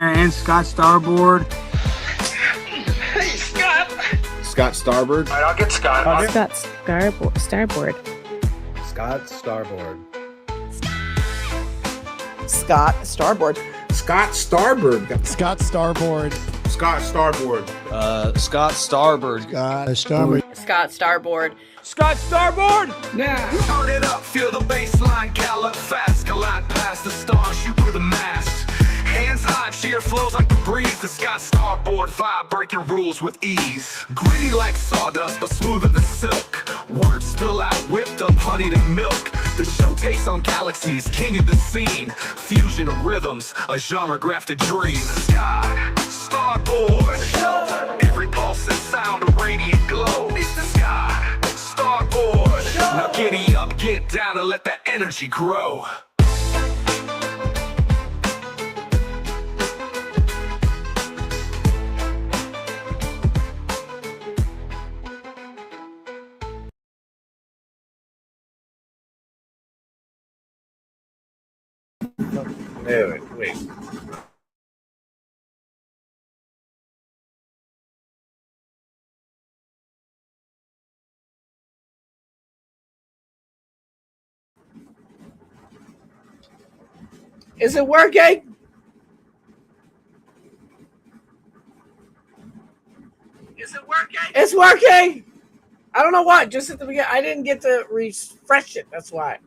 And Scott Starboard. Hey, Scott. Scott Starboard. All right, I'll get Scott. Scott Starboard. Scott Starboard. Scott Starboard. Scott Starboard. Scott Starboard. Scott Starboard. Scott Starboard. Scott Starboard. Scott Starboard. Scott Starboard! Now, turn it up, feel the bass line, gallop fast, collide past the stars, shoot through the mast. Hands high, cheer flows like the breeze. The Scott Starboard vibe, breaking rules with ease. Gritty like sawdust, but smoother than silk. Words spill out, whipped up, honeyed in milk. The show takes on galaxies, king of the scene. Fusion of rhythms, a genre grafted dream. Scott Starboard. Every pulse and sound, a radiant glow. It's the Scott Starboard. Now giddy up, get down, and let that energy grow. Wait. Is it working? It's working. I don't know why. Just at the beginning, I didn't get to refresh it. That's why.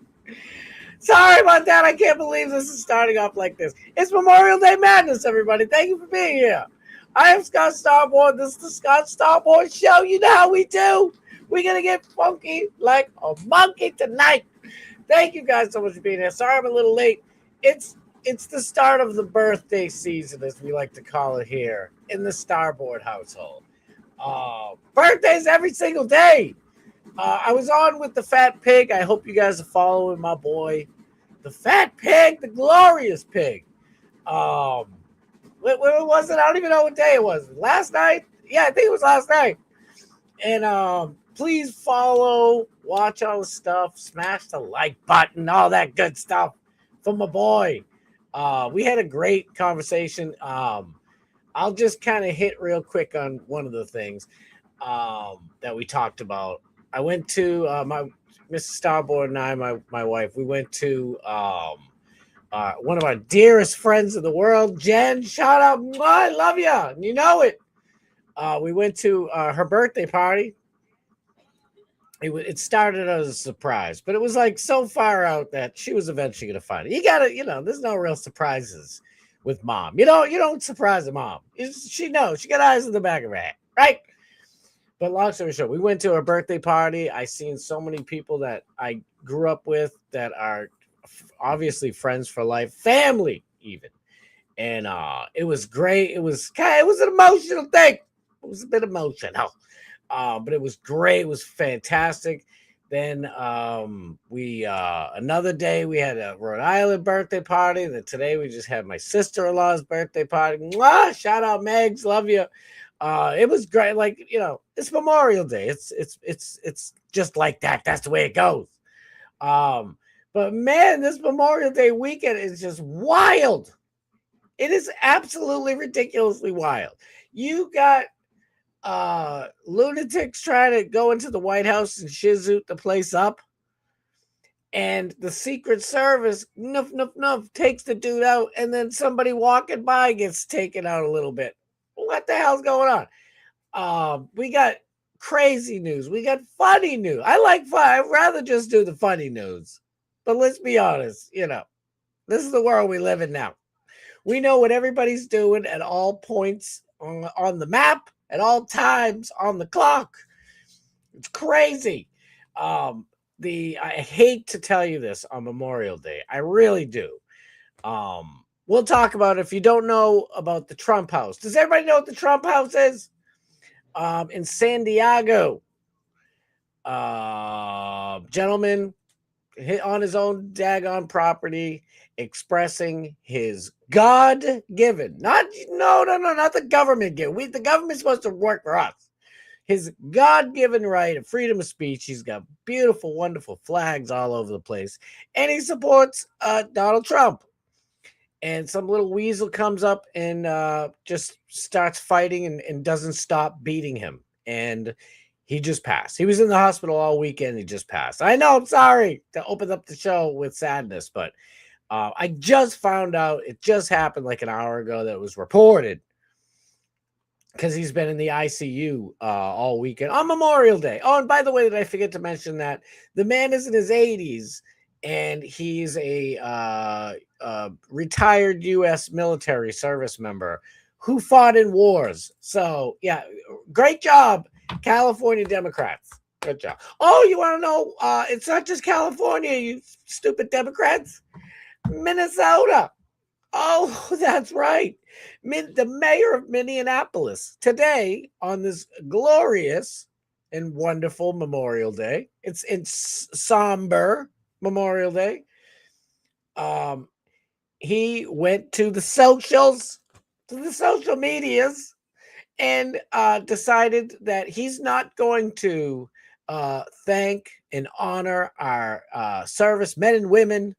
Sorry about that. I can't believe this is starting off like this. It's Memorial Day Madness, everybody. Thank you for being here. I am Scott Starboard. This is the Scott Starboard Show. You know how we do. We're going to get funky like a monkey tonight. Thank you guys so much for being here. Sorry I'm a little late. It's the start of the birthday season, as we like to call it here, in the Starboard household. Birthdays every single day. I was on with the Fat Pig. I hope you guys are following my boy, the Fat Pig, the Glorious Pig. What was it? I don't even know what day it was. Last night? Yeah, I think it was last night. And please follow, watch all the stuff, smash the like button, all that good stuff for my boy. We had a great conversation. I'll just kind of hit real quick on one of the things that we talked about. I went to Mrs. Starboard and I, my wife, we went to one of our dearest friends in the world, Jen. Shout out. I love you. You know it. We went to her birthday party. It started as a surprise, but it was like so far out that she was eventually going to find it. You got to, there's no real surprises with mom. You don't surprise a mom. She knows. She got eyes in the back of her head, right? But long story short, we went to her birthday party. I seen so many people that I grew up with that are obviously friends for life, family even. And it was great. It was an emotional thing. It was a bit emotional. But it was great. It was fantastic. Then another day we had a Rhode Island birthday party. And then today we just had my sister-in-law's birthday party. Mwah! Shout out Megs, love you. It was great. Like, it's Memorial Day. It's just like that. That's the way it goes. But man, this Memorial Day weekend is just wild. It is absolutely ridiculously wild. You got lunatics trying to go into the White House and shizoot the place up, and the Secret Service takes the dude out, and then somebody walking by gets taken out a little bit. What the hell's going on? We got crazy news. We got funny news. I like fun. I'd rather just do the funny news. But let's be honest, this is the world we live in now. We know what everybody's doing at all points on the map, at all times on the clock. It's crazy. I hate to tell you this on Memorial Day. I really do. We'll talk about it. If you don't know about the Trump House. Does everybody know what the Trump House is? In San Diego. Gentleman hit on his own daggone property, expressing his God-given, not the government given. The government's supposed to work for us. His God-given right of freedom of speech. He's got beautiful, wonderful flags all over the place, and he supports Donald Trump. and some little weasel comes up and just starts fighting and doesn't stop beating him. And he just passed. He was in the hospital all weekend. He just passed. I know. I'm sorry to open up the show with sadness, but I just found out it just happened like an hour ago that it was reported because he's been in the ICU all weekend on Memorial Day. Oh, and by the way, did I forget to mention that the man is in his 80s and he's a retired U.S. military service member who fought in wars. So, yeah, great job, California Democrats. Good job. Oh, you want to know? It's not just California, you stupid Democrats. Minnesota. Oh, that's right. The mayor of Minneapolis today on this glorious and wonderful Memorial Day. It's somber Memorial Day. He went to the social medias and decided that he's not going to thank and honor our servicemen and women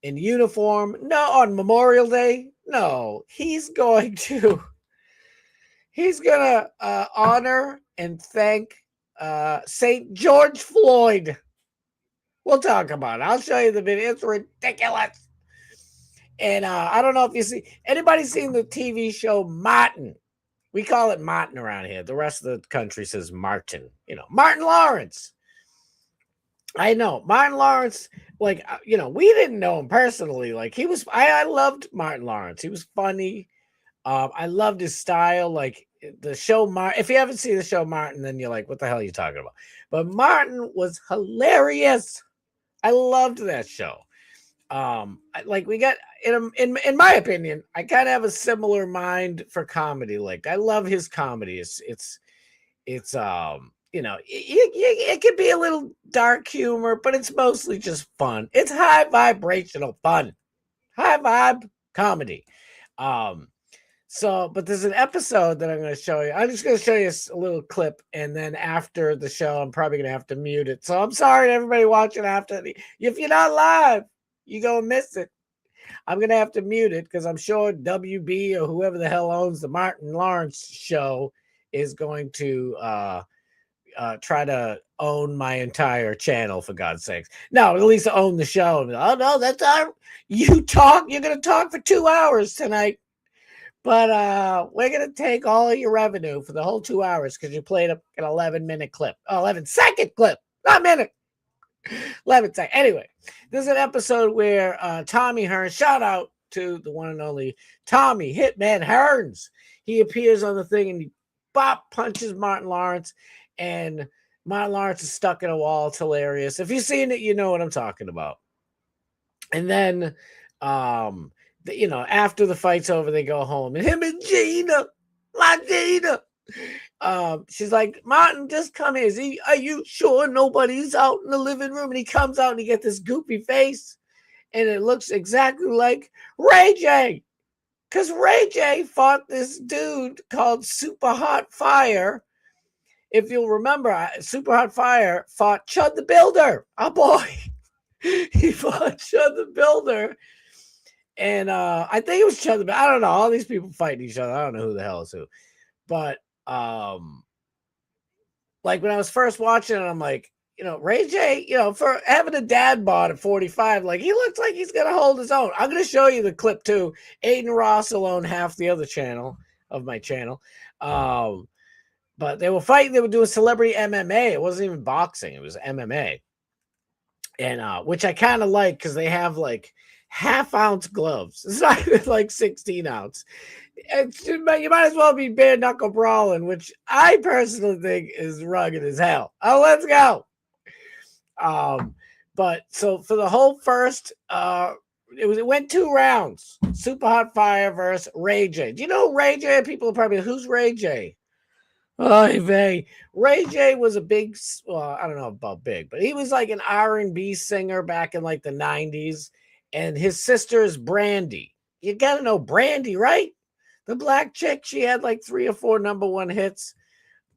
in uniform. No, on Memorial Day. No, he's going to honor and thank St. George Floyd. We'll talk about it. I'll show you the video. It's ridiculous. And I don't know if anybody seen the TV show Martin. We call it Martin around here. The rest of the country says Martin. Martin Lawrence. I know Martin Lawrence. Like, we didn't know him personally. Like, I loved Martin Lawrence. He was funny. I loved his style. Like the show Martin. If you haven't seen the show Martin, then you're like, what the hell are you talking about? But Martin was hilarious. I loved that show. We got in my opinion, I kind of have a similar mind for comedy. Like, I love his comedy. It could be a little dark humor, but it's mostly just fun. It's high vibrational fun, high vibe comedy. But there's an episode that I'm going to show you. I'm just going to show you a little clip, and then after the show, I'm probably going to have to mute it. So I'm sorry to everybody watching after. If you're not live, you're going to miss it. I'm going to have to mute it because I'm sure WB or whoever the hell owns the Martin Lawrence show is going to try to own my entire channel, for God's sakes. No, at least own the show. Oh, no, that's you're going to talk for 2 hours tonight. But we're going to take all of your revenue for the whole 2 hours because you played an 11-minute clip. 11-second clip, not minute. 11 seconds. Anyway, there's an episode where Tommy Hearns, shout out to the one and only Tommy Hitman Hearns. He appears on the thing and he punches Martin Lawrence, and Martin Lawrence is stuck in a wall. It's hilarious. If you've seen it, you know what I'm talking about. And then, after the fight's over, they go home, and him and Gina, she's like, Martin, just come here. Are you sure nobody's out in the living room? And he comes out and he gets this goopy face, and it looks exactly like Ray J. Because Ray J fought this dude called Super Hot Fire. If you'll remember, Super Hot Fire fought Chud the Builder. Oh, boy. He fought Chud the Builder. And I think it was Chud the Builder. I don't know. All these people fighting each other. I don't know who the hell is who. But, when I was first watching it, I'm like, Ray J, for having a dad bod at 45, like, he looks like he's going to hold his own. I'm going to show you the clip, too. Aiden Ross will own half the other channel of my channel. But they were fighting. They were doing celebrity MMA. It wasn't even boxing. It was MMA. And which I kind of like because they have, like, half-ounce gloves. It's not even, like, 16-ounce. You might as well be bare-knuckle brawling, which I personally think is rugged as hell. Oh, let's go. But so for the whole first, it went 2 rounds. Super Hot Fire versus Ray J. Do you know Ray J? People are probably, who's Ray J? Oh, Ray J was a big, I don't know about big, but he was like an R&B singer back in like the 90s. And his sister is Brandy. You got to know Brandy, right? The black chick, she had like 3 or 4 #1 hits.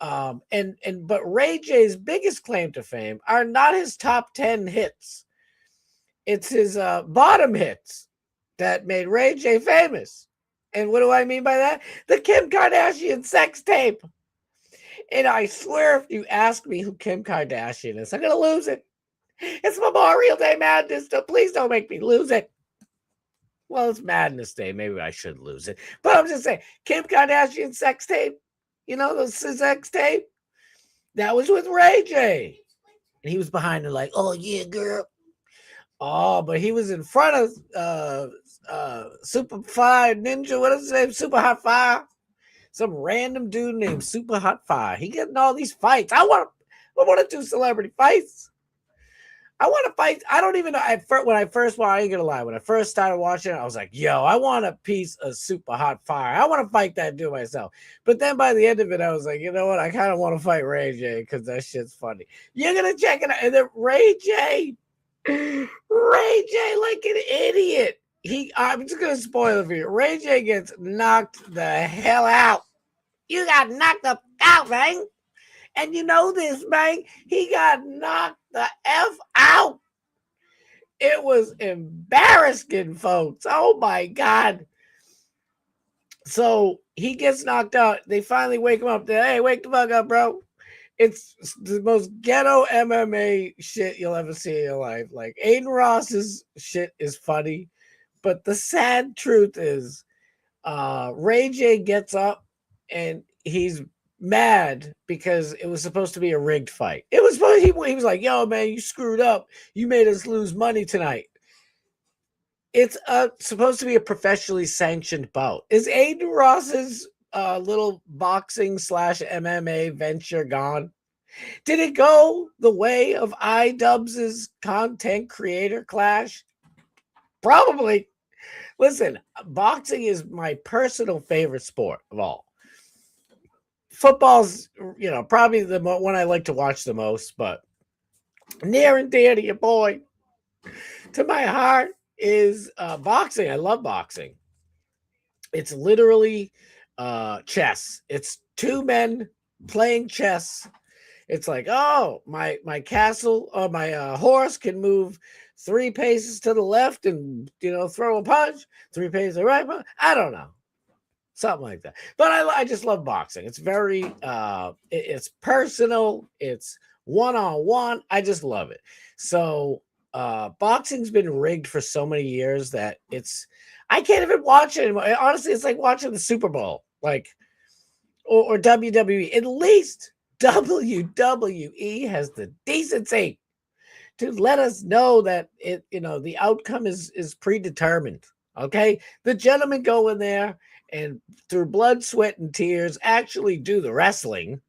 But Ray J's biggest claim to fame are not his top 10 hits. It's his bottom hits that made Ray J famous. And what do I mean by that? The Kim Kardashian sex tape. And I swear, if you ask me who Kim Kardashian is, I'm going to lose it. It's Memorial Day Madness, so please don't make me lose it. Well, it's Madness Day. Maybe I should lose it. But I'm just saying, Kim Kardashian sex tape, you know, the sex tape, that was with Ray J. And he was behind her like, oh, yeah, girl. Oh, but he was in front of Super Fire Ninja. What is his name? Super Hot Fire. Some random dude named Super Hot Fire. He getting all these fights. I want to do celebrity fights. I want to fight. I don't even know. When I first watched, I ain't gonna lie. When I first started watching it, I was like, yo, I want a piece of Super Hot Fire. I want to fight that dude myself. But then by the end of it, I was like, you know what? I kind of want to fight Ray J because that shit's funny. You're gonna check it out. And then Ray J, like an idiot. I'm just gonna spoil it for you. Ray J gets knocked the hell out. You got knocked the out, man. And you know this, man. He got knocked the F out. It was embarrassing, folks. Oh my God. So he gets knocked out. They finally wake him up. Hey, wake the fuck up, bro. It's the most ghetto MMA shit you'll ever see in your life. Like, Aiden Ross's shit is funny, but the sad truth is Ray J gets up and he's mad because it was supposed to be a rigged fight. It was supposed he was like, yo, man, you screwed up. You made us lose money tonight. It's supposed to be a professionally sanctioned bout. Is Aiden Ross's little boxing / MMA venture gone? Did it go the way of iDubbbz's content creator clash? Probably. Listen, boxing is my personal favorite sport of all. Football's, probably the one I like to watch the most, but near and dear to your boy, to my heart, is boxing. I love boxing. It's literally chess. It's two men playing chess. It's like, oh, my castle or my horse can move 3 paces to the left and throw a punch, 3 paces to the right. I don't know. Something like that. But I just love boxing. It's very it's personal. It's one-on-one. I just love it. So boxing's been rigged for so many years that I can't even watch it anymore. Honestly, it's like watching the Super Bowl, like or WWE. At least WWE has the decency to let us know that the outcome is predetermined. Okay, the gentlemen go in there and through blood, sweat, and tears actually do the wrestling.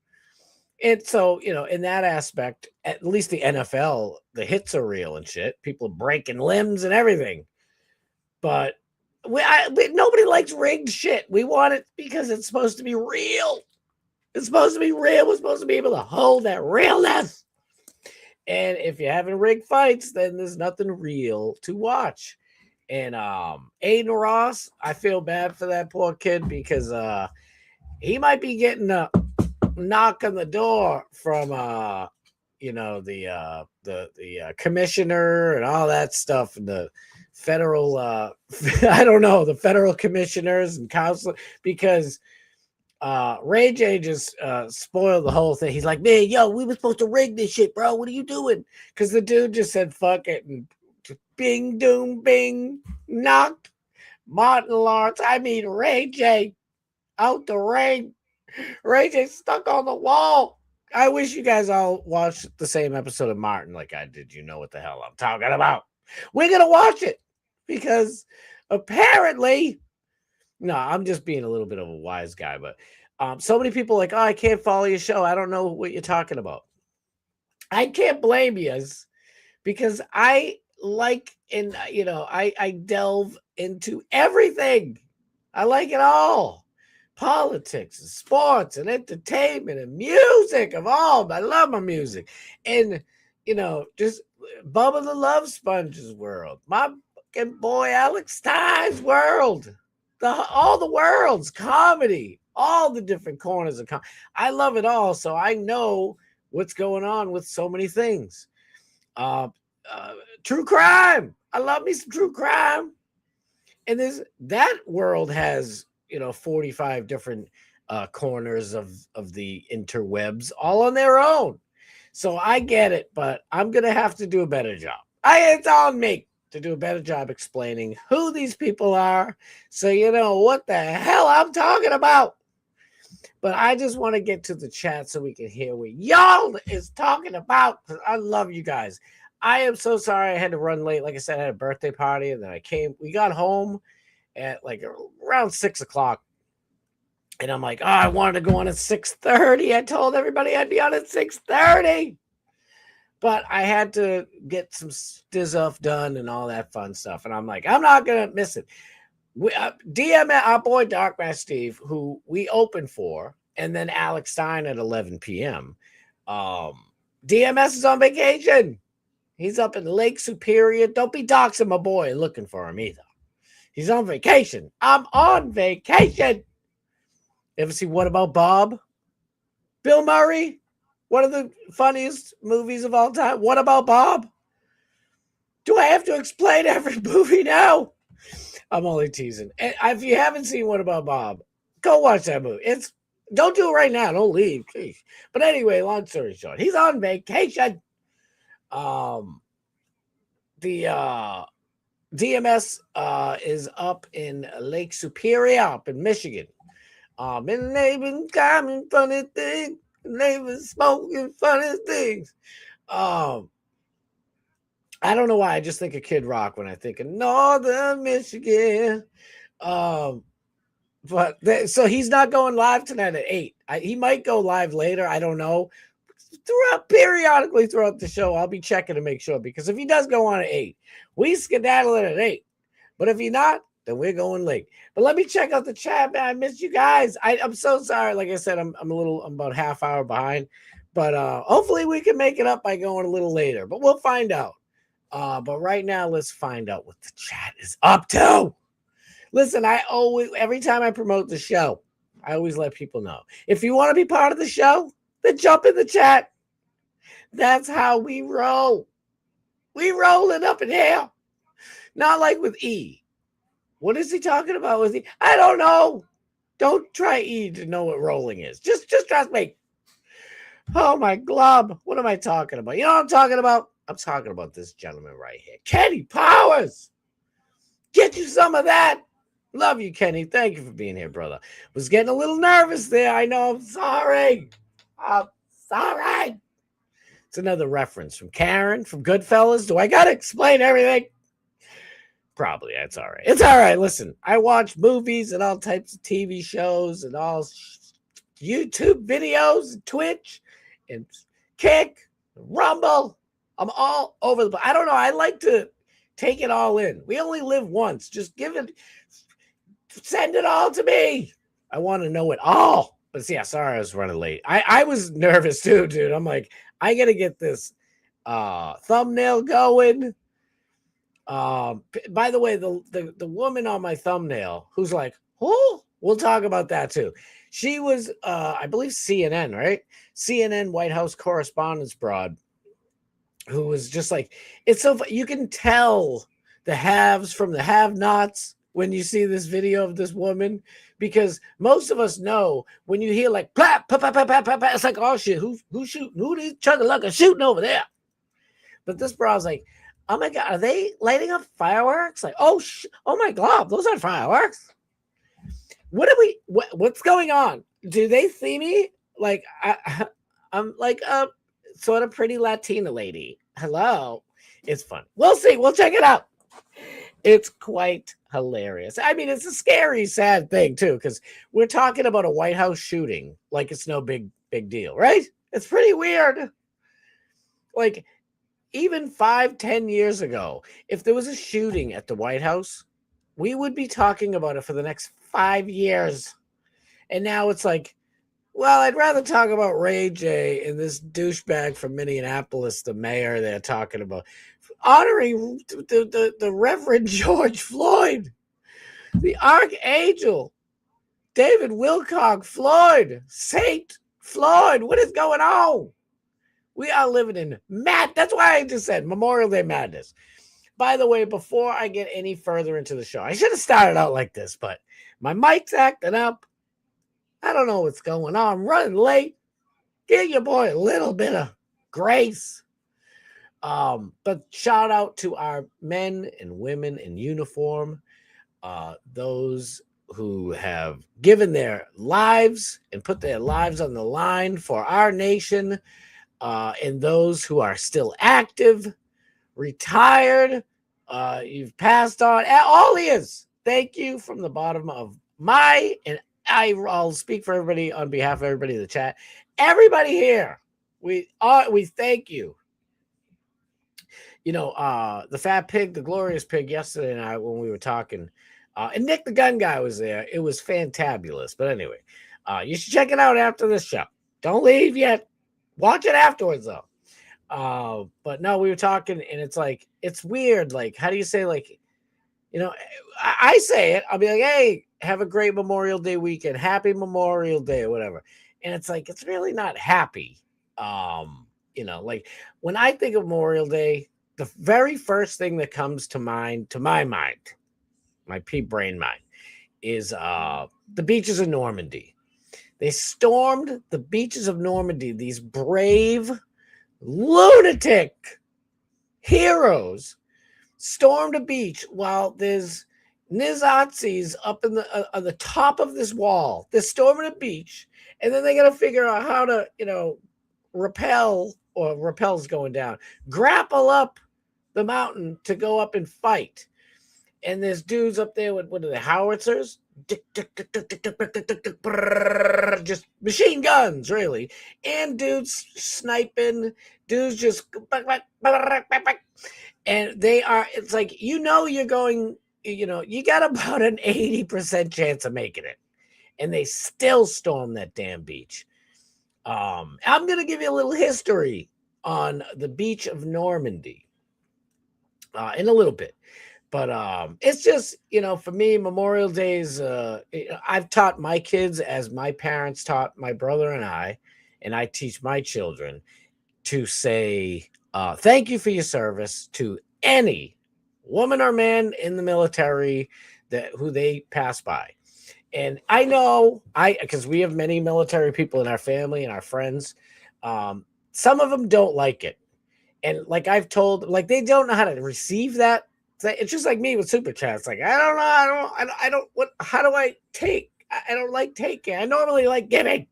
And so, in that aspect, at least the NFL, the hits are real and shit. People are breaking limbs and everything. But nobody likes rigged shit. We want it because it's supposed to be real. It's supposed to be real. We're supposed to be able to hold that realness. And if you're having rigged fights, then there's nothing real to watch. And Aiden Ross, I feel bad for that poor kid because he might be getting a knock on the door from the commissioner and all that stuff, and the federal the federal commissioners and council, because Ray J just spoiled the whole thing. He's like, man, yo, we were supposed to rig this shit, bro. What are you doing? Because the dude just said fuck it and bing, doom, bing, knocked Martin Lawrence. I mean, Ray J out the ring. Ray J stuck on the wall. I wish you guys all watched the same episode of Martin like I did. You know what the hell I'm talking about. We're going to watch it because apparently, no, I'm just being a little bit of a wise guy, but so many people are like, oh, I can't follow your show. I don't know what you're talking about. I can't blame you because I like, and I delve into everything. I like it all. Politics and sports and entertainment and music of all. I love my music. And, just Bubba the Love Sponge's world. My fucking boy Alex Stein's world. All the worlds, comedy, all the different corners of comedy. I love it all. So I know what's going on with so many things. True crime. I love me some true crime. And that world has 45 different corners of the interwebs all on their own. So I get it, but I'm gonna have to do a better job. It's on me to do a better job explaining who these people are, so you know what the hell I'm talking about. But I just want to get to the chat so we can hear what y'all is talking about, because I love you guys. I am so sorry I had to run late. Like I said, I had a birthday party, and then we got home at like around 6 o'clock. And I'm like, I wanted to go on at 6:30. I told everybody I'd be on at 6:30. But I had to get some stuff done and all that fun stuff. And I'm like, I'm not going to miss it. DM our boy Darkman Steve, who we opened for, and then Alex Stein at 11 p.m. DMS is on vacation. He's up in Lake Superior. Don't be doxing my boy and looking for him either. He's on vacation. I'm on vacation. Ever see What About Bob? Bill Murray, one of the funniest movies of all time. What About Bob? Do I have to explain every movie now? I'm only teasing. And if you haven't seen What About Bob, go watch that movie. Don't do it right now. Don't leave, please. But anyway, long story short, he's on vacation. The DMS is up in Lake Superior, up in Michigan. And they've been coming funny things. They've been smoking funny things. I don't know why I just think of Kid Rock when I think of Northern Michigan. So he's not going live tonight at 8. He might go live later. I don't know. Periodically throughout the show, I'll be checking to make sure, because if he does go on at 8, we skedaddle it at 8. But if he's not, then we're going late. But let me check out the chat, man. I missed you guys. I'm so sorry. Like I said, I'm about half hour behind. But hopefully we can make it up by going a little later. But we'll find out. But right now, let's find out what the chat is up to. Listen, every time I promote the show, I always let people know. If you want to be part of the show, then jump in the chat. That's how we roll. We rolling up in here. Not like with E. What is he talking about with E? I don't know. Don't try E to know what rolling is. Just trust me. Oh, my glob. What am I talking about? You know what I'm talking about? I'm talking about this gentleman right here. Kenny Powers. Get you some of that. Love you, Kenny. Thank you for being here, brother. Was getting a little nervous there. I know. I'm sorry. I'm sorry. It's another reference from Karen from Goodfellas. Do I got to explain everything? Probably. It's all right. It's all right. Listen, I watch movies and all types of TV shows and all YouTube videos and Twitch and Kick, Rumble. I'm all over the place. I don't know. I like to take it all in. We only live once. Just send it all to me. I want to know it all. But yeah, sorry I was running late. I was nervous too, dude. I'm like, I got to get this thumbnail going. By the way, the woman on my thumbnail who's like, oh, we'll talk about that too. She was, I believe, CNN, right? CNN White House correspondence broad, who was just like, it's so you can tell the haves from the have-nots when you see this video of this woman, because most of us know when you hear like plap, plap, plap, plap, plap, plap, it's like, oh shit, who's shooting? Who these chugga shooting over there? But this broad's like, oh my God, are they lighting up fireworks? Like, oh my God, those aren't fireworks. What's going on? Do they see me? Like, I'm like a sort of pretty Latina lady. Hello. It's fun. We'll see. We'll check it out. It's quite hilarious. I mean, it's a scary, sad thing too, because we're talking about a White House shooting like it's no big deal, right? It's pretty weird. Like, even 5-10 years ago, if there was a shooting at the White House, we would be talking about it for the next 5 years. And now it's like, well, I'd rather talk about Ray J and this douchebag from Minneapolis, the mayor they're talking about, honoring the Reverend George Floyd, the Archangel, David Wilcock Floyd, Saint Floyd. What is going on? We are living in that's why I just said Memorial Day madness. By the way, before I get any further into the show, I should have started out like this, but my mic's acting up. I don't know what's going on. I'm running late. Give your boy a little bit of grace. But shout out to our men and women in uniform, those who have given their lives and put their lives on the line for our nation, and those who are still active, retired, you've passed on, all is. Thank you from the bottom of my, and I'll speak for everybody on behalf of everybody in the chat. Everybody here, we thank you. You know, the Fat Pig, the Glorious Pig, yesterday night when we were talking, and Nick the Gun Guy was there. It was fantabulous. But anyway, you should check it out after this show. Don't leave yet. Watch it afterwards, though. But no, we were talking, and it's like, it's weird. Like, how do you say, like, you know, I say it. I'll be like, hey, have a great Memorial Day weekend. Happy Memorial Day or whatever. And it's like, it's really not happy. You know, like when I think of Memorial Day, the very first thing that comes to mind, to my mind, my pea brain mind, is the beaches of Normandy. They stormed the beaches of Normandy, these brave, lunatic heroes stormed a beach while there's Nazis up in the top of this wall. They're storming a beach, and then they got to figure out how to, you know, rappel's going down, grapple up the mountain to go up and fight. And there's dudes up there with, what are they, howitzers? Just machine guns, really. And dudes sniping, dudes just, and they are, it's like, you know, you're going, you know, you got about an 80% chance of making it. And they still storm that damn beach. I'm going to give you a little history on the beach of Normandy in a little bit. But it's just, you know, for me, Memorial Days, I've taught my kids as my parents taught my brother and I teach my children to say thank you for your service to any woman or man in the military who they pass by. And I know, because we have many military people in our family and our friends, some of them don't like it. And like I've told, like they don't know how to receive that. It's just like me with Super Chat. It's like, I don't, how do I take? I don't like taking. I normally like giving.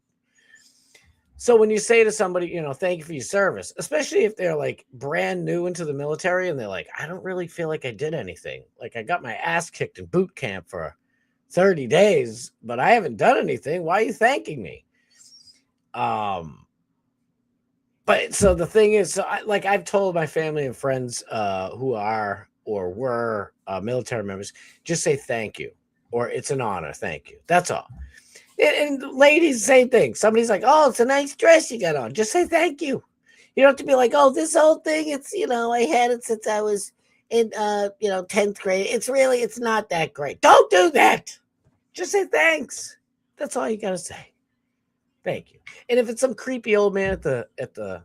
So when you say to somebody, you know, thank you for your service, especially if they're like brand new into the military and they're like, I don't really feel like I did anything. Like I got my ass kicked in boot camp for 30 days, but I haven't done anything. Why are you thanking me? But so the thing is, so I've told my family and friends who are or were military members, just say thank you, or it's an honor. Thank you. That's all. And ladies, same thing. Somebody's like, oh, it's a nice dress you got on. Just say thank you. You don't have to be like, oh, this whole thing, it's, you know, I had it since I was in, 10th grade. It's not that great. Don't do that. Just say thanks. That's all you got to say. Thank you. And if it's some creepy old man at the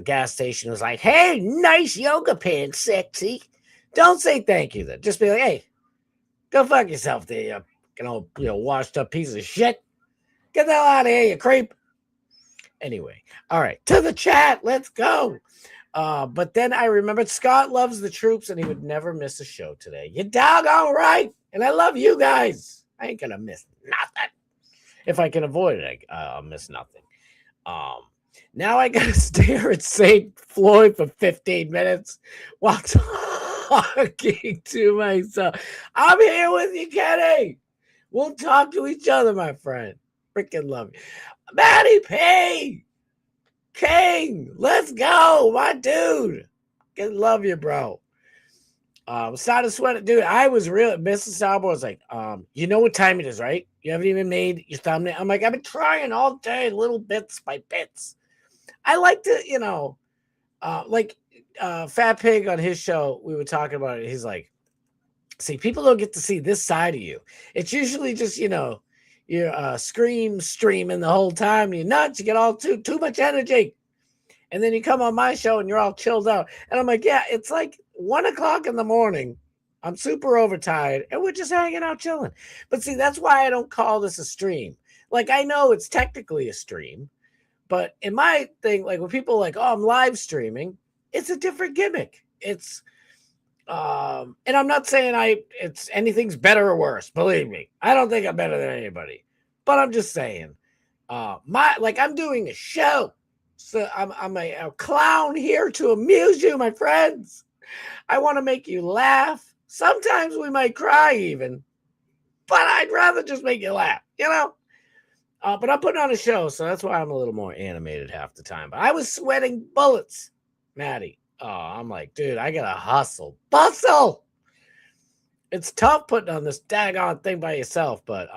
gas station who's like, hey, nice yoga pants, sexy. Don't say thank you then. Just be like, hey, go fuck yourself there, you washed up piece of shit. Get the hell out of here, you creep. Anyway, all right, to the chat. Let's go. But then I remembered Scott loves the troops and he would never miss a show today. You doggone right. And I love you guys. I ain't gonna miss nothing. If I can avoid it, I'll miss nothing. Now I gotta stare at St. Floyd for 15 minutes while talking to myself. I'm here with you, Kenny. We'll talk to each other, my friend. Freaking love you. Matty P. King, let's go, my dude. Good love you, bro. Started sweating, dude. I was real. Mrs. Starboard was like, you know what time it is, right? You haven't even made your thumbnail. I'm like, I've been trying all day, little bits by bits. I like to, Fat Pig on his show, we were talking about it. He's like, see, people don't get to see this side of you. It's usually just, you're streaming the whole time. You're nuts. You get all too much energy. And then you come on my show and you're all chilled out. And I'm like, yeah, it's like 1 o'clock in the morning. I'm super overtired, and we're just hanging out, chilling. But see, that's why I don't call this a stream. Like, I know it's technically a stream, but in my thing, like when people are like, oh, I'm live streaming, it's a different gimmick. It's and I'm not saying it's anything's better or worse. Believe me, I don't think I'm better than anybody. But I'm just saying, I'm doing a show. So I'm a clown here to amuse you, my friends. I want to make you laugh. Sometimes we might cry even, but I'd rather just make you laugh, you know? But I'm putting on a show, so that's why I'm a little more animated half the time. But I was sweating bullets, Maddie. Oh, I'm like, dude, I gotta hustle. Bustle! It's tough putting on this daggone thing by yourself, but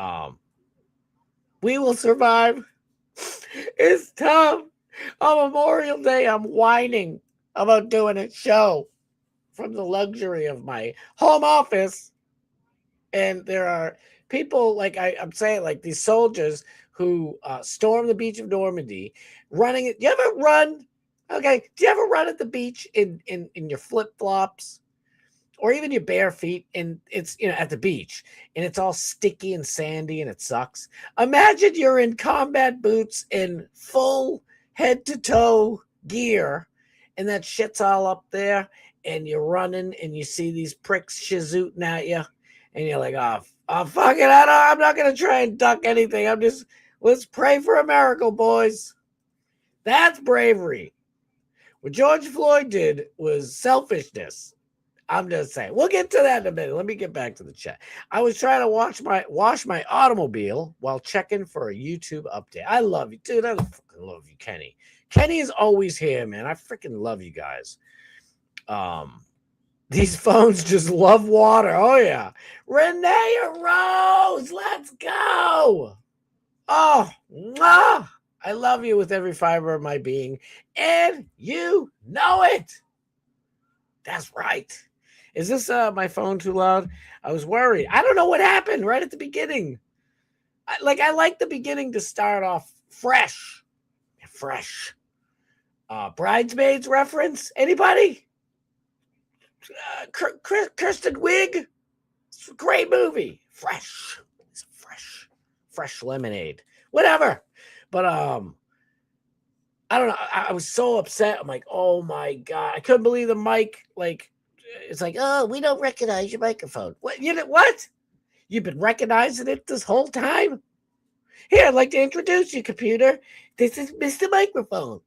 we will survive. It's tough. On Memorial Day, I'm whining about doing a show from the luxury of my home office. And there are people, like I'm saying, like these soldiers who stormed the beach of Normandy, running it. You ever run? Okay. Do you ever run at the beach in your flip-flops or even your bare feet? And it's, at the beach and it's all sticky and sandy and it sucks. Imagine you're in combat boots and full head to toe gear and that shit's all up there and you're running and you see these pricks shazooting at you and you're like, oh fuck it. I'm not going to try and duck anything. Let's pray for a miracle, boys. That's bravery. What George Floyd did was selfishness. I'm just saying. We'll get to that in a minute. Let me get back to the chat. I was trying to wash my automobile while checking for a YouTube update. I love you, dude. I fucking love you, Kenny. Kenny is always here, man. I freaking love you guys. These phones just love water. Oh yeah, Renee Rose, let's go. Oh, mwah. I love you with every fiber of my being, and you know it. That's right. Is this my phone too loud? I was worried. I don't know what happened right at the beginning. I like the beginning to start off fresh. Bridesmaids reference? Anybody? Kristen Wiig? It's a great movie. Fresh. It's fresh lemonade. Whatever. But I don't know. I was so upset. I'm like, oh my God. I couldn't believe the mic. Like, it's like, oh, we don't recognize your microphone. What? What? You've been recognizing it this whole time? Here, I'd like to introduce you, computer. This is Mr. Microphone.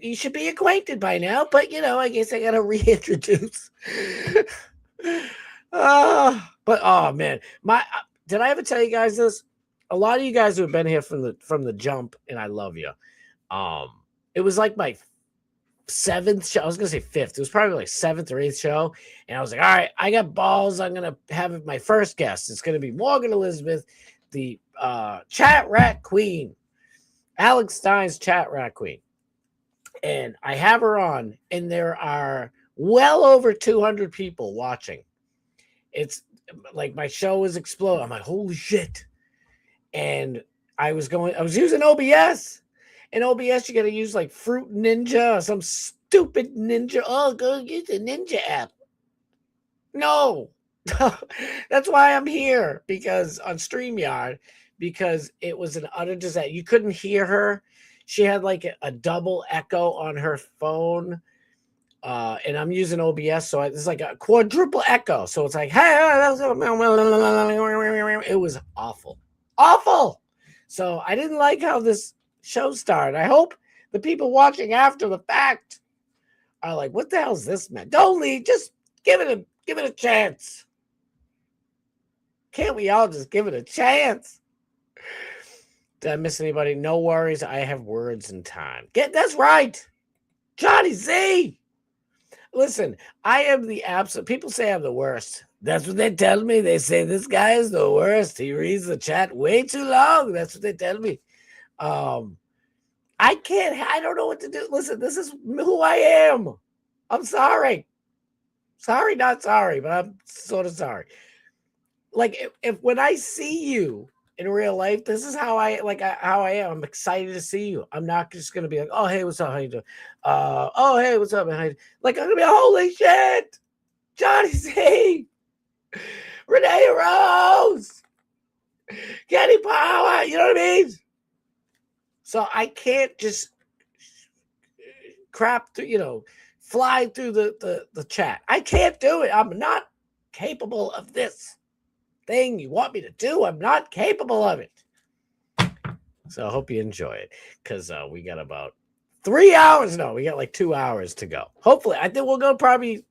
You should be acquainted by now, but I guess I gotta reintroduce. But oh man, did I ever tell you guys this? A lot of you guys who have been here from the jump, and I love you. It was like my 7th show. I was gonna say 5th. It was probably like 7th or 8th show, and I was like, all right, I got balls. I'm gonna have my first guest. It's gonna be Morgan Elizabeth, the chat rat queen, Alex Stein's chat rat queen. And I have her on, and there are well over 200 people watching. It's like my show is exploding. I'm like, holy shit. And I was using OBS. And OBS, you got to use like Fruit Ninja or some stupid ninja. Oh, go use the Ninja app. No. That's why I'm here, because on StreamYard, because it was an utter disaster. You couldn't hear her. She had like a double echo on her phone, and I'm using OBS, so it's like a quadruple echo. So it's like, hey, it was awful. So I didn't like how this show started. I hope the people watching after the fact are like, what the hell is this, man? Don't leave. Just give it a chance. Can't we all just give it a chance? Did I miss anybody? No worries. I have words and time. That's right. Johnny Z. Listen, I am the absolute. People say I'm the worst. That's what they tell me. They say this guy is the worst. He reads the chat way too long. That's what they tell me. I don't know what to do. Listen, this is who I am. I'm sorry. Sorry, not sorry, but I'm sort of sorry. Like if when I see you in real life. This is how I am. I'm excited to see you. I'm not just gonna be like, oh hey, what's up? How you doing? Oh hey, what's up? Like I'm gonna be holy shit, Johnny C, Renee Rose, Kenny Power. You know what I mean? So I can't just crap through, fly through the chat. I can't do it. I'm not capable of this thing you want me to do. I'm not capable of it. So I hope you enjoy it, because we got about 3 hours. No, we got like 2 hours to go. Hopefully, I think we'll go probably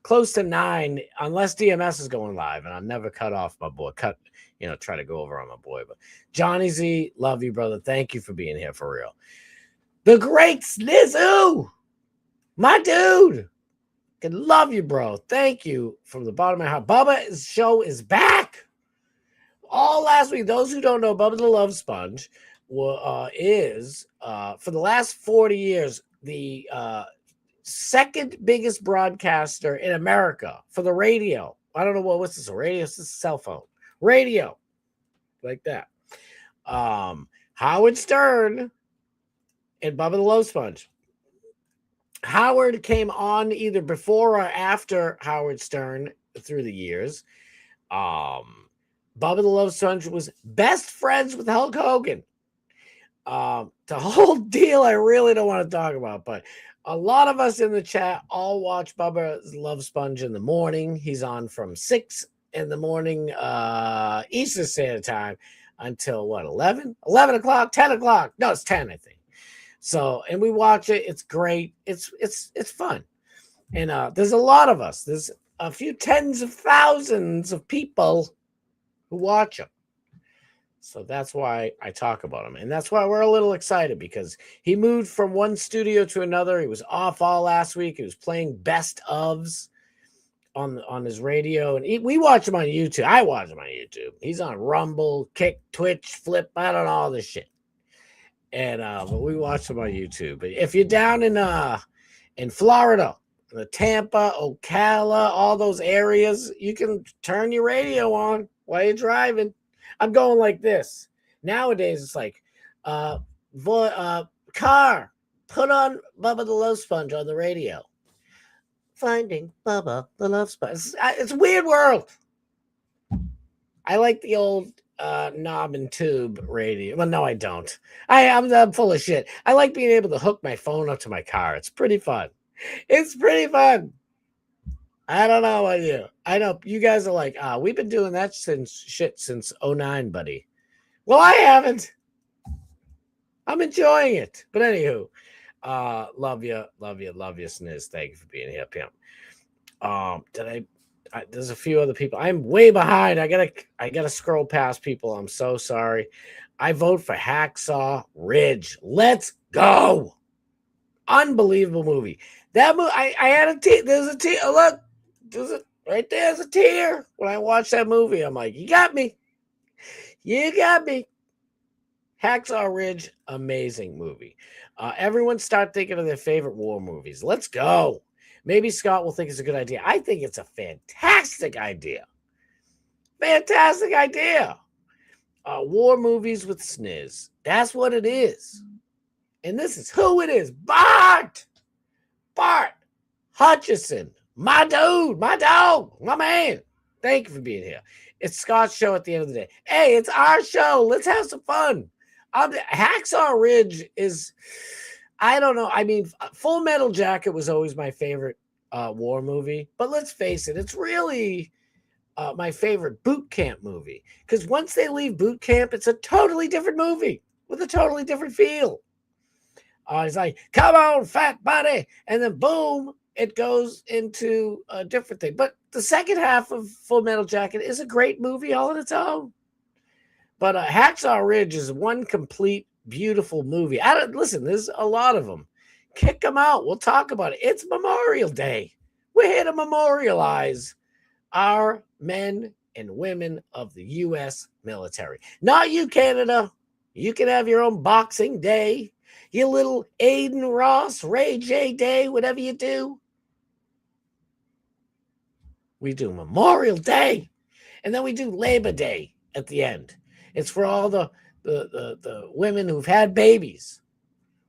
close to 9, unless DMS is going live, and I'll never cut off my boy. Try to go over on my boy. But Johnny Z, love you, brother. Thank you for being here for real. The great Snizzoo, my dude. I love you, bro. Thank you from the bottom of my heart. Bubba's show is back. All last week, those who don't know, Bubba the Love Sponge is, for the last 40 years, the second biggest broadcaster in America for the radio. I don't know what's this, a radio? It's a cell phone. Radio. Like that. Howard Stern and Bubba the Love Sponge. Howard came on either before or after Howard Stern through the years. Bubba the Love Sponge was best friends with Hulk Hogan. The whole deal I really don't want to talk about, but a lot of us in the chat all watch Bubba's Love Sponge in the morning. He's on from 6 in the morning Eastern Standard Time until 11 o'clock, 10 o'clock. No, it's 10, I think. So, and we watch it. It's great. It's fun. And there's a lot of us. There's a few tens of thousands of people who watch him. So that's why I talk about him. And that's why we're a little excited, because he moved from one studio to another. He was off all last week. He was playing best ofs on his radio. And we watch him on YouTube. I watch him on YouTube. He's on Rumble, Kick, Twitch, Flip. I don't know all this shit. And but we watch him on YouTube. But if you're down in Florida, the Tampa, Ocala, all those areas, you can turn your radio on while you're driving. I'm going like this. Nowadays, it's like, car, put on Bubba the Love Sponge on the radio. Finding Bubba the Love Sponge. It's a weird world. I like the old knob and tube radio. Well, no, I don't. I'm full of shit. I like being able to hook my phone up to my car. It's pretty fun. It's pretty fun. I don't know about you. I know you guys are like, we've been doing that since 09, buddy. Well, I haven't. I'm enjoying it. But anywho, love you, Sniz. Thank you for being here, Pimp. There's a few other people. I'm way behind. I gotta scroll past people. I'm so sorry. I vote for Hacksaw Ridge. Let's go. Unbelievable movie. That movie, I had a tear. There's a tear. Look, right there's a tear. When I watched that movie, I'm like, you got me. You got me. Hacksaw Ridge, amazing movie. Everyone start thinking of their favorite war movies. Let's go. Maybe Scott will think it's a good idea. I think it's a fantastic idea. Fantastic idea. War movies with Sniz. That's what it is. And this is who it is. Bart Hutchison. My dude, my dog, my man. Thank you for being here. It's Scott's show at the end of the day. Hey, it's our show. Let's have some fun. Hacksaw Ridge is, I don't know. I mean, Full Metal Jacket was always my favorite war movie. But let's face it, it's really my favorite boot camp movie. Because once they leave boot camp, it's a totally different movie with a totally different feel. It's like, come on, fat body. And then boom, it goes into a different thing. But the second half of Full Metal Jacket is a great movie all on its own. But Hacksaw Ridge is one complete, beautiful movie. Listen, there's a lot of them. Kick them out. We'll talk about it. It's Memorial Day. We're here to memorialize our men and women of the U.S. military. Not you, Canada. You can have your own Boxing Day. Your little Aiden Ross, Ray J Day, whatever you do. We do Memorial Day. And then we do Labor Day at the end. It's for all the women who've had babies.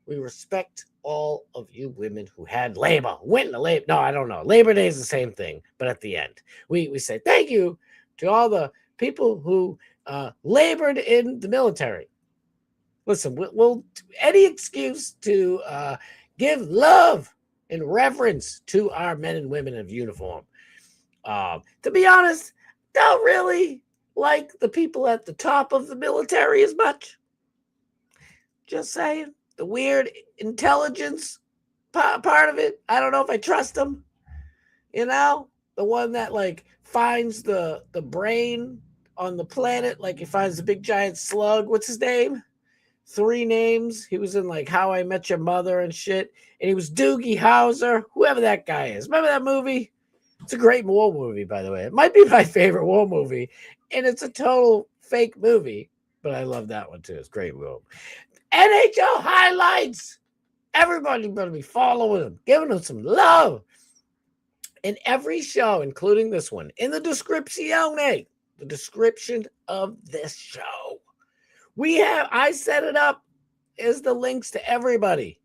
We respect all of you women who had labor, went into labor. No, I don't know. Labor Day is the same thing, but at the end, we say thank you to all the people who labored in the military. Listen, we'll any excuse to give love and reverence to our men and women of uniform. To be honest, don't really like the people at the top of the military as much. Just saying. The weird intelligence part of it, I don't know if I trust them. You know, the one that like finds the brain on the planet, like he finds the big giant slug. What's his name? 3 names. He was in like How I Met Your Mother and shit. And he was Doogie Howser, whoever that guy is. Remember that movie? It's a great war movie, by the way. It might be my favorite war movie. And it's a total fake movie, but I love that one too. It's a great movie. NHL highlights. Everybody better be following them, giving them some love. In every show, including this one, in the description of this show, I set it up as the links to everybody.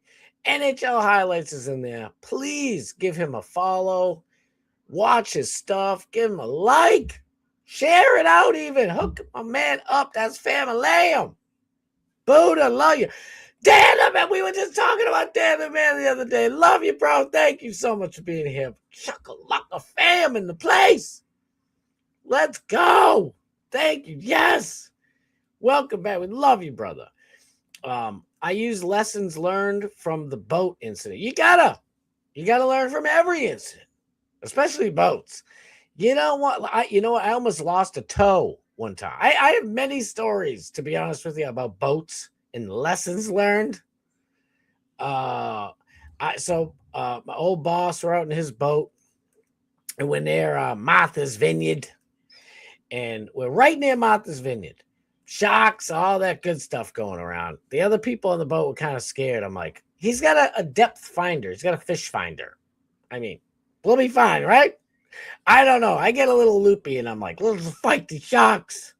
NHL highlights is in there. Please give him a follow. Watch his stuff. Give him a like. Share it out even. Hook my man up. That's family. Buddha, love you. Dan the Man, we were just talking about Dan the Man the other day. Love you, bro. Thank you so much for being here. Chuckalaka fam in the place. Let's go. Thank you. Yes. Welcome back. We love you, brother. I use lessons learned from the boat incident. You gotta learn from every incident, especially boats. You know what? I almost lost a toe one time. I have many stories, to be honest with you, about boats and lessons learned. My old boss were out in his boat, and we're near Martha's Vineyard, and we're right near Martha's Vineyard. Sharks, all that good stuff going around. The other people on the boat were kind of scared. I'm like, he's got a depth finder. He's got a fish finder. I mean, we'll be fine, right? I don't know. I get a little loopy, and I'm like, let's fight the sharks.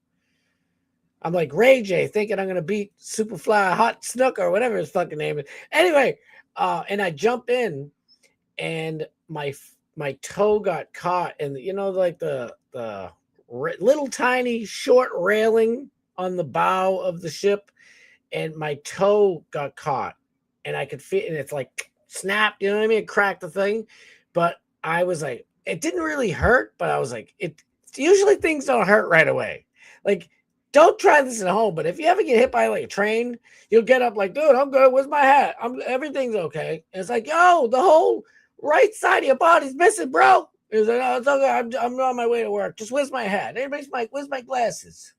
I'm like Ray J, thinking I'm going to beat Superfly Hot Snook or whatever his fucking name is. Anyway, and I jump in, and my toe got caught in, like the little tiny short railing on the bow of the ship, and my toe got caught, and I could feel, and it's like snapped, you know what I mean? It cracked the thing, but I was like, it didn't really hurt, but I was like, usually things don't hurt right away. Like, don't try this at home, but if you ever get hit by like a train, you'll get up like, dude, I'm good. Where's my hat? Everything's okay. And it's like, yo, the whole right side of your body's missing, bro. It's like, oh, it's okay. I'm on my way to work. Just where's my hat? Where's my glasses?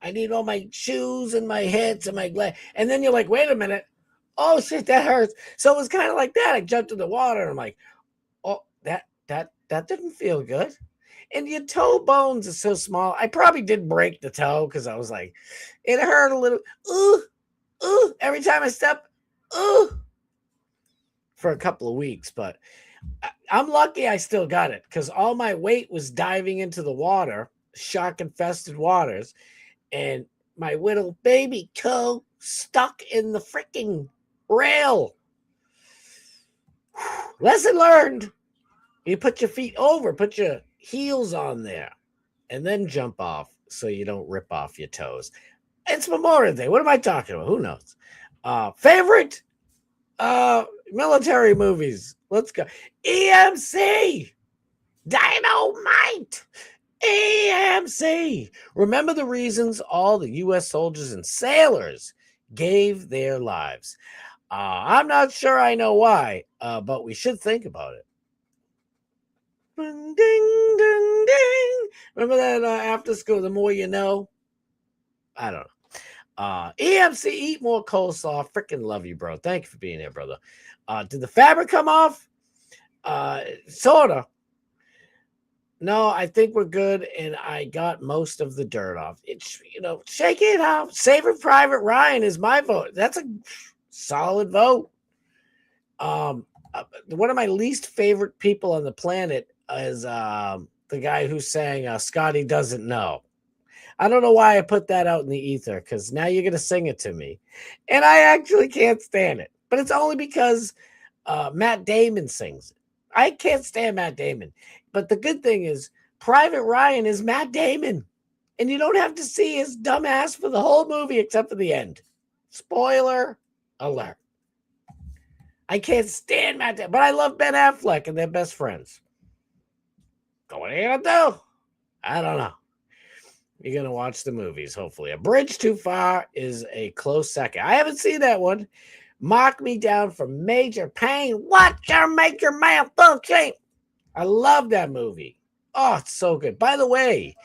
I need all my shoes and my hats and my glass. And then you're like, wait a minute. Oh shit, that hurts. So it was kind of like that. I jumped in the water and I'm like, oh, that didn't feel good. And your toe bones are so small. I probably did break the toe because I was like, it hurt a little. Every time I step, for a couple of weeks. But I'm lucky I still got it because all my weight was diving into the water, shark-infested waters, and my little baby toe stuck in the freaking rail. Lesson learned. You put your feet over, put your heels on there, and then jump off so you don't rip off your toes. It's Memorial Day. What am I talking about? Who knows? Favorite military movies. Let's go. EMC. Dynamite. EMC. Remember the reasons all the U.S. soldiers and sailors gave their lives. I'm not sure I know why, but we should think about it. Ding, ding, ding, ding. Remember that after school, the more you know? I don't know. EMC, eat more coleslaw. Freaking love you, bro. Thank you for being here, brother. Did the fabric come off? Sorta. No, I think we're good, and I got most of the dirt off. It's, shake it out. Saving Private Ryan is my vote. That's a solid vote. One of my least favorite people on the planet is the guy who sang Scotty Doesn't Know. I don't know why I put that out in the ether, because now you're going to sing it to me. And I actually can't stand it. But it's only because Matt Damon sings it. I can't stand Matt Damon. But the good thing is Private Ryan is Matt Damon. And you don't have to see his dumb ass for the whole movie except for the end. Spoiler alert. I can't stand Matt Damon. But I love Ben Affleck, and they're best friends. What are you going to do? I don't know. You're going to watch the movies, hopefully. A Bridge Too Far is a close second. I haven't seen that one. Mark Me Down for Major Pain. What's your major malfunction? I love that movie. Oh, it's so good. By the way,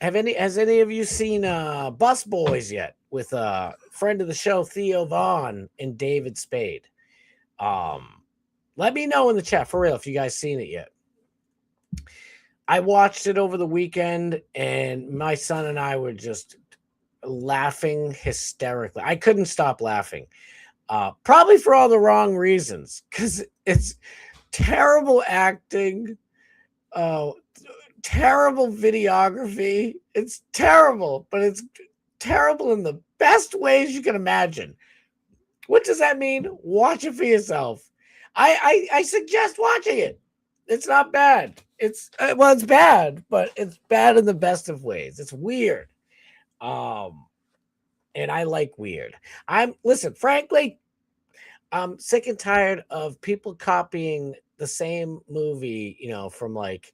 has any of you seen Bus Boys yet with a friend of the show, Theo Vaughn and David Spade? Let me know in the chat, for real, if you guys seen it yet. I watched it over the weekend, and my son and I were just laughing hysterically. I couldn't stop laughing. Probably for all the wrong reasons, because it's terrible acting, terrible videography. It's terrible, but it's terrible in the best ways you can imagine. What does that mean? Watch it for yourself. I suggest watching it. It's not bad. It's bad, but it's bad in the best of ways. It's weird. And I like weird. Frankly, I'm sick and tired of people copying the same movie, from like,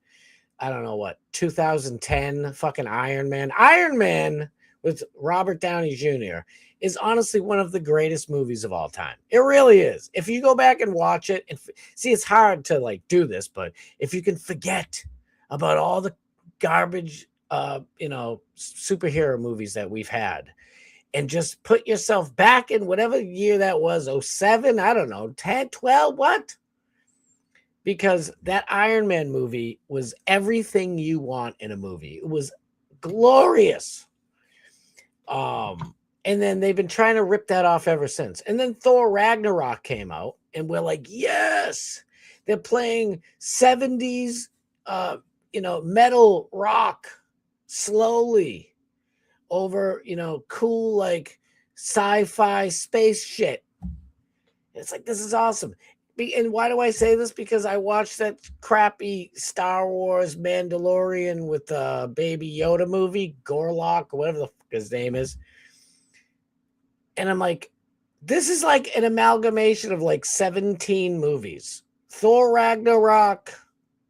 I don't know what, 2010, fucking Iron Man. Iron Man with Robert Downey Jr. is honestly one of the greatest movies of all time. It really is. If you go back and watch it, and see, it's hard to like do this, but if you can forget about all the garbage, superhero movies that we've had, and just put yourself back in whatever year that was, 07, I don't know, 10, 12, what? Because that Iron Man movie was everything you want in a movie. It was glorious. And then they've been trying to rip that off ever since. And then Thor Ragnarok came out, and we're like, yes, they're playing 70s, metal rock slowly over, cool, like sci-fi space shit. It's like, this is awesome. And why do I say this? Because I watched that crappy Star Wars Mandalorian with Baby Yoda movie, Gorlock, or whatever the fuck his name is. And I'm like, this is like an amalgamation of like 17 movies. Thor Ragnarok.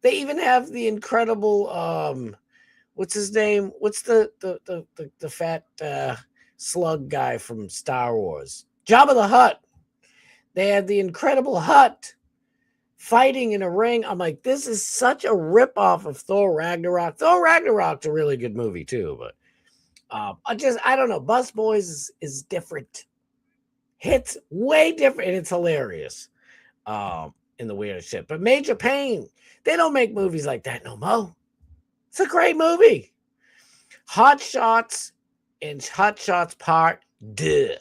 They even have the incredible, what's his name? What's the fat slug guy from Star Wars? Jabba the Hutt. They had the Incredible Hutt fighting in a ring. I'm like, this is such a ripoff of Thor Ragnarok. Thor Ragnarok's a really good movie too, but I don't know. Bus Boys is different. It's way different, and it's hilarious in the weirdest shit. But Major Pain, they don't make movies like that no more. It's a great movie. Hot Shots and Hot Shots Part 2.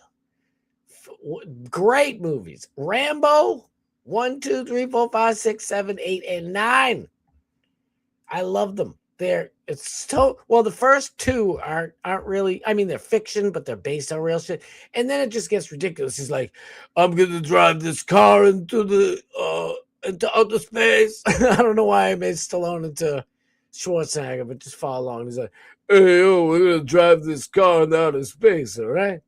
Great movies. Rambo 1, 2, 3, 4, 5, 6, 7, 8, and 9. I love them. The first two aren't really, I mean, they're fiction, but they're based on real shit. And then it just gets ridiculous. He's like, I'm gonna drive this car into outer space. I don't know why I made Stallone into Schwarzenegger, but just follow along. He's like, hey, we're gonna drive this car into outer space, all right?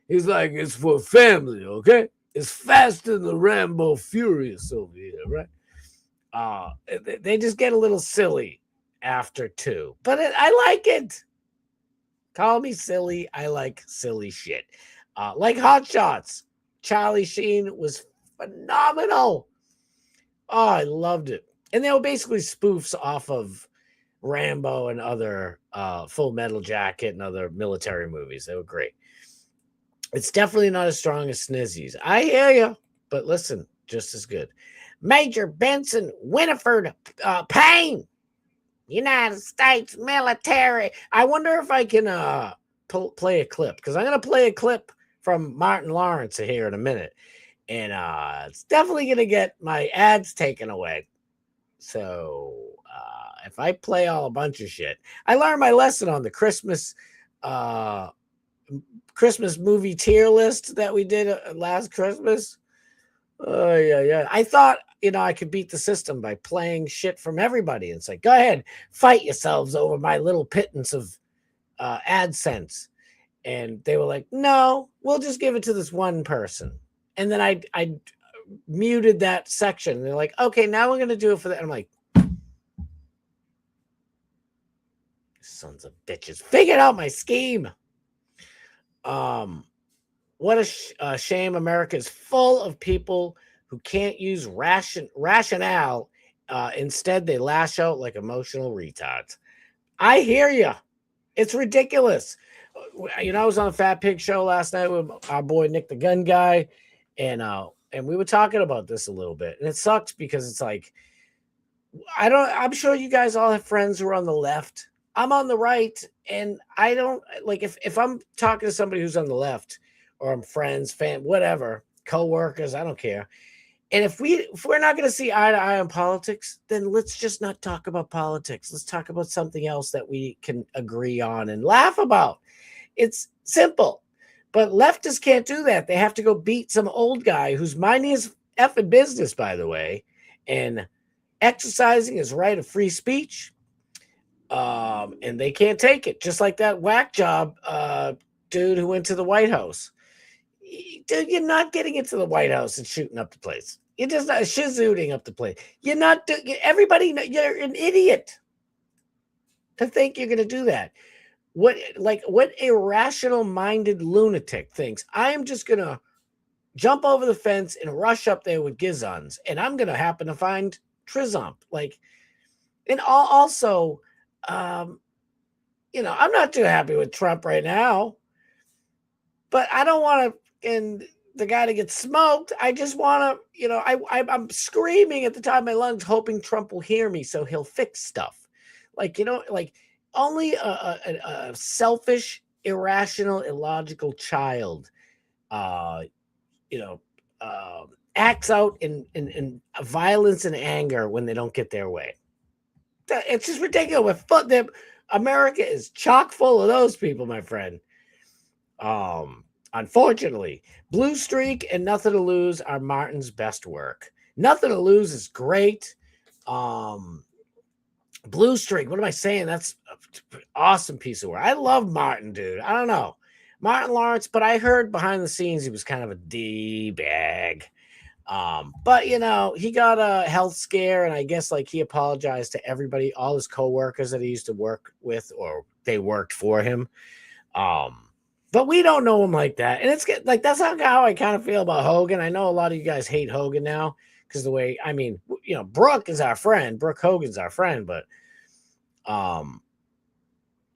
He's like, it's for family, okay? It's faster than the Rambo Furious over here, right? They just get a little silly after 2. But I like it. Call me silly. I like silly shit. Like Hot Shots. Charlie Sheen was phenomenal. Oh, I loved it. And they were basically spoofs off of Rambo and other Full Metal Jacket and other military movies. They were great. It's definitely not as strong as Snizzy's. I hear you, but listen, just as good. Major Benson Winifred Payne, United States military. I wonder if I can play a clip, because I'm going to play a clip from Martin Lawrence here in a minute. And it's definitely going to get my ads taken away. So if I play all a bunch of shit, I learned my lesson on the Christmas movie tier list that we did last Christmas. Oh, yeah. I thought, I could beat the system by playing shit from everybody. It's like, go ahead, fight yourselves over my little pittance of AdSense. And they were like, no, we'll just give it to this one person. And then I muted that section. They're like, okay, now we're going to do it for that. I'm like, sons of bitches, figured out my scheme. What a shame. America is full of people who can't use rationale. Instead, they lash out like emotional retards. I hear you. It's ridiculous. I was on a Fat Pig show last night with our boy Nick the Gun Guy, and we were talking about this a little bit, and it sucks because it's like, I'm sure you guys all have friends who are on the left. I'm on the right, and I don't like if I'm talking to somebody who's on the left, or I'm friends, whatever, co-workers, I don't care. And if we're not going to see eye to eye on politics, then let's just not talk about politics. Let's talk about something else that we can agree on and laugh about. It's simple. But leftists can't do that. They have to go beat some old guy who's minding his effing business, by the way, and exercising his right of free speech. And they can't take it. Just like that whack job dude who went to the White House. Dude, you're not getting into the White House and shooting up the place. You're just not shizooting up the place. You're not. Everybody, you're an idiot to think you're going to do that. What irrational-minded lunatic thinks, I'm just going to jump over the fence and rush up there with gizzons, and I'm going to happen to find Trizomp. And also, I'm not too happy with Trump right now, but I don't want to, the guy to get smoked. I just want to, I'm screaming at the top of my lungs, hoping Trump will hear me so he'll fix stuff. Only a selfish, irrational, illogical child, acts out in violence and anger when they don't get their way. It's just ridiculous. America is chock full of those people, my friend. Unfortunately, Blue Streak and Nothing to Lose are Martin's best work. Nothing to Lose is great. Blue Streak, what am I saying? That's an awesome piece of work. I love Martin, dude. I don't know. Martin Lawrence, but I heard behind the scenes he was kind of a D-bag. But he got a health scare, and I guess he apologized to everybody, all his coworkers that he used to work with, or they worked for him. But we don't know him like that. And it's that's not how I kind of feel about Hogan. I know a lot of you guys hate Hogan now because Brooke is our friend. Brooke Hogan's our friend, but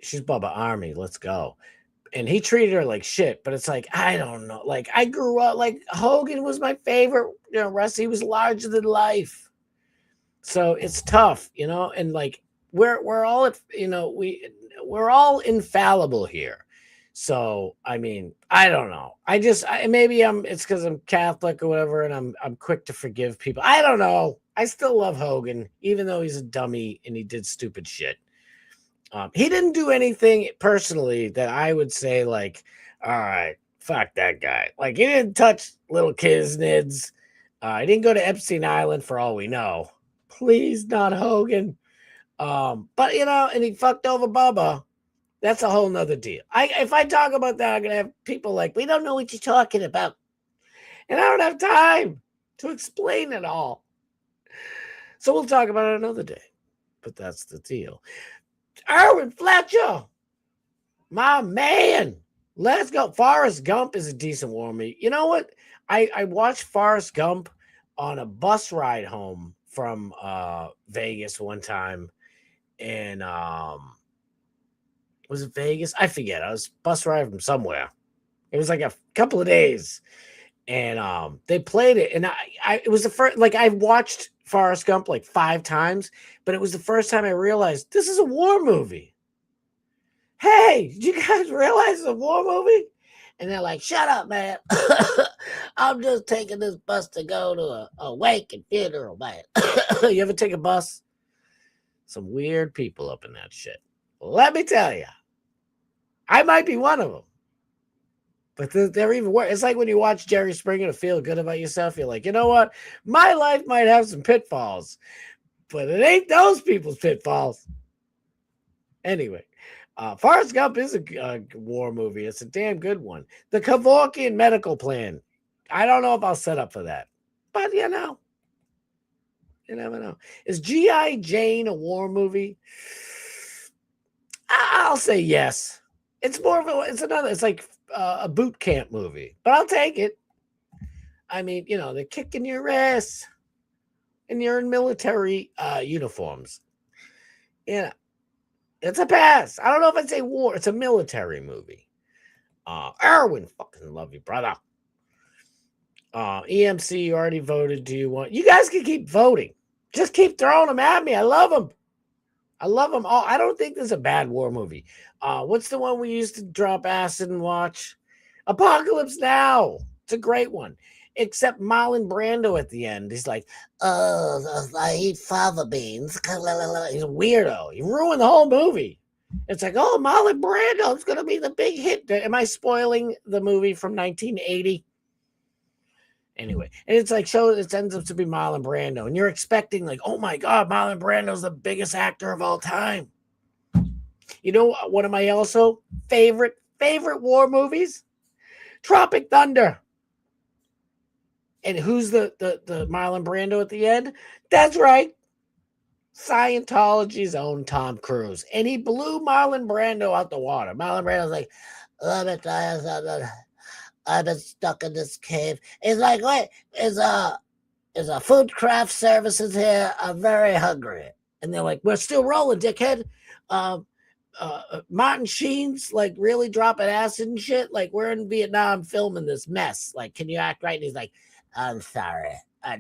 she's Bubba Army. Let's go. And he treated her like shit, but it's I don't know. I grew up, Hogan was my favorite, Rusty. He was larger than life. So it's tough, and we're all, we're all infallible here. So, I don't know. It's because I'm Catholic or whatever, and I'm quick to forgive people. I don't know. I still love Hogan, even though he's a dummy and he did stupid shit. He didn't do anything personally that I would say all right, fuck that guy. He didn't touch little kids' nids. He didn't go to Epstein Island for all we know. Please, not Hogan. But and he fucked over Bubba. That's a whole nother deal. If I talk about that, I'm gonna have people we don't know what you're talking about. And I don't have time to explain it all. So we'll talk about it another day. But that's the deal. Erwin Fletcher, my man. Let's go. Forrest Gump is a decent war movie. You know what? I watched Forrest Gump on a bus ride home from Vegas one time. And was it Vegas? I forget. I was bus ride from somewhere. It was a couple of days. And they played it. And it was the first, I've watched Forrest Gump 5 times, but it was the first time I realized this is a war movie. Hey, did you guys realize it's a war movie? And they're like, shut up, man. I'm just taking this bus to go to a wake and funeral, man. You ever take a bus? Some weird people up in that shit. Let me tell you, I might be one of them. But they're even worse. It's like when you watch Jerry Springer to feel good about yourself. You're like, you know what? My life might have some pitfalls, but it ain't those people's pitfalls. Anyway, Forrest Gump is a war movie. It's a damn good one. The Kevorkian Medical Plan. I don't know if I'll set up for that, but you know, you never know. Is G.I. Jane a war movie? I'll say yes. It's more of it's like a boot camp movie, but I'll take it. I mean, you know, they're kicking your ass and you're in military uniforms. Yeah, it's a pass. I don't know if I'd say war. It's a military movie. Erwin, fucking love you, brother. EMC, you already voted. Do you want? You guys can keep voting. Just keep throwing them at me. I love them. I love them all. I don't think there's a bad war movie. What's the one we used to drop acid and watch? Apocalypse Now. It's a great one. Except Marlon Brando at the end. He's like, I eat fava beans. He's a weirdo. He ruined the whole movie. It's like, oh, Marlon Brando's going to be the big hit. Am I spoiling the movie from 1980? Anyway, and it's like, it ends up to be Marlon Brando. And you're expecting like, oh my God, Marlon Brando's the biggest actor of all time. You know, one of my also favorite war movies? Tropic Thunder. And who's the Marlon Brando at the end? That's right. Scientology's own Tom Cruise. And he blew Marlon Brando out the water. Marlon Brando's like, let me tell you something. I've been stuck in this cave. It's like, wait, is a food craft services here? I'm very hungry. And they're like, we're still rolling, dickhead. Martin Sheen's like really dropping acid and shit. Like, we're in Vietnam filming this mess. Like, can you act right? And he's like, I'm sorry.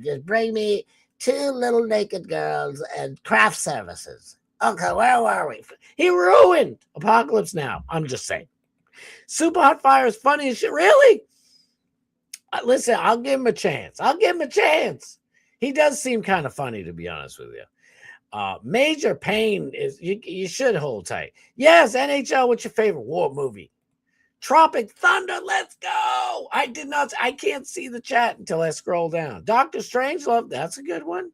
Just bring me 2 little naked girls and craft services. Okay, where were we? He ruined Apocalypse Now. I'm just saying. Super Hot Fire is funny as shit. Really? Listen, I'll give him a chance. He does seem kind of funny, to be honest with you. Major Pain is, you should hold tight. Yes, NHL, what's your favorite war movie? Tropic Thunder, let's go. I can't see the chat until I scroll down. Doctor Strangelove, that's a good one.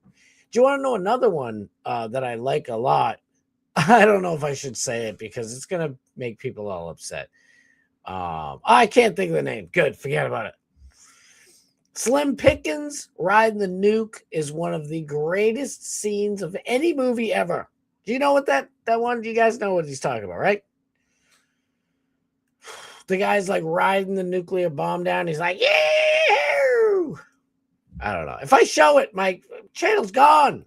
Do you want to know another one that I like a lot? I don't know if I should say it because it's going to make people all upset. I can't think of the name. Good, forget about it. Slim Pickens riding the nuke is one of the greatest scenes of any movie ever. Do you know what that one? You guys know what he's talking about, right? The guy's like riding the nuclear bomb down. He's like, yeah. I don't know. If I show it, my channel's gone.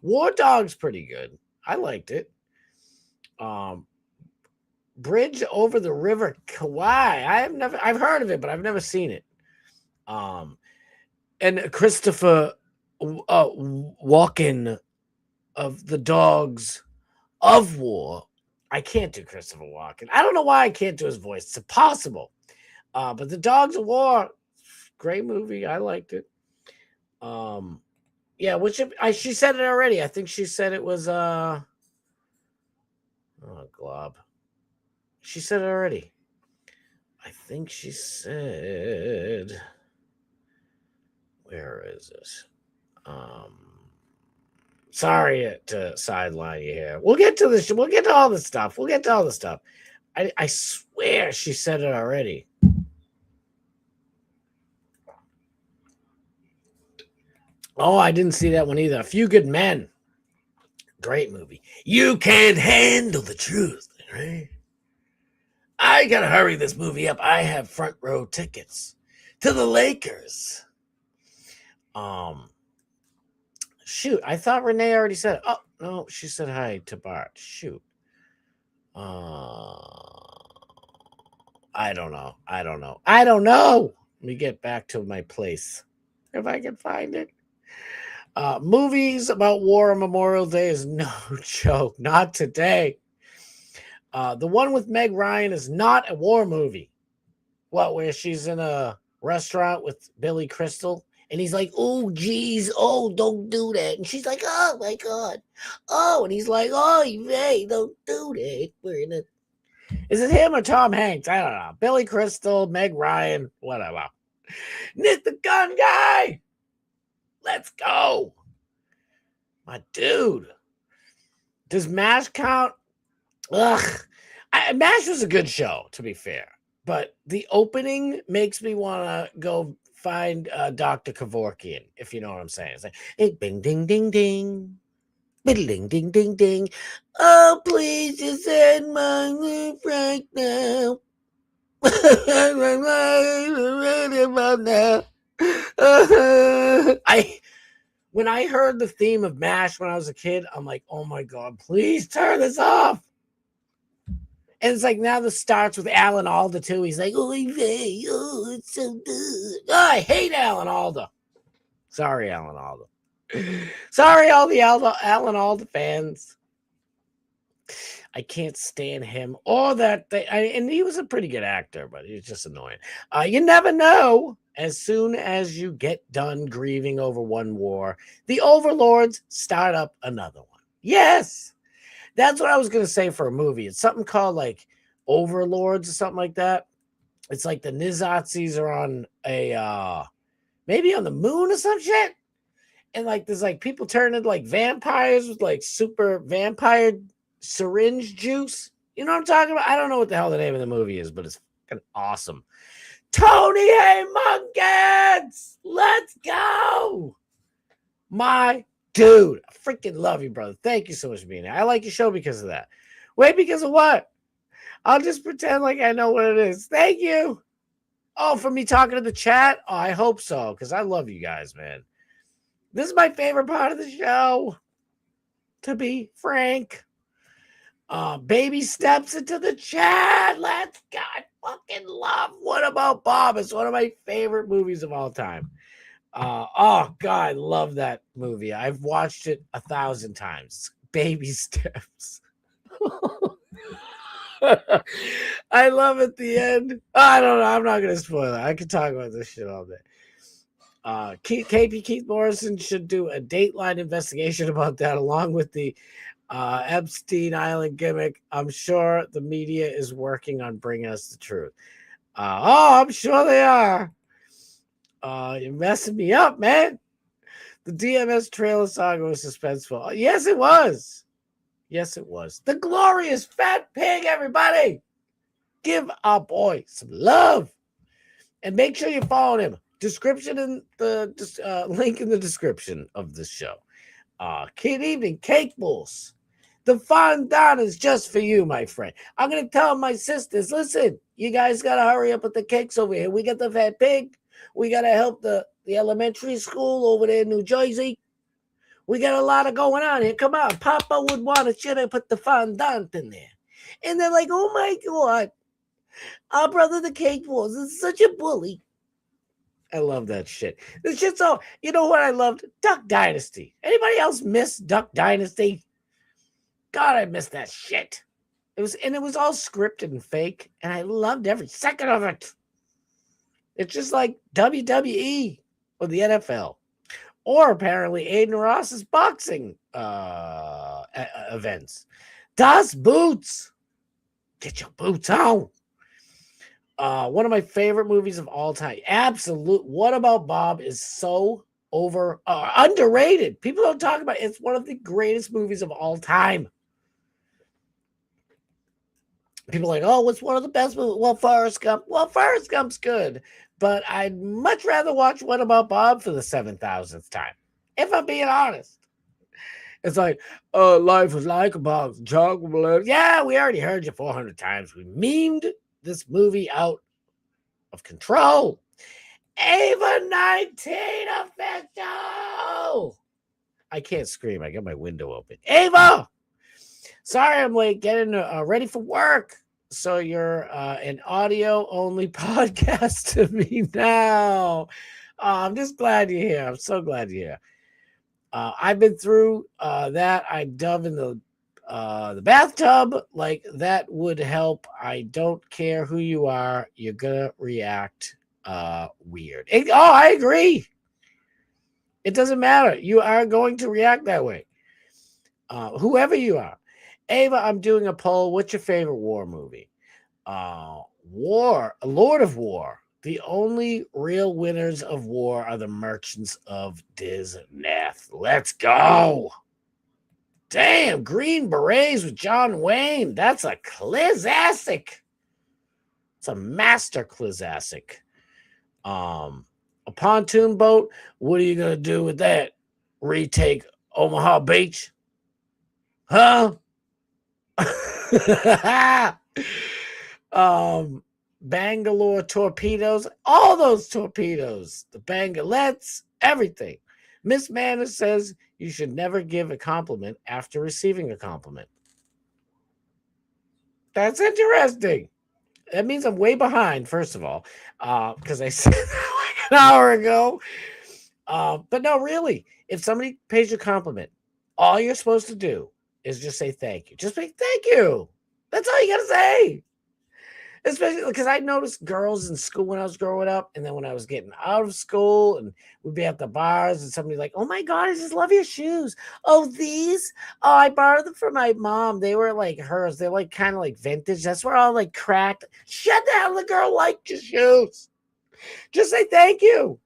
War Dog's pretty good. I liked it. Bridge over the River Kwai. I've heard of it, but I've never seen it. And Christopher Walken of the Dogs of War. I can't do Christopher Walken. I don't know why I can't do his voice. It's impossible. But the Dogs of War, great movie. I liked it. Yeah, she said it already. I think she said it was Glob. She said it already. I think she said, where is this? Sorry to sideline you here. We'll get to this. We'll get to all the stuff. I swear she said it already. Oh, I didn't see that one either. A Few Good Men. Great movie. You can't handle the truth, right? I gotta hurry this movie up. I have front row tickets to the Lakers. Shoot, I thought Renee already said it. Oh, no, she said hi to Bart. Shoot. I don't know. Let me get back to my place if I can find it. Movies about war on Memorial Day is no joke. Not today. The one with Meg Ryan is not a war movie. What, where she's in a restaurant with Billy Crystal? And he's like, oh, geez, oh, don't do that. And she's like, oh, my God. Oh, and he's like, oh, hey, don't do that. Is it him or Tom Hanks? I don't know. Billy Crystal, Meg Ryan, whatever. Nick the Gun Guy. Let's go. My dude. Does MASH count? Ugh. MASH was a good show, to be fair. But the opening makes me want to go find Dr. Kevorkian, if you know what I'm saying. It's like, hey, bing, ding, ding, ding. Ding, ding, ding, ding. Oh, please just end my life right now. When I heard the theme of MASH when I was a kid, I'm like, oh my God, please turn this off. And it's like now this starts with Alan Alda too. He's like, oh, it's so good. Oh, I hate Alan Alda. Sorry, Alan Alda. Sorry, all the Alan Alda fans. I can't stand him or that. And he was a pretty good actor, but he was just annoying. You never know. As soon as you get done grieving over one war, the overlords start up another one. Yes. That's what I was going to say for a movie. It's something called like Overlords or something like that. It's like the Nizazis are on a, maybe on the moon or some shit. And like there's like people turning into like vampires with like super vampire syringe juice. You know what I'm talking about? I don't know what the hell the name of the movie is, but it's fucking awesome. Tony Hay Munkins! Let's go! My dude, I freaking love you, brother. Thank you so much for being here. I like your show because of that. Wait, because of what? I'll just pretend like I know what it is. Thank you. Oh, for me talking to the chat? Oh, I hope so, because I love you guys, man. This is my favorite part of the show, to be frank. Baby steps into the chat. Let's go. I fucking love What About Bob? It's one of my favorite movies of all time. Oh, God, I love that movie. I've watched it 1,000 times. Baby steps. I love at the end. I don't know. I'm not going to spoil it. I could talk about this shit all day. Keith Morrison should do a Dateline investigation about that, along with the Epstein Island gimmick. I'm sure the media is working on bringing us the truth. I'm sure they are. You're messing me up, man. The DMS trailer saga was suspenseful. Yes, it was. Yes, it was. The glorious fat pig, everybody. Give our boy some love. And make sure you follow him. Description in the link in the description of this show. Good evening, Cake Bulls. The fondant is just for you, my friend. I'm going to tell my sisters, listen, you guys got to hurry up with the cakes over here. We got the fat pig. We got to help the elementary school over there in New Jersey. We got a lot of going on here. Come on. Papa would want to should have put the fondant in there. And they're like, oh, my God. Our brother, the Cake Bulls, is such a bully. I love that shit. This shit's all, you know what I loved? Duck Dynasty. Anybody else miss Duck Dynasty? God, I miss that shit. It was all scripted and fake, and I loved every second of it. It's just like WWE or the NFL, or apparently Aiden Ross's boxing events. Das Boots, get your boots on. One of my favorite movies of all time. Absolute. What About Bob is so underrated. People don't talk about it. It's one of the greatest movies of all time. People are like, oh, what's one of the best movies? Well, Forrest Gump. Well, Forrest Gump's good, but I'd much rather watch What About Bob for the 7,000th time, if I'm being honest. It's like, life was like a box of chocolate. Yeah, we already heard you 400 times. We memed this movie out of control. Ava 19 official. I can't scream. I got my window open. Ava! Sorry I'm late getting ready for work. So you're an audio-only podcast to me now. I'm just glad you're here. I'm so glad you're here. I've been through that. I dove in the bathtub. Like, that would help. I don't care who you are. You're going to react weird. I agree. It doesn't matter. You are going to react that way. Whoever you are. Ava, I'm doing a poll. What's your favorite war movie? Lord of War. The only real winners of war are the merchants of Dizneth. Let's go. Damn, Green Berets with John Wayne. That's a classic. It's a master classic. A pontoon boat. What are you gonna do with that? Retake Omaha Beach? Huh? Bangalore torpedoes, all those torpedoes, the Bangalettes, everything. Miss Manners says you should never give a compliment after receiving a compliment. That's interesting. That means I'm way behind, first of all, because I said that like an hour ago. But no, really, if somebody pays you a compliment, all you're supposed to do is just say thank you. Just say thank you. That's all you got to say. Especially because I noticed girls in school when I was growing up, and then when I was getting out of school, and we'd be at the bars, and somebody like, "Oh my God, I just love your shoes. Oh, these? Oh, I borrowed them from my mom. They were like hers. They're like kind of like vintage. That's where all like cracked. Shut the hell, the girl liked your shoes. Just say thank you.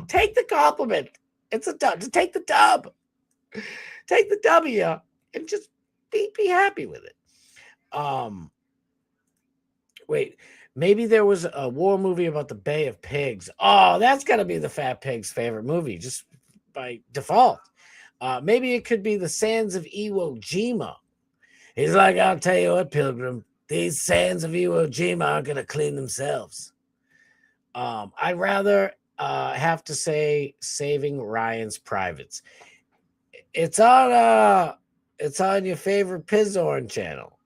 Take the compliment. It's a dub. Just take the dub. Take the W, and just be happy with it. Wait, maybe there was a war movie about the Bay of Pigs. Oh, that's got to be the Fat Pig's favorite movie, just by default. Maybe it could be the Sands of Iwo Jima. He's like, I'll tell you what, Pilgrim, these sands of Iwo Jima aren't going to clean themselves. I'd rather have to say Saving Ryan's Privates. It's on your favorite Pizzorn channel.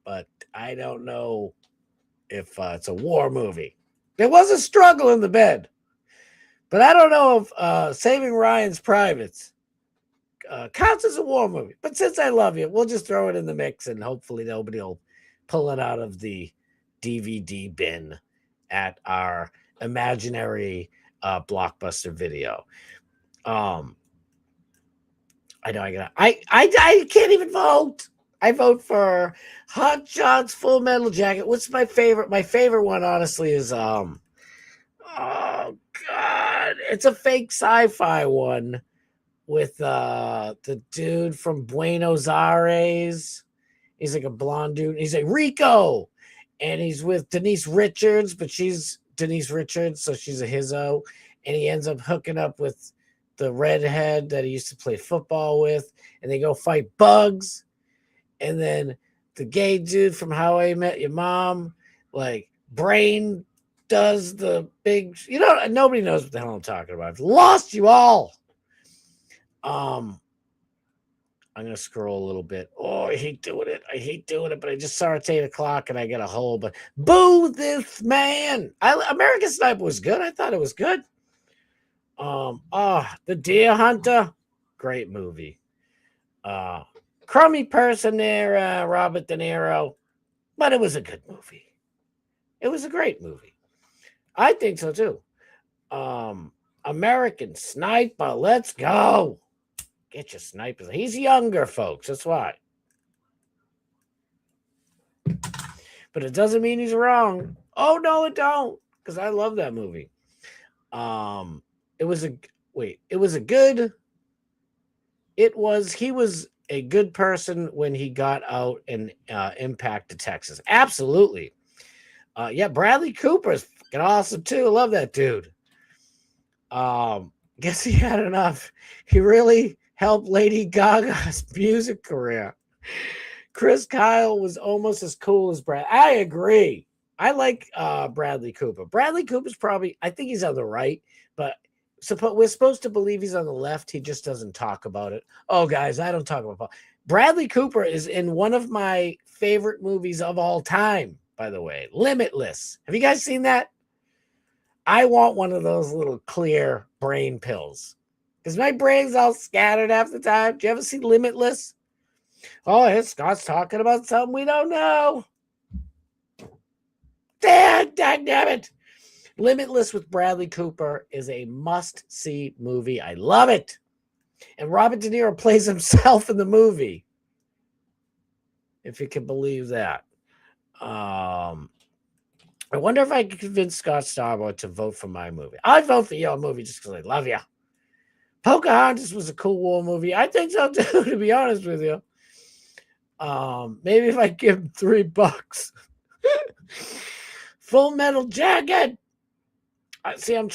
But I don't know if it's a war movie. There was a struggle in the bed, but I don't know if Saving Ryan's Privates counts as a war movie. But since I love you, we'll just throw it in the mix, and hopefully nobody will pull it out of the DVD bin at our imaginary Blockbuster video. I know I can't even vote. I vote for Hot Shots Full Metal Jacket. What's my favorite? My favorite one, honestly, is oh God, it's a fake sci-fi one with the dude from Buenos Aires. He's like a blonde dude. He's like Rico, and he's with Denise Richards, but she's Denise Richards, so she's a hizzo, and he ends up hooking up with the redhead that he used to play football with, and they go fight bugs. And then the gay dude from How I Met Your Mom, like Brain does the big, nobody knows what the hell I'm talking about. I've lost you all. I'm going to scroll a little bit. Oh, I hate doing it. But I just saw it's 8 o'clock and I got a hole. But boo this man. American Sniper was good. I thought it was good. The Deer Hunter. Great movie. Crummy person there, Robert De Niro, but it was a good movie. It was a great movie. I think so too. American Sniper, let's go. Get your snipers. He's younger, folks. That's why. But it doesn't mean he's wrong. Oh no, it don't. Because I love that movie. He was a good person when he got out and impacted Texas. Absolutely. Bradley Cooper is fucking awesome too. I love that dude. Guess he had enough. He really helped Lady Gaga's music career. Chris Kyle was almost as cool as Brad. I agree. I like Bradley Cooper. Bradley Cooper's probably, I think he's on the right, but we're supposed to believe he's on the left. He just doesn't talk about it. Oh, guys, I don't talk about Bradley Cooper is in one of my favorite movies of all time, by the way, Limitless. Have you guys seen that? I want one of those little clear brain pills because my brain's all scattered half the time. Do you ever see Limitless? Oh, Scott's talking about something we don't know. Damn it. Limitless with Bradley Cooper is a must-see movie. I love it. And Robert De Niro plays himself in the movie. If you can believe that. I wonder if I could convince Scott Starboard to vote for my movie. I'd vote for your movie just because I love you. Pocahontas was a cool war movie. I think so too, to be honest with you. Maybe if I give him $3. Full Metal Jacket. See, I'm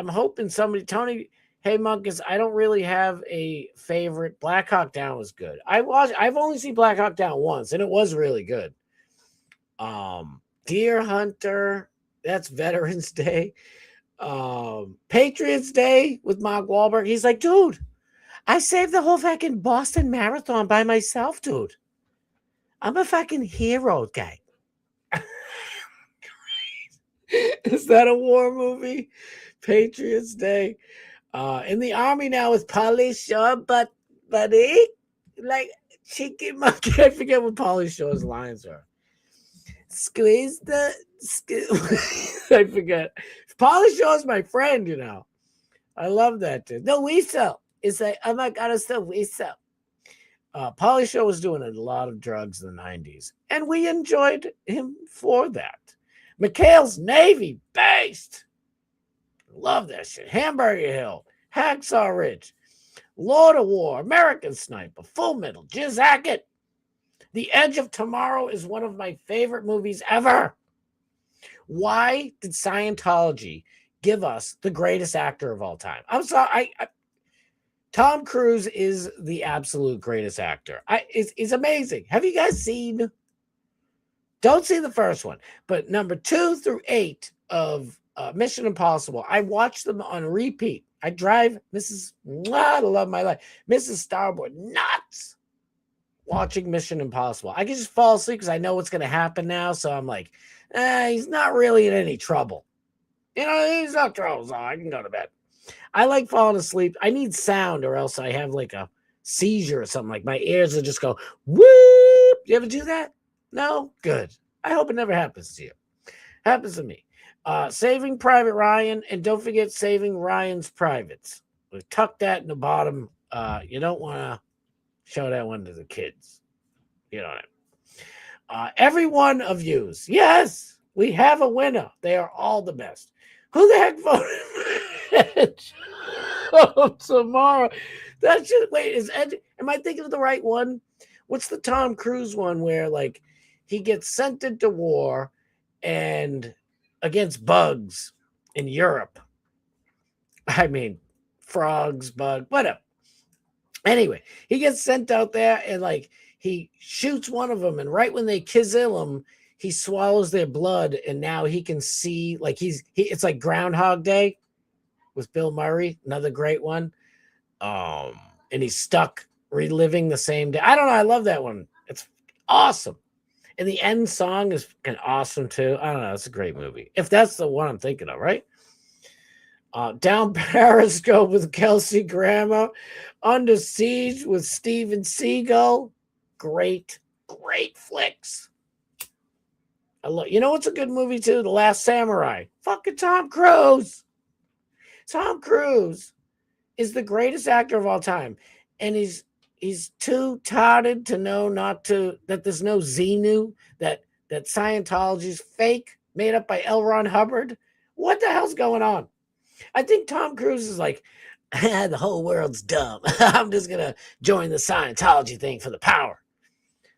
hoping somebody, Tony, hey Monkus, I don't really have a favorite. Black Hawk Down was good. I've only seen Black Hawk Down once, and it was really good. Deer Hunter, that's Veterans Day. Patriots Day with Mark Wahlberg. He's like, dude, I saved the whole fucking Boston Marathon by myself, dude. I'm a fucking hero guy. Is that a war movie? Patriots Day. In the army now with Pauly Shore, buddy, like cheeky monkey. I forget what Pauly Shore's lines are. Squeeze the. I forget. Pauly Shore's my friend, you know. I love that dude. No, Weasel. It's like, oh my God, it's the Weasel. Pauly Shore was doing a lot of drugs in the 90s, and we enjoyed him for that. McHale's Navy based. Love that shit. Hamburger Hill, Hacksaw Ridge, Lord of War, American Sniper, Full Metal, Jacket. The Edge of Tomorrow is one of my favorite movies ever. Why did Scientology give us the greatest actor of all time? I'm sorry. Tom Cruise is the absolute greatest actor. It's amazing. Have you guys seen? Don't see the first one, but number 2 through 8 of Mission Impossible. I watch them on repeat. I drive Mrs. I love my life. Mrs. Starboard nuts watching Mission Impossible. I can just fall asleep because I know what's going to happen now. So I'm like, he's not really in any trouble. You know, he's not trouble. So I can go to bed. I like falling asleep. I need sound or else I have like a seizure or something. Like my ears will just go, whoop. You ever do that? No? Good. I hope it never happens to you. Happens to me. Saving Private Ryan, and don't forget Saving Ryan's Privates. We tuck that in the bottom. You don't want to show that one to the kids. You know what I mean? Every one of yous. Yes, we have a winner. They are all the best. Who the heck voted? Tomorrow. That's just, wait, am I thinking of the right one? What's the Tom Cruise one where like he gets sent into war and against bugs in Europe? I mean, frogs, bug, whatever. Anyway, he gets sent out there and like he shoots one of them, and right when they kill him, he swallows their blood, and now he can see like it's like Groundhog Day with Bill Murray, another great one. And he's stuck reliving the same day. I don't know. I love that one. It's awesome. And the end song is fucking awesome too. I don't know. It's a great movie. If that's the one I'm thinking of, right? Down Periscope with Kelsey Grammer. Under Siege with Steven Seagal. Great, great flicks. You know what's a good movie too? The Last Samurai. Fucking Tom Cruise. Tom Cruise is the greatest actor of all time. And he's too touted to know that there's no Xenu, that Scientology's fake, made up by L. Ron Hubbard. What the hell's going on? I think Tom Cruise is like, the whole world's dumb. I'm just going to join the Scientology thing for the power.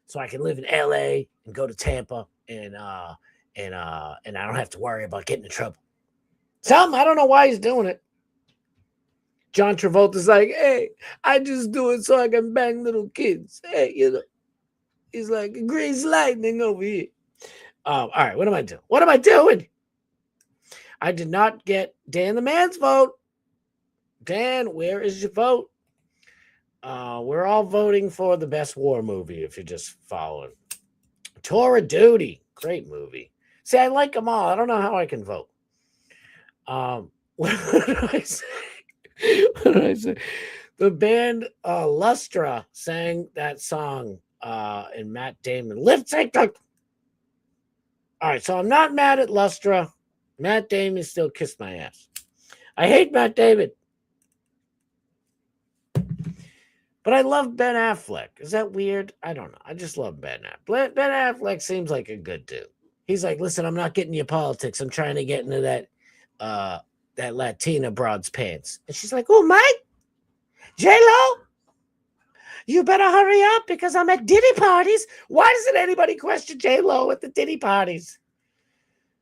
So I can live in LA and go to Tampa and I don't have to worry about getting in trouble. I don't know why he's doing it. John Travolta's like, hey, I just do it so I can bang little kids. Hey, you know, he's like, grease lightning over here. All right, what am I doing? What am I doing? I did not get Dan the Man's vote. Dan, where is your vote? We're all voting for the best war movie if you're just following. Tour of Duty, great movie. See, I like them all. I don't know how I can vote. What did I say? What did I say? The band Lustra sang that song and Matt Damon. Lift, take the... All right, so I'm not mad at Lustra. Matt Damon still kissed my ass. I hate Matt Damon. But I love Ben Affleck. Is that weird? I don't know. I just love Ben Affleck. Ben Affleck seems like a good dude. He's like, listen, I'm not getting your politics. I'm trying to get into that Latina broad's pants. And she's like, oh, Mike, J-Lo, you better hurry up because I'm at Diddy parties. Why doesn't anybody question J-Lo at the Diddy parties?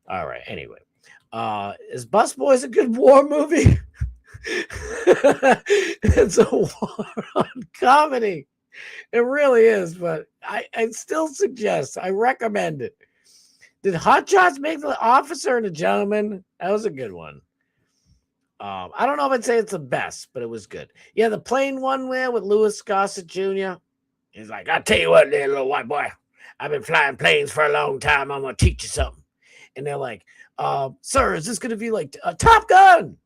All right, anyway. Is Busboys a good war movie? It's a war on comedy. It really is, but I still suggest, I recommend it. Did Hot Shots make The Officer and a Gentleman? That was a good one. I don't know if I'd say it's the best, but it was good. Yeah, the plane one where with Louis Gossett Jr. He's like, I'll tell you what, there, little white boy. I've been flying planes for a long time. I'm going to teach you something. And they're like, sir, is this going to be like a Top Gun?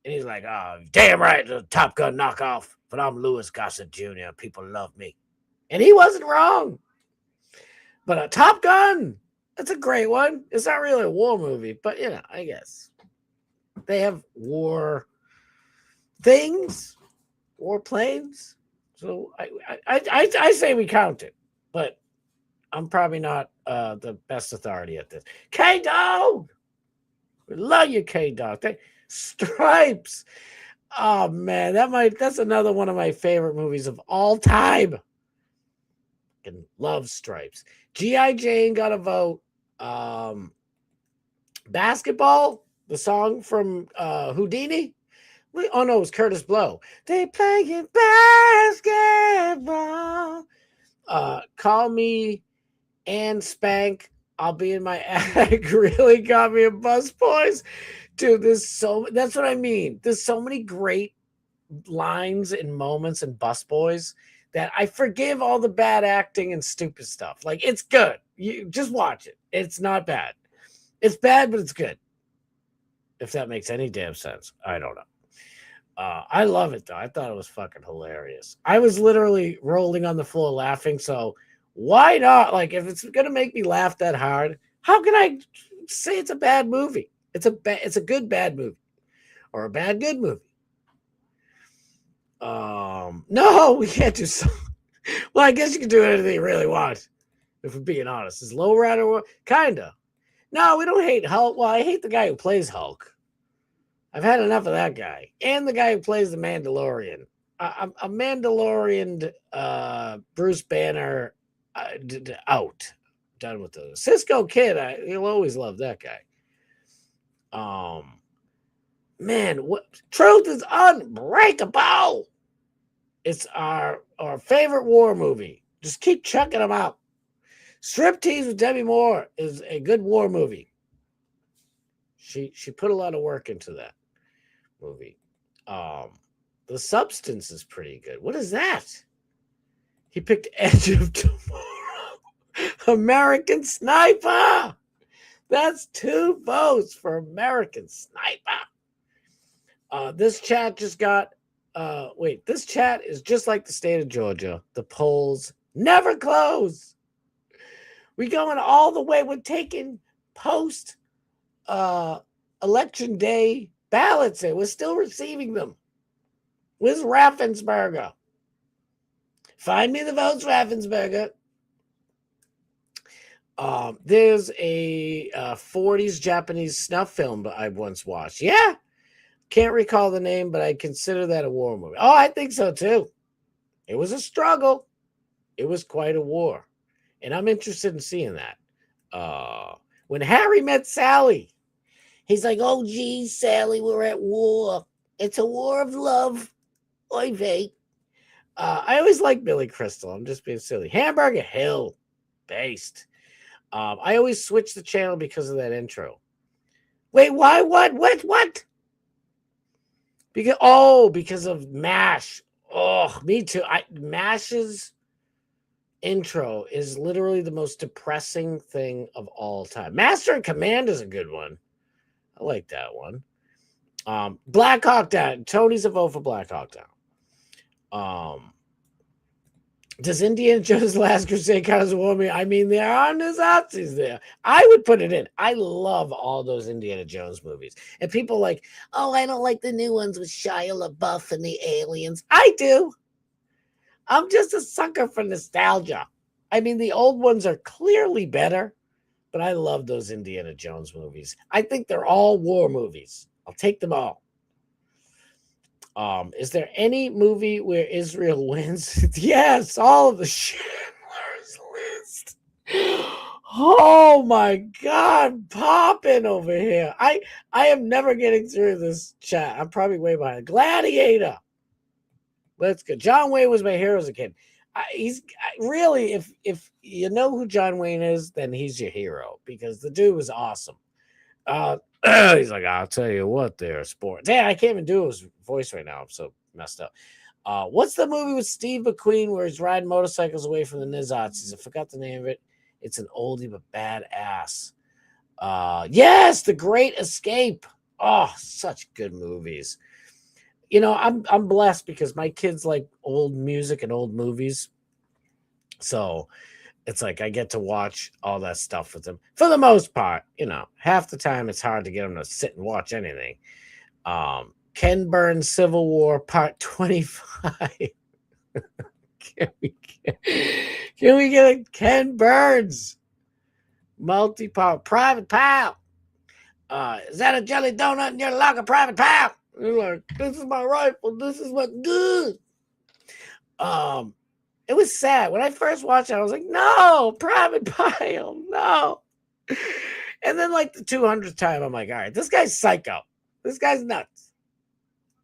And he's like, oh, damn right, the Top Gun knockoff. But I'm Louis Gossett Jr. People love me. And he wasn't wrong. But a Top Gun, that's a great one. It's not really a war movie, but, you know, I guess. They have war things, war planes. So I say we count it. But I'm probably not the best authority at this. K-Dog! We love you, K-Dog. Stripes. Oh man, that's another one of my favorite movies of all time. I love Stripes. G.I. Jane got a vote. Basketball, the song from Houdini. Oh no, it was Curtis Blow. They playing basketball. Call Me and Spank. I'll Be in My Ag. Really got me a Busboys. Dude, that's what I mean. There's so many great lines and moments in Busboys that I forgive all the bad acting and stupid stuff. Like, it's good. You just watch it. It's not bad. It's bad, but it's good. If that makes any damn sense. I don't know. I love it, though. I thought it was fucking hilarious. I was literally rolling on the floor laughing, so why not? Like, if it's going to make me laugh that hard, how can I say it's a bad movie? It's a good bad movie or a bad good movie. No, we can't do so. Well, I guess you can do anything you really want, if we're being honest. Is Lowrider kinda? No, we don't hate Hulk. Well, I hate the guy who plays Hulk. I've had enough of that guy and the guy who plays the Mandalorian. A Mandalorian, Bruce Banner, out. Done with those. Cisco Kid. You'll always love that guy. Man, what Truth is Unbreakable. It's our favorite war movie. Just keep chucking them out. Striptease with Demi Moore is a good war movie. She put a lot of work into that movie. The Substance is pretty good. What is that? He picked Edge of Tomorrow. American Sniper. That's 2 votes for American Sniper. This chat just got, this chat is just like the state of Georgia. The polls never close. We going all the way. We're taking post election day ballots in. We're still receiving them. Where's Raffensperger? Find me the votes, Raffensperger. There's a 40s Japanese snuff film I once watched. Yeah. Can't recall the name, but I consider that a war movie. Oh, I think so too. It was a struggle. It was quite a war. And I'm interested in seeing that. When Harry met Sally, he's like, oh, geez, Sally, we're at war. It's a war of love. Oy vey. I always like Billy Crystal. I'm just being silly. Hamburger Hill. Based. I always switch the channel because of that intro. Wait, why? What? Because of MASH. Oh, me too. MASH's intro is literally the most depressing thing of all time. Master and Command is a good one. I like that one. Black Hawk Down. Tony's a vote for Black Hawk Down. Does Indiana Jones' Last Crusade count as a war movie? I mean, there are Nazis there. I would put it in. I love all those Indiana Jones movies. And people like, oh, I don't like the new ones with Shia LaBeouf and the aliens. I do. I'm just a sucker for nostalgia. I mean, the old ones are clearly better, but I love those Indiana Jones movies. I think they're all war movies. I'll take them all. Is there any movie where Israel wins? Yes, all of the Schindler's List. Oh my God, popping over here. I am never getting through this chat. I'm probably way behind. Gladiator. Let's go. John Wayne was my hero as a kid. Really, if you know who John Wayne is, then he's your hero because the dude was awesome. He's like, I'll tell you what, there, sport. Damn, I can't even do his voice right now. I'm so messed up. What's the movie with Steve McQueen where he's riding motorcycles away from the Nazis? I forgot the name of it. It's an oldie but badass. Yes, The Great Escape. Oh, such good movies. You know, I'm blessed because my kids like old music and old movies. So it's like I get to watch all that stuff with them. For the most part, you know, half the time it's hard to get them to sit and watch anything. Ken Burns Civil War Part 25. Can we get a Ken Burns multi-part Private Pal? Is that a jelly donut in your locker, Private Pal? You're like, this is my rifle. This is what good. It was sad. When I first watched it, I was like, no, Private Pile, no. And then like the 200th time, I'm like, all right, this guy's psycho. This guy's nuts.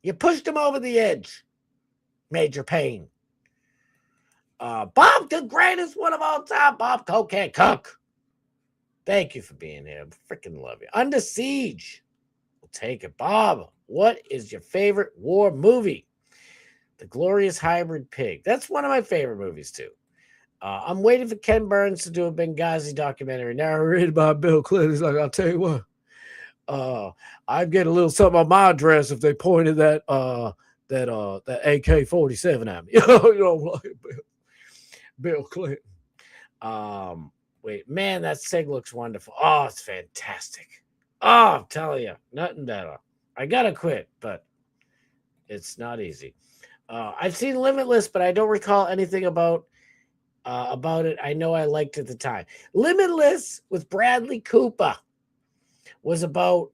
You pushed him over the edge. Major pain. Bob, the greatest one of all time. Bob Cocaine Cook. Thank you for being here. Freaking love you. Under Siege. We'll take it. Bob, what is your favorite war movie? The Glorious Hybrid Pig. That's one of my favorite movies, too. I'm waiting for Ken Burns to do a Benghazi documentary narrated by Bill Clinton. He's like, I'll tell you what. I'd get a little something on my dress if they pointed that AK-47 at me. You know, like Bill Clinton. Wait, man, that SIG looks wonderful. Oh, it's fantastic. Oh, I'm telling you, nothing better. I gotta quit, but it's not easy. I've seen Limitless, but I don't recall anything about it. I know I liked it at the time. Limitless with Bradley Cooper was about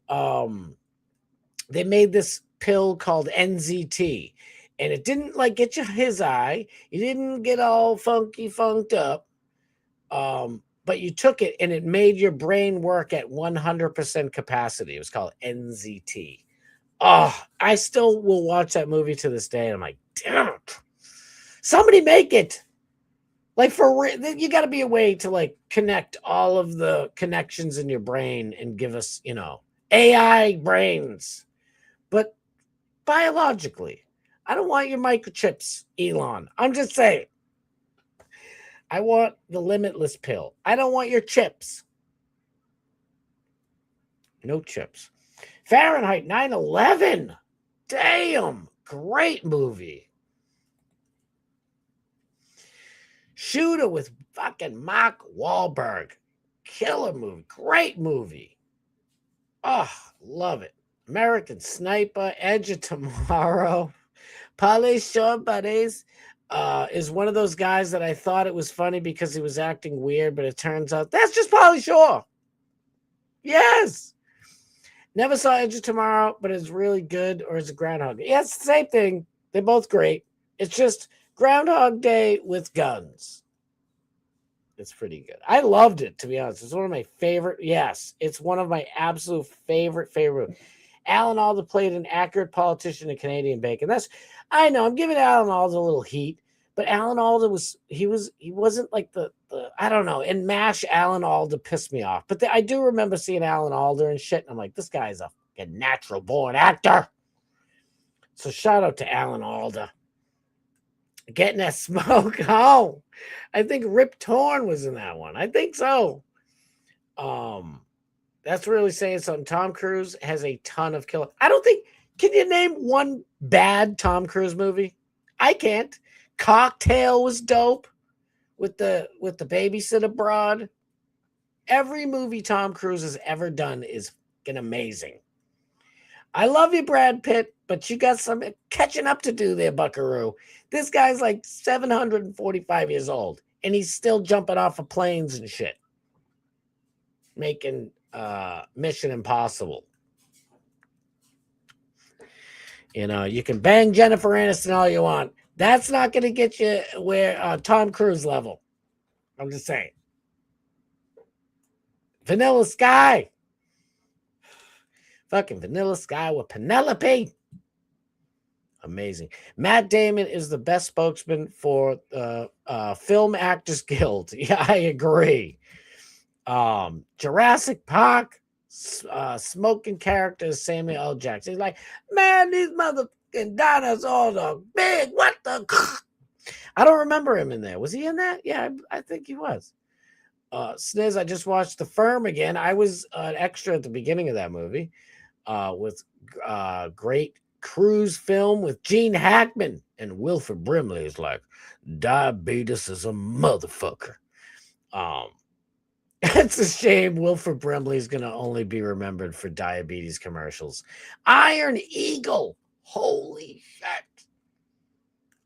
they made this pill called NZT, and it didn't like get you his eye. You didn't get all funked up. But you took it and it made your brain work at 100% capacity. It was called NZT. Oh, I still will watch that movie to this day. And I'm like, damn it. Somebody make it. Like, for real, you got to be a way to like connect all of the connections in your brain and give us, you know, AI brains. But biologically, I don't want your microchips, Elon. I'm just saying. I want the Limitless pill. I don't want your chips. No chips. Fahrenheit 9/11. Damn. Great movie. Shooter with fucking Mark Wahlberg. Killer movie. Great movie. Oh, love it. American Sniper. Edge of Tomorrow. Pauly Shore Buddies. Is one of those guys that I thought it was funny because he was acting weird, but it turns out that's just Pauly Shore. Yes. Never saw Edge of Tomorrow, but it's really good. Or is it Groundhog Day? Yeah, it's the same thing. They're both great. It's just Groundhog Day with guns. It's pretty good. I loved it, to be honest. It's one of my favorite. Yes, it's one of my absolute favorite. Alan Alda played an accurate politician in Canadian Bacon. I know I'm giving Alan Alda a little heat, but Alan Alda he wasn't like the I don't know. In MASH, Alan Alda pissed me off, but I do remember seeing Alan Alda and shit, and I'm like, this guy's a natural born actor. So shout out to Alan Alda. Getting that smoke. Oh, I think Rip Torn was in that one. I think so. That's really saying something. Tom Cruise has a ton of killer. I don't think. Can you name one bad Tom Cruise movie? I can't. Cocktail was dope with the babysitter broad. Every movie Tom Cruise has ever done is fucking amazing. I love you, Brad Pitt, but you got some catching up to do there, Buckaroo. This guy's like 745 years old, and he's still jumping off of planes and shit, making Mission Impossible. You know, you can bang Jennifer Aniston all you want. That's not going to get you where Tom Cruise level. I'm just saying. Vanilla Sky. Fucking Vanilla Sky with Penelope. Amazing. Matt Damon is the best spokesman for Film Actors Guild. Yeah, I agree. Jurassic Park, smoking characters, Samuel L. Jackson. He's like, man, these motherfucking dinosaurs are big. What the? I don't remember him in there. Was he in that? Yeah, I think he was. Sniz, I just watched The Firm again. I was an extra at the beginning of that movie with great cruise film with Gene Hackman, and Wilford Brimley is like, diabetes is a motherfucker. It's a shame Wilford Brimley is going to only be remembered for diabetes commercials. Iron Eagle. Holy shit.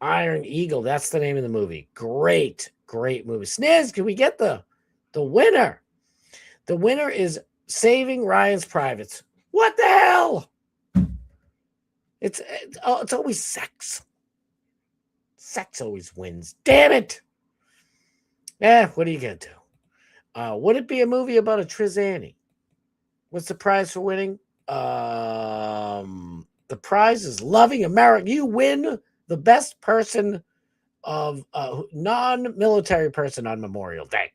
Iron Eagle. That's the name of the movie. Great, great movie. Sniz, can we get the winner? The winner is Saving Ryan's Privates. What the hell? It's always sex. Sex always wins. Damn it. What are you going to do? Would it be a movie about a Trizani? What's the prize for winning? The prize is Loving America. You win the best person of non-military person on Memorial Day.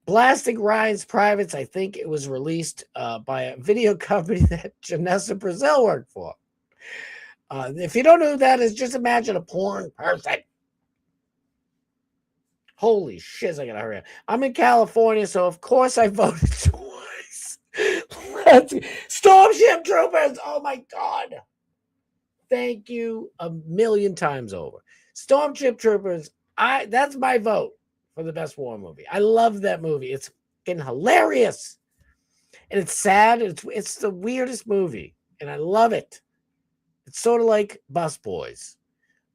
Blasting Ryan's Privates. I think it was released by a video company that Janessa Brazil worked for. If you don't know who that is, just imagine a porn person. Holy shit, I gotta hurry up. I'm in California, so of course I voted twice. Stormship Troopers! Oh my God. Thank you a million times over. Stormship Troopers, that's my vote for the best war movie. I love that movie. It's fucking hilarious. And it's sad. It's the weirdest movie. And I love it. It's sort of like Busboys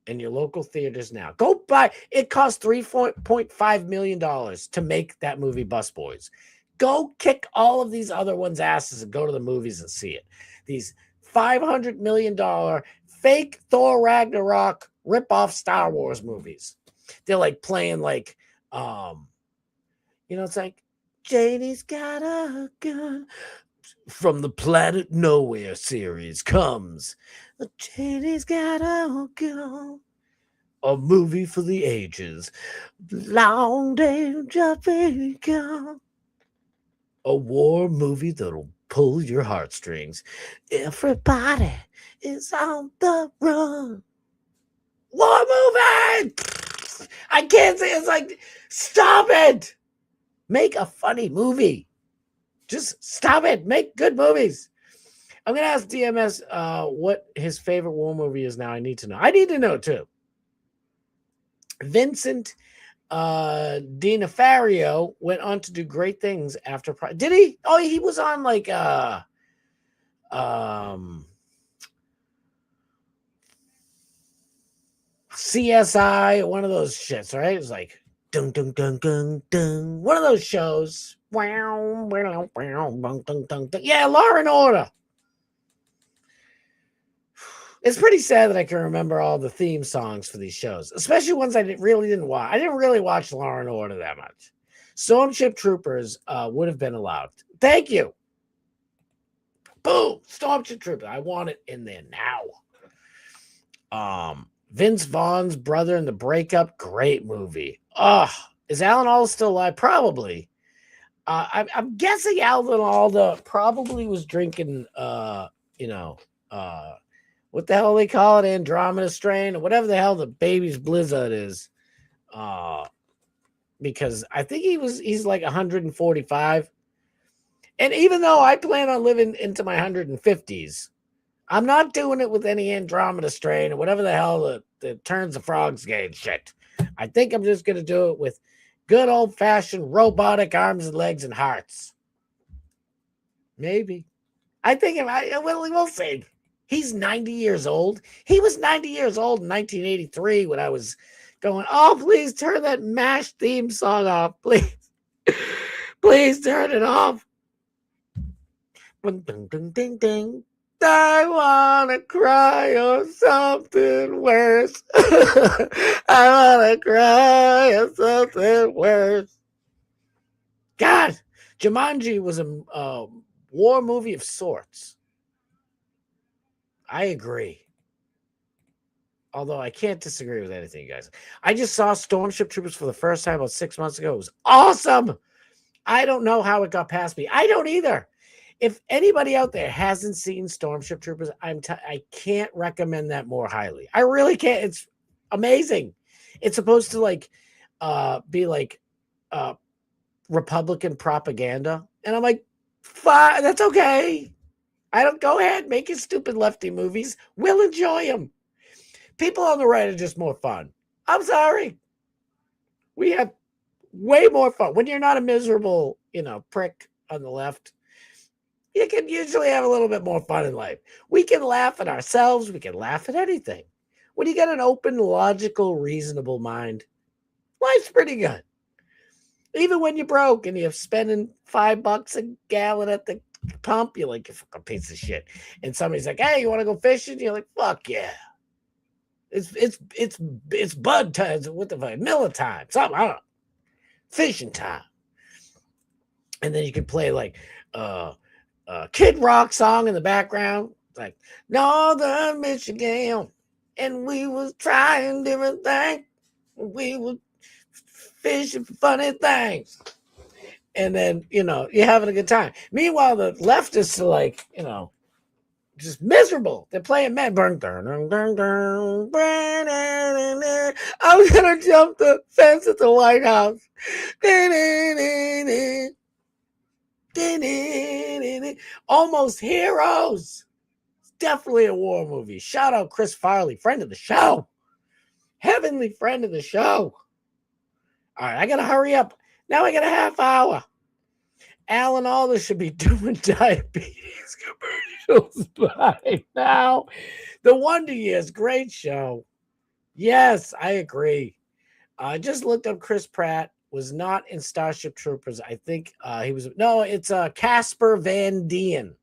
in your local theaters now. Go buy. It cost $3.5 million to make that movie Busboys. Go kick all of these other ones' asses and go to the movies and see it. These $500 million fake Thor Ragnarok rip-off Star Wars movies. They're like playing like, it's like, Janie's got a gun. From the Planet Nowhere series comes Janie's got a gun. A movie for the ages. Long day just begun. A war movie that'll pull your heartstrings. Everybody is on the run. War movie! I can't say it's like, stop it! Make a funny movie. Just stop it. Make good movies. I'm going to ask DMS what his favorite war movie is now. I need to know. I need to know, too. Vincent D'Onofrio went on to do great things after. Did he? Oh, he was on like CSI, one of those shits, right? It was like dun dun dun dun dun. One of those shows. Yeah, Law and Order. It's pretty sad that I can remember all the theme songs for these shows, especially ones I really didn't watch. I didn't really watch Law and Order that much. Stormship Troopers would have been allowed. Thank you. Boom. Stormship Troopers. I want it in there now. Vince Vaughn's brother in the breakup. Great movie. Is Alan Alda still alive? Probably. I'm guessing Alan Alda probably was drinking, what the hell they call it, Andromeda strain, or whatever the hell the baby's blizzard is. Because I think he's like 145. And even though I plan on living into my 150s, I'm not doing it with any Andromeda strain or whatever the hell the turns the frogs game shit. I think I'm just going to do it with good old-fashioned robotic arms and legs and hearts. Maybe. I think we'll see. He's 90 years old. He was 90 years old in 1983 when I was going, oh, please turn that MASH theme song off. Please. Please turn it off. Ding, ding, ding, ding, ding. I want to cry or something worse. I want to cry or something worse. God, Jumanji was a war movie of sorts. I agree. Although I can't disagree with anything, you guys. I just saw Starship Troopers for the first time about 6 months ago. It was awesome. I don't know how it got past me. I don't either. If anybody out there hasn't seen Starship Troopers, I can't recommend that more highly. I really can't. It's amazing. It's supposed to be like Republican propaganda, and I'm like, fine, that's okay. I don't go ahead, make your stupid lefty movies. We'll enjoy them. People on the right are just more fun. I'm sorry. We have way more fun when you're not a miserable, prick on the left. You can usually have a little bit more fun in life. We can laugh at ourselves. We can laugh at anything. When you got an open, logical, reasonable mind, life's pretty good. Even when you're broke and you're spending $5 a gallon at the pump, you're like, you're a fucking piece of shit. And somebody's like, hey, you want to go fishing? You're like, fuck yeah. It's bud time. What the fuck? Miller time. Something, I don't know. Fishing time. And then you can play like Kid Rock song in the background, like Northern Michigan, and we was trying different things. We were fishing for funny things, and then you're having a good time. Meanwhile, the leftists are like just miserable. They're playing men. I'm gonna jump the fence at the White House. Almost Heroes. It's definitely a war movie. Shout out Chris Farley, friend of the show. Heavenly friend of the show. All right, I got to hurry up. Now I got a half hour. Alan Alda should be doing diabetes commercials by now. The Wonder Years, great show. Yes, I agree. I just looked up Chris Pratt. Was not in Starship Troopers. I think he was. No, it's Casper Van Dien.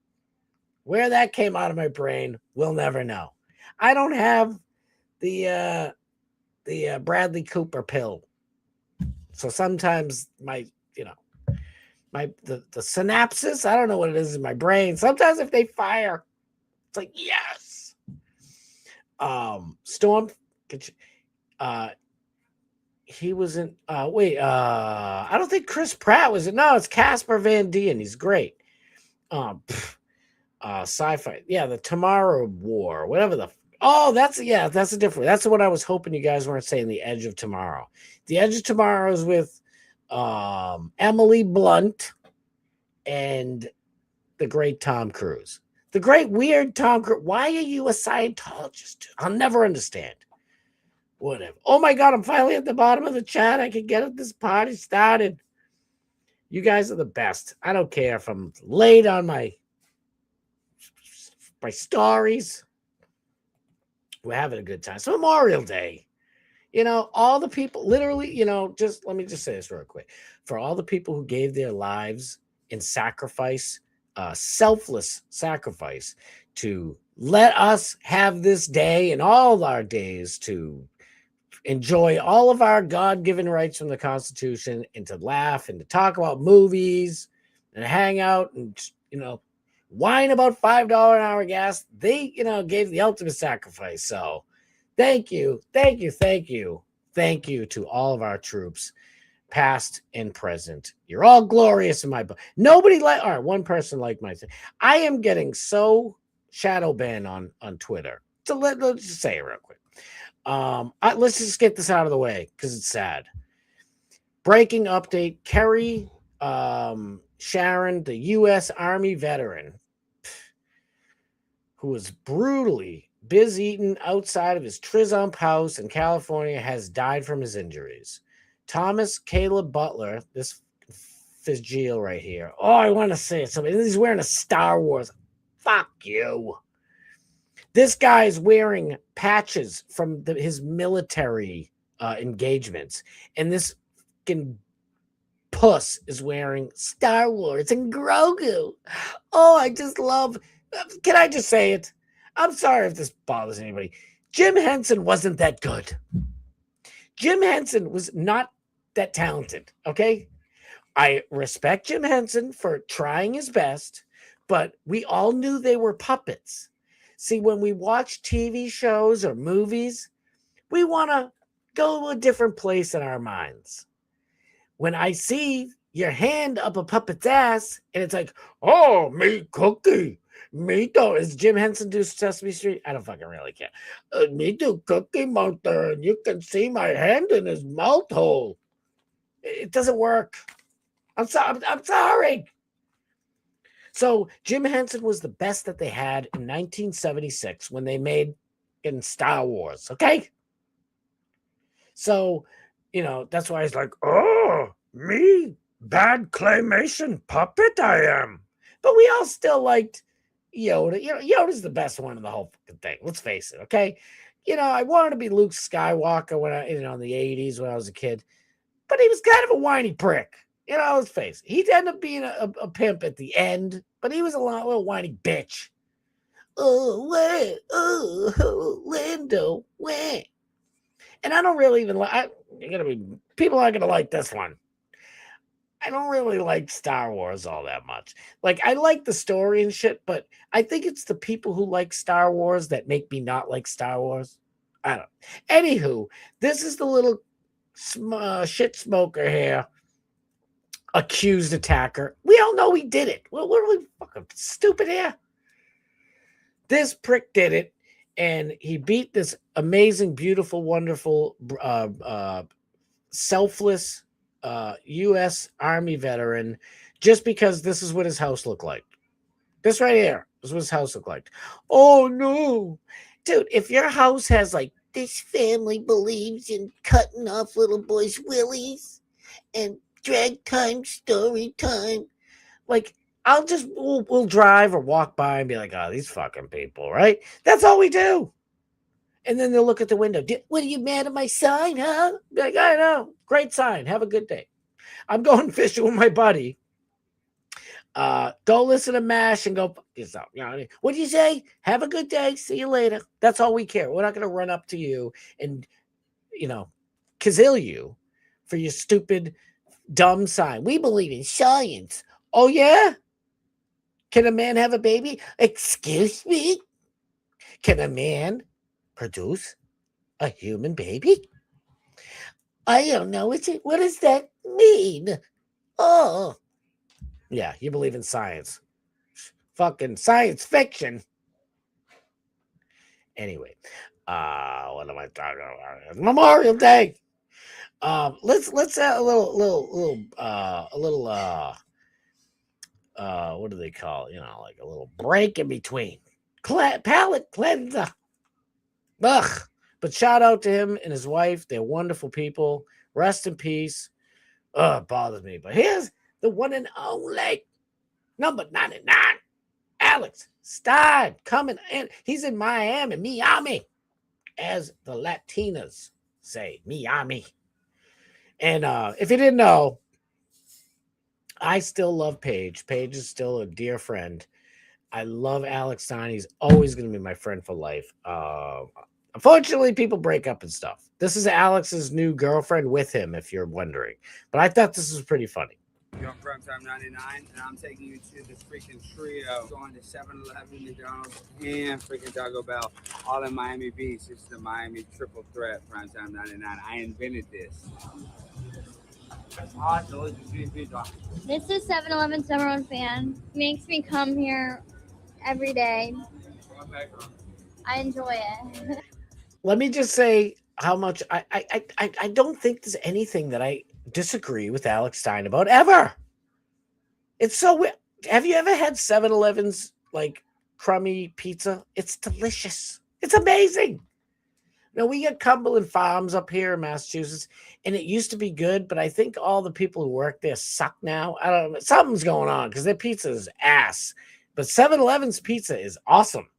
Where that came out of my brain, we'll never know. I don't have the Bradley Cooper pill, so sometimes the synapses. I don't know what it is in my brain. Sometimes if they fire, it's like yes. Storm. He was in I don't think Chris Pratt was in. No, it's Casper Van Dien. He's great. Sci-fi. Yeah, the Tomorrow War, whatever that's a different. That's what I was hoping you guys weren't saying. The Edge of Tomorrow. The Edge of Tomorrow is with Emily Blunt and the great Tom Cruise. The great weird Tom Cruise. Why are you a Scientologist? I'll never understand. Whatever. Oh my God, I'm finally at the bottom of the chat. I can get this party started. You guys are the best. I don't care if I'm late on my stories. We're having a good time. It's Memorial Day. All the people, literally, just let me just say this real quick. For all the people who gave their lives in sacrifice, selfless sacrifice to let us have this day and all our days to enjoy all of our God-given rights from the Constitution and to laugh and to talk about movies and hang out and, whine about $5 an hour gas. They, gave the ultimate sacrifice. So thank you to all of our troops, past and present. You're all glorious in my book. Nobody all right, one person liked my thing. I am getting so shadow banned on Twitter. So let's just say it real quick. Let's just get this out of the way because it's sad. Breaking update: Kerry Sharon, the U.S. Army veteran, who was brutally biz-eaten outside of his Trizump house in California, has died from his injuries. Thomas Caleb Butler, this Fitzgerald right here. Oh, I want to say it. Somebody, he's wearing a Star Wars. Fuck you. This guy's wearing patches from his military engagements, and this fucking puss is wearing Star Wars and Grogu. Oh, I just love. Can I just say it? I'm sorry if this bothers anybody. Jim Henson wasn't that good. Jim Henson was not that talented, okay? I respect Jim Henson for trying his best, but we all knew they were puppets. See, when we watch TV shows or movies, we want to go to a different place in our minds. When I see your hand up a puppet's ass and it's like, oh, me cookie. Me do. Is Jim Henson do Sesame Street? I don't fucking really care. Me do Cookie Monster, and you can see my hand in his mouth hole. It doesn't work. I'm sorry. So Jim Henson was the best that they had in 1976 when they made in Star Wars. Okay. So, that's why he's like, oh, me, bad claymation puppet I am. But we all still liked Yoda. Yoda's the best one in the whole fucking thing. Let's face it, okay? I wanted to be Luke Skywalker when I, in the 80s when I was a kid. But he was kind of a whiny prick. Let's face it. He ended up being a pimp at the end, but he was a little whiny bitch. Oh, wait. Oh, Lando, wait. And I don't really even like, people aren't going to like this one. I don't really like Star Wars all that much. Like, I like the story and shit, but I think it's the people who like Star Wars that make me not like Star Wars. I don't. Anywho, this is the little shit smoker here, accused attacker. We all know he did it. What are we fucking stupid here? This prick did it, and he beat this amazing, beautiful, wonderful, selfless U.S. Army veteran just because this is what his house looked like. This right here. This is what his house looked like. Oh, no. Dude, if your house has like, this family believes in cutting off little boys' willies and drag time, story time. Like, we'll drive or walk by and be like, oh, these fucking people, right? That's all we do. And then they'll look at the window. What, are you mad at my sign, huh? Be like, I know. Great sign. Have a good day. I'm going fishing with my buddy. Go listen to MASH and go fuck yourself. What'd you say? Have a good day. See you later. That's all we care. We're not going to run up to you and, kazil you for your stupid, dumb sign. We believe in science. Oh, yeah? Can a man have a baby? Excuse me? Can a man produce a human baby? I don't know. What does that mean? Oh. Yeah, you believe in science. Fucking science fiction. Anyway, what am I talking about? It's Memorial Day. Let's have a little what do they call it? Like a little break in between. Palate cleanser. Ugh. But shout out to him and his wife. They're wonderful people. Rest in peace. It bothers me. But here's the one and only number 99, Alex Stein, coming in. He's in Miami, as the Latinas say, Miami. And if you didn't know, I still love Paige. Paige is still a dear friend. I love Alex Stein. He's always going to be my friend for life. Unfortunately, people break up and stuff. This is Alex's new girlfriend with him, if you're wondering. But I thought this was pretty funny. You're from Time 99, and I'm taking you to this freaking trio. Going to 7-Eleven, McDonald's, and freaking Taco Bell, all in Miami Beach. It's the Miami triple threat, Prime Time 99. I invented this. This is 7-Eleven's number one fan. Makes me come here every day. I enjoy it. Let me just say how much I don't think there's anything that I disagree with Alex Stein about ever. It's so weird. Have you ever had 7-Eleven's like crummy pizza. It's delicious. It's amazing. Now, we got Cumberland Farms up here in Massachusetts, and it used to be good, but I think all the people who work there suck now. I don't know. Something's going on because their pizza is ass. But 7-Eleven's pizza is awesome.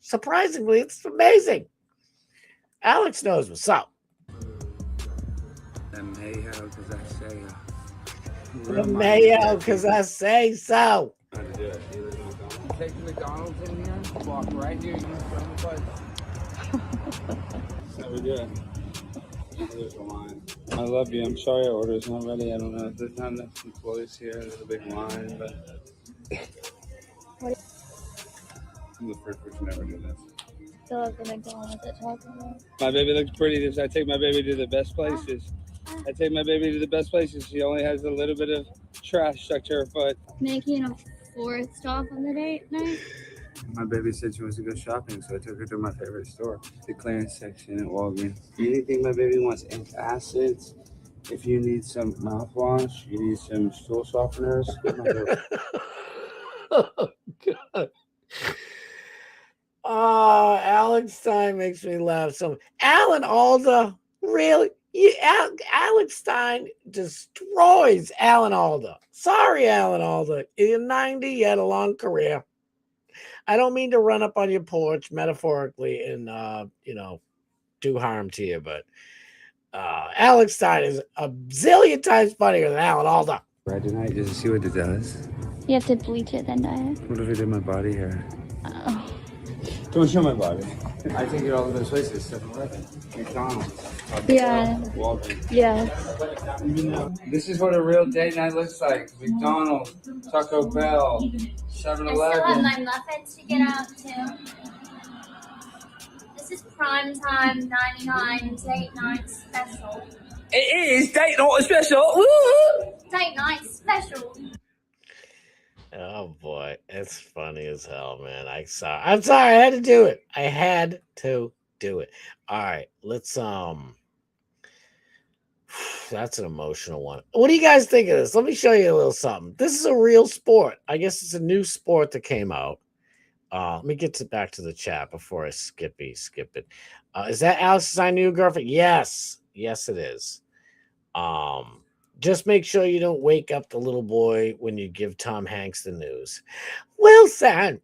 Surprisingly, it's amazing. Alex knows what's up. The mayo, because I say The mayo, because I say so. Take the McDonald's in here, walk right here, use the button. So we do it. There's a line. I love you. I'm sorry our order's not ready. I don't know if there's not enough employees here. There's a big line, but I'm the first person to ever do this. Still have the McDonald's at Taco Bell. My baby looks pretty. I take my baby to the best places. She only has a little bit of trash stuck to her foot. Making a fourth stop on the date night. My baby said she wants to go shopping, so I took her to my favorite store, the clearance section at Walgreens. Anything my baby wants, antacids. If you need some mouthwash, you need some stool softeners. Oh, God. Oh, Alex Stein makes me laugh so. Alan Alda, really? Alex Stein destroys Alan Alda. Sorry, Alan Alda. In 90, you had a long career. I don't mean to run up on your porch metaphorically and do harm to you, but Alex Stein is a zillion times funnier than Alan Alda. Right tonight, just to see what it does. You have to bleach it, then dye it. What if I did my body hair? Oh. Don't show my body. I take it all the best places. 7-Eleven, McDonald's. Yeah. Walgreens. Yeah. This is what a real date night looks like. McDonald's, Taco Bell, 7-Eleven. I still have my muffins to get out too. This is prime time 99 date night special. It is date night special. Woo! Date night special. Oh boy, it's funny as hell, man. I'm sorry, I had to do it. All right, let's that's an emotional one. What do you guys think of this? Let me show you a little something. This is a real sport. I guess it's a new sport that came out. Let me get back to the chat before I skip it. Is that Alex's I Knew Girlfriend? Yes, it is. Just make sure you don't wake up the little boy when you give Tom Hanks the news. Wilson.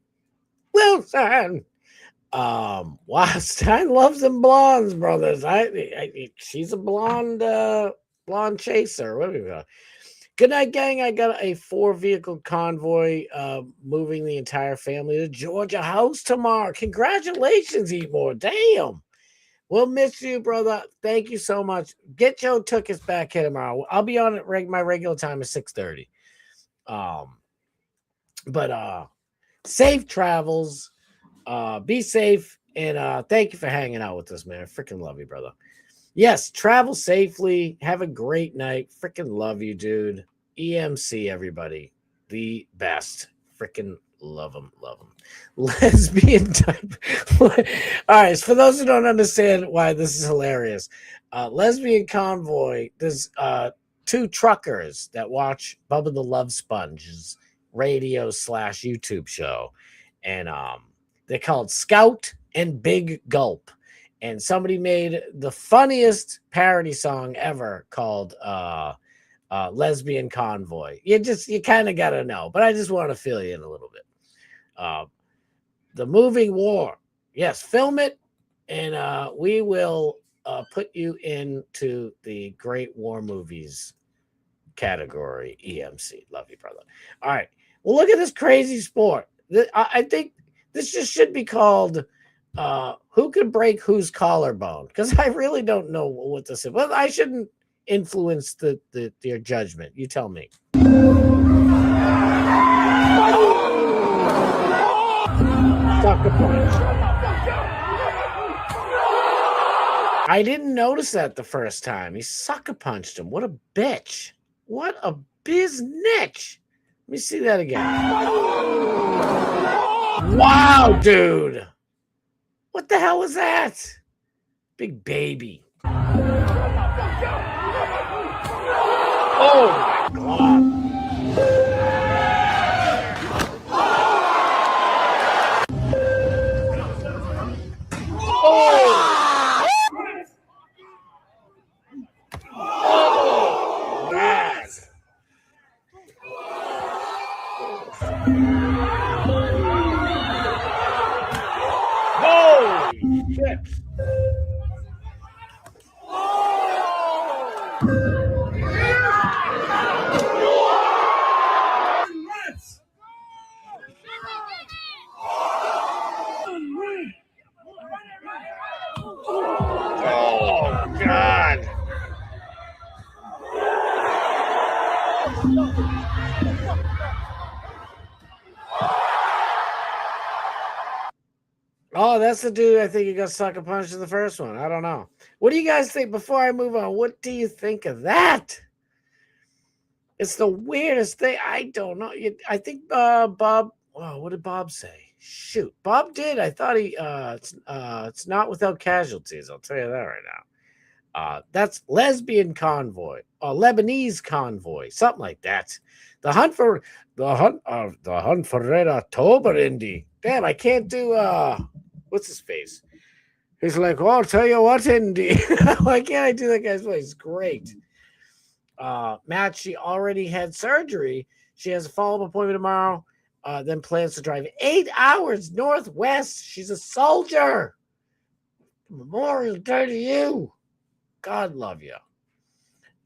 Wow, Stein loves them blondes, brothers. She's a blonde chaser. What do we got? Good night, gang. I got a 4-vehicle convoy moving the entire family to Georgia House tomorrow. Congratulations, Eatmore. Damn. We'll miss you, brother. Thank you so much. Get Joe Tookus back here tomorrow. I'll be on at my regular time at 6:30. But safe travels. Be safe. And thank you for hanging out with us, man. I freaking love you, brother. Yes, travel safely. Have a great night. Freaking love you, dude. EMC, everybody. The best. Freaking love them. Lesbian type. All right, so for those who don't understand why this is hilarious, lesbian convoy, there's 2 truckers that watch Bubba the Love Sponge's radio/YouTube show, and they're called Scout and Big Gulp, and somebody made the funniest parody song ever called Lesbian Convoy. You kind of got to know, but I just want to fill you in a little bit. The Moving War. Yes, film it, and we will put you into the Great War Movies category, EMC. Love you, brother. All right. Well, look at this crazy sport. I think this just should be called Who Could Break Whose Collarbone? Because I really don't know what this is. Well, I shouldn't influence your judgment. You tell me. Sucker punch. I didn't notice that the first time. He sucker punched him. What a bitch. What a biznitch. Let me see that again. Wow, dude. What the hell was that? Big baby. Oh my God. Holy shit. Oh, God. Oh, that's the dude I think he got sucker punched in the first one. I don't know. What do you guys think? Before I move on, what do you think of that? It's the weirdest thing. I don't know. I think Bob. Wow, what did Bob say? Shoot, Bob did. I thought he. It's not without casualties. I'll tell you that right now. That's lesbian convoy or Lebanese convoy, something like that. The hunt for Red October, Indy. Damn, I can't do. What's his face? He's like, well, I'll tell you what, Indy. Why can't I do that guy's voice? It's great. Matt, she already had surgery. She has a follow-up appointment tomorrow. Then plans to drive 8 hours northwest. She's a soldier. Memorial Day to you. God love you.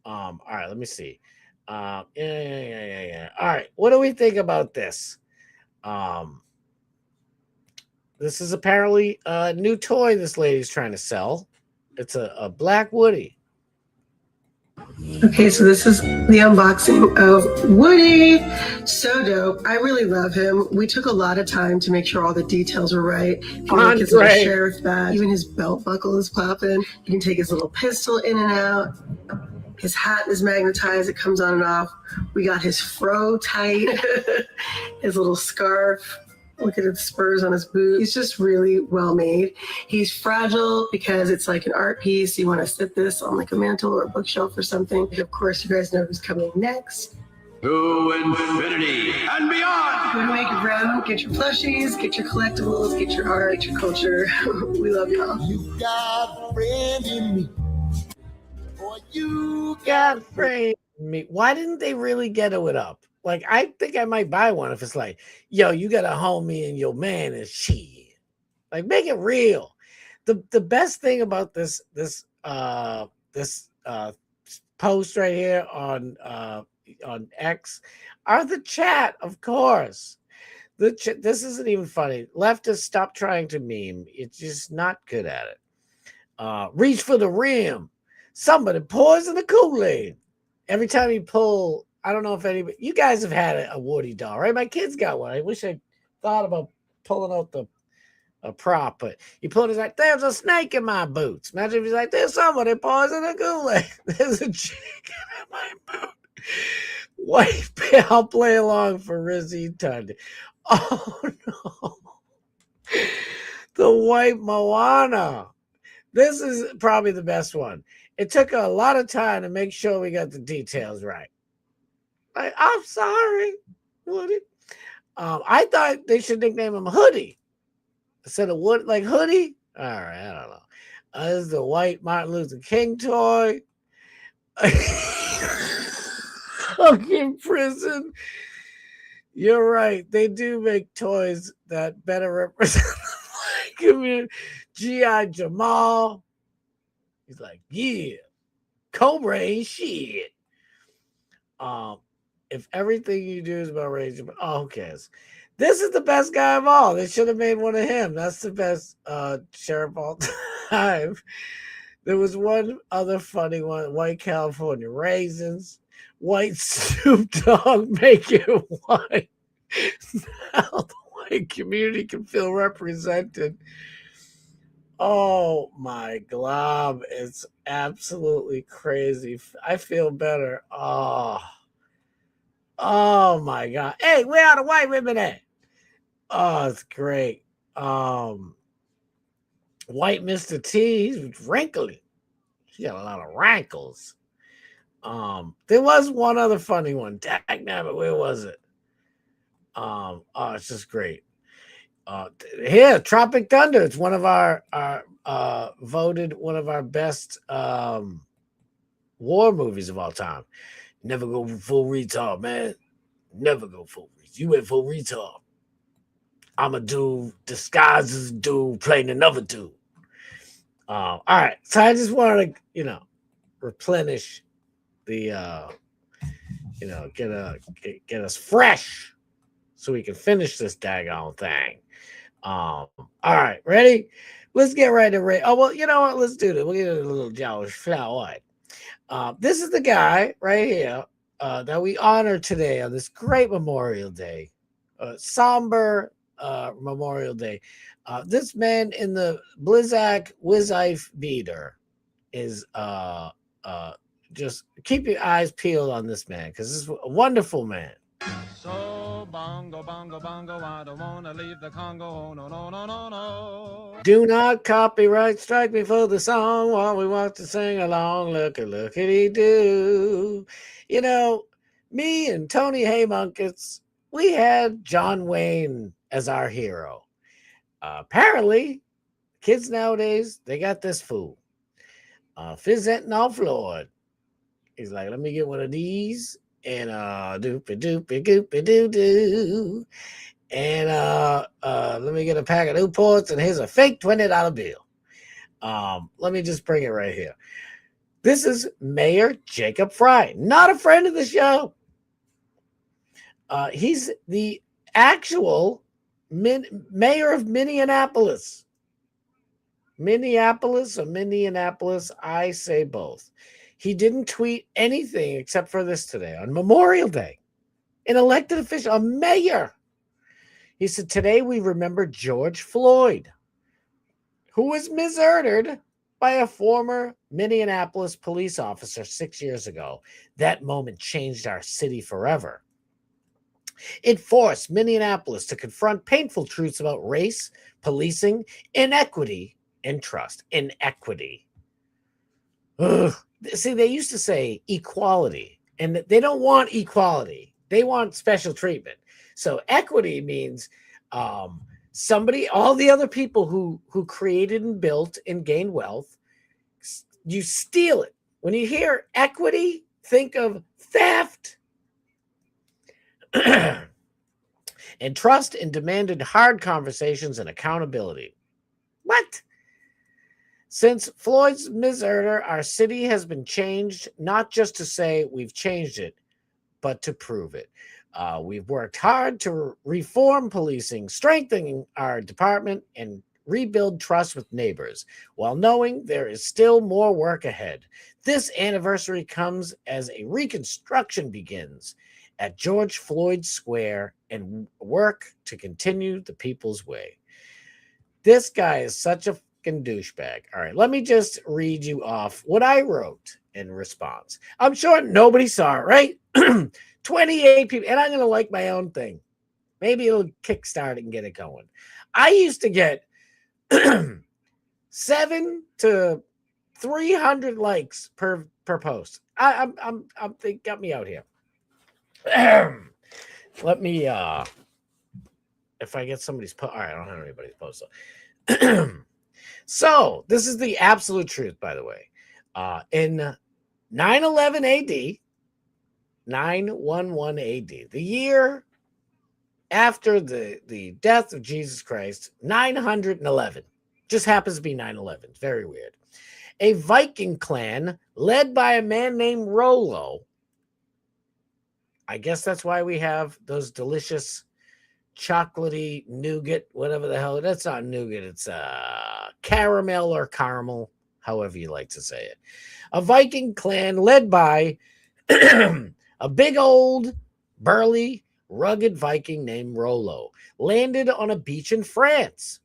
All right, let me see. Yeah. All right, what do we think about this? This is apparently a new toy this lady's trying to sell. It's a Black Woody. Okay, so this is the unboxing of Woody. So dope. I really love him. We took a lot of time to make sure all the details were right. If you look at his little sheriff badge, even his belt buckle is popping. You can take his little pistol in and out. His hat is magnetized. It comes on and off. We got his fro tight. His little scarf. Look at the spurs on his boot. He's just really well made. He's fragile because it's like an art piece. You want to sit this on like a mantle or a bookshelf or something. And of course, you guys know who's coming next. To infinity and beyond. Go to Make It Brown. Get your plushies, get your collectibles, get your art, get your culture. We love y'all. You got a friend in me. Boy, you got a friend in me. Why didn't they really ghetto it up? Like, I think I might buy one if it's like, yo, you got a homie and your man is shit. Like, make it real. The best thing about this post right here on X are the chat, of course. This isn't even funny. Leftists, stop trying to meme. It's just not good at it. Reach for the rim. Somebody poison the Kool-Aid. Every time you pull, I don't know if anybody, you guys have had a Woody doll, right? My kids got one. I wish I thought about pulling out a prop, but you pull it, it's like, there's a snake in my boots. Imagine if he's like, there's somebody poison the Kool-Aid. There's a chicken in my boot. White bear, I'll play along for Rizzy Tunde. Oh no. The white Moana. This is probably the best one. It took a lot of time to make sure we got the details right. I'm sorry, Woody. I thought they should nickname him Hoodie instead of Wood, like Hoodie. All right, I don't know. This is the white Martin Luther King toy. Fucking prison. You're right. They do make toys that better represent the black community. G.I. Jamal. He's like, yeah, Cobra ain't shit. If everything you do is about rage, who cares? This is the best guy of all. They should have made one of him. That's the best sheriff of all time. There was one other funny one: white California raisins, white Snoop Dogg, make it white. Now the white community can feel represented. Oh my glob, it's absolutely crazy. I feel better. Oh my God. Hey, where are the white women at? Oh, it's great. White Mr. T, he's wrinkly. He got a lot of rankles. There was one other funny one. Dagnabbit, where was it? It's just great. Here, Tropic Thunder. It's one of our voted one of our best war movies of all time. Never go full retard, man. Never go full retard. You went full retard. I'm a dude disguised as a dude playing another dude. All right. So I just want to, replenish the, get us fresh so we can finish this daggone thing. All right. Ready? Let's get right to Ray. Oh, well, you know what? Let's do this. We'll get a little Josh Flower. This is the guy right here that we honor today on this great Memorial Day, somber Memorial Day. This man in the Blizzak Wizife beater is just keep your eyes peeled on this man because this is a wonderful man. So bongo, bongo, bongo, I don't want to leave the Congo. No, no, no, no, no. Do not copyright strike me for the song while we want to sing along. Lookity do. Me and Tony Haymunkets, we had John Wayne as our hero. Apparently, kids nowadays, they got this fool. Fizzenting Floyd. He's like, let me get one of these. And doopy doopy goopy doo doo. And let me get a pack of Newports, and here's a fake $20 bill. Let me just bring it right here. This is Mayor Jacob Fry, not a friend of the show. He's the actual mayor of Minneapolis. Minneapolis or Minneapolis, I say both. He didn't tweet anything except for this today on Memorial Day. An elected official, a mayor. He said, today we remember George Floyd, who was murdered by a former Minneapolis police officer 6 years ago. That moment changed our city forever. It forced Minneapolis to confront painful truths about race, policing, inequity, and trust. Inequity. Ugh. See, they used to say equality, and they don't want equality. They want special treatment. So equity means somebody, all the other people who created and built and gained wealth, you steal it. When you hear equity, think of theft. And trust and demanded hard conversations and accountability. What? Since Floyd's murder, our city has been changed, not just to say we've changed it, but to prove it. We've worked hard to reform policing, strengthening our department, and rebuild trust with neighbors, while knowing there is still more work ahead. This anniversary comes as a reconstruction begins at George Floyd Square and work to continue the people's way. This guy is such a douchebag. All right, let me just read you off what I wrote in response. I'm sure nobody saw it, right? 28 people, and I'm going to like my own thing. Maybe it'll kickstart it and get it going. I used to get 7 to 300 likes per post. I'm they got me out here. Let me if I get somebody's post. All right, I don't have anybody's post. So this is the absolute truth, by the way. In 9/11 AD, 911 AD, the year after the death of Jesus Christ, 911, just happens to be 9/11. Very weird. A Viking clan led by a man named Rollo. I guess that's why we have those delicious chocolatey nougat, whatever the hell. That's not nougat. It's caramel or caramel, however you like to say it. A Viking clan led by a big old burly rugged Viking named Rollo landed on a beach in France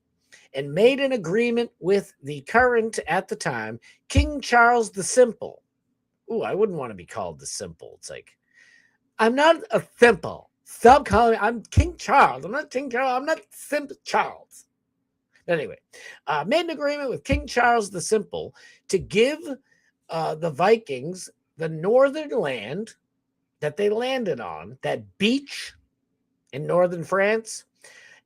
and made an agreement with the current, at the time, King Charles the Simple. Ooh, I wouldn't want to be called the Simple. It's like, I'm not a simple. Stop calling me. I'm King Charles. I'm not King Charles. I'm not Simple Charles. Anyway, made an agreement with King Charles the Simple to give the Vikings the northern land that they landed on, that beach in northern France,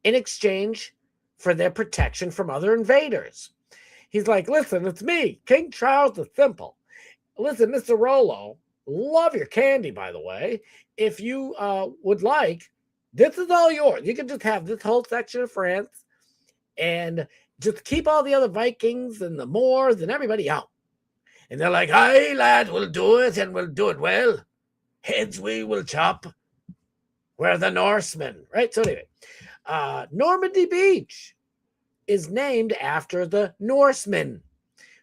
in exchange for their protection from other invaders. He's like, listen, it's me, King Charles the Simple. Listen, Mr. Rollo, Love your candy, by the way. If you would like, this is all yours. You can just have this whole section of France and just keep all the other Vikings and the Moors and everybody out. And they're like, "Aye, lad, we'll do it, and we'll do it well. Heads we will chop. We're the Norsemen," right? So anyway, Normandy Beach is named after the Norsemen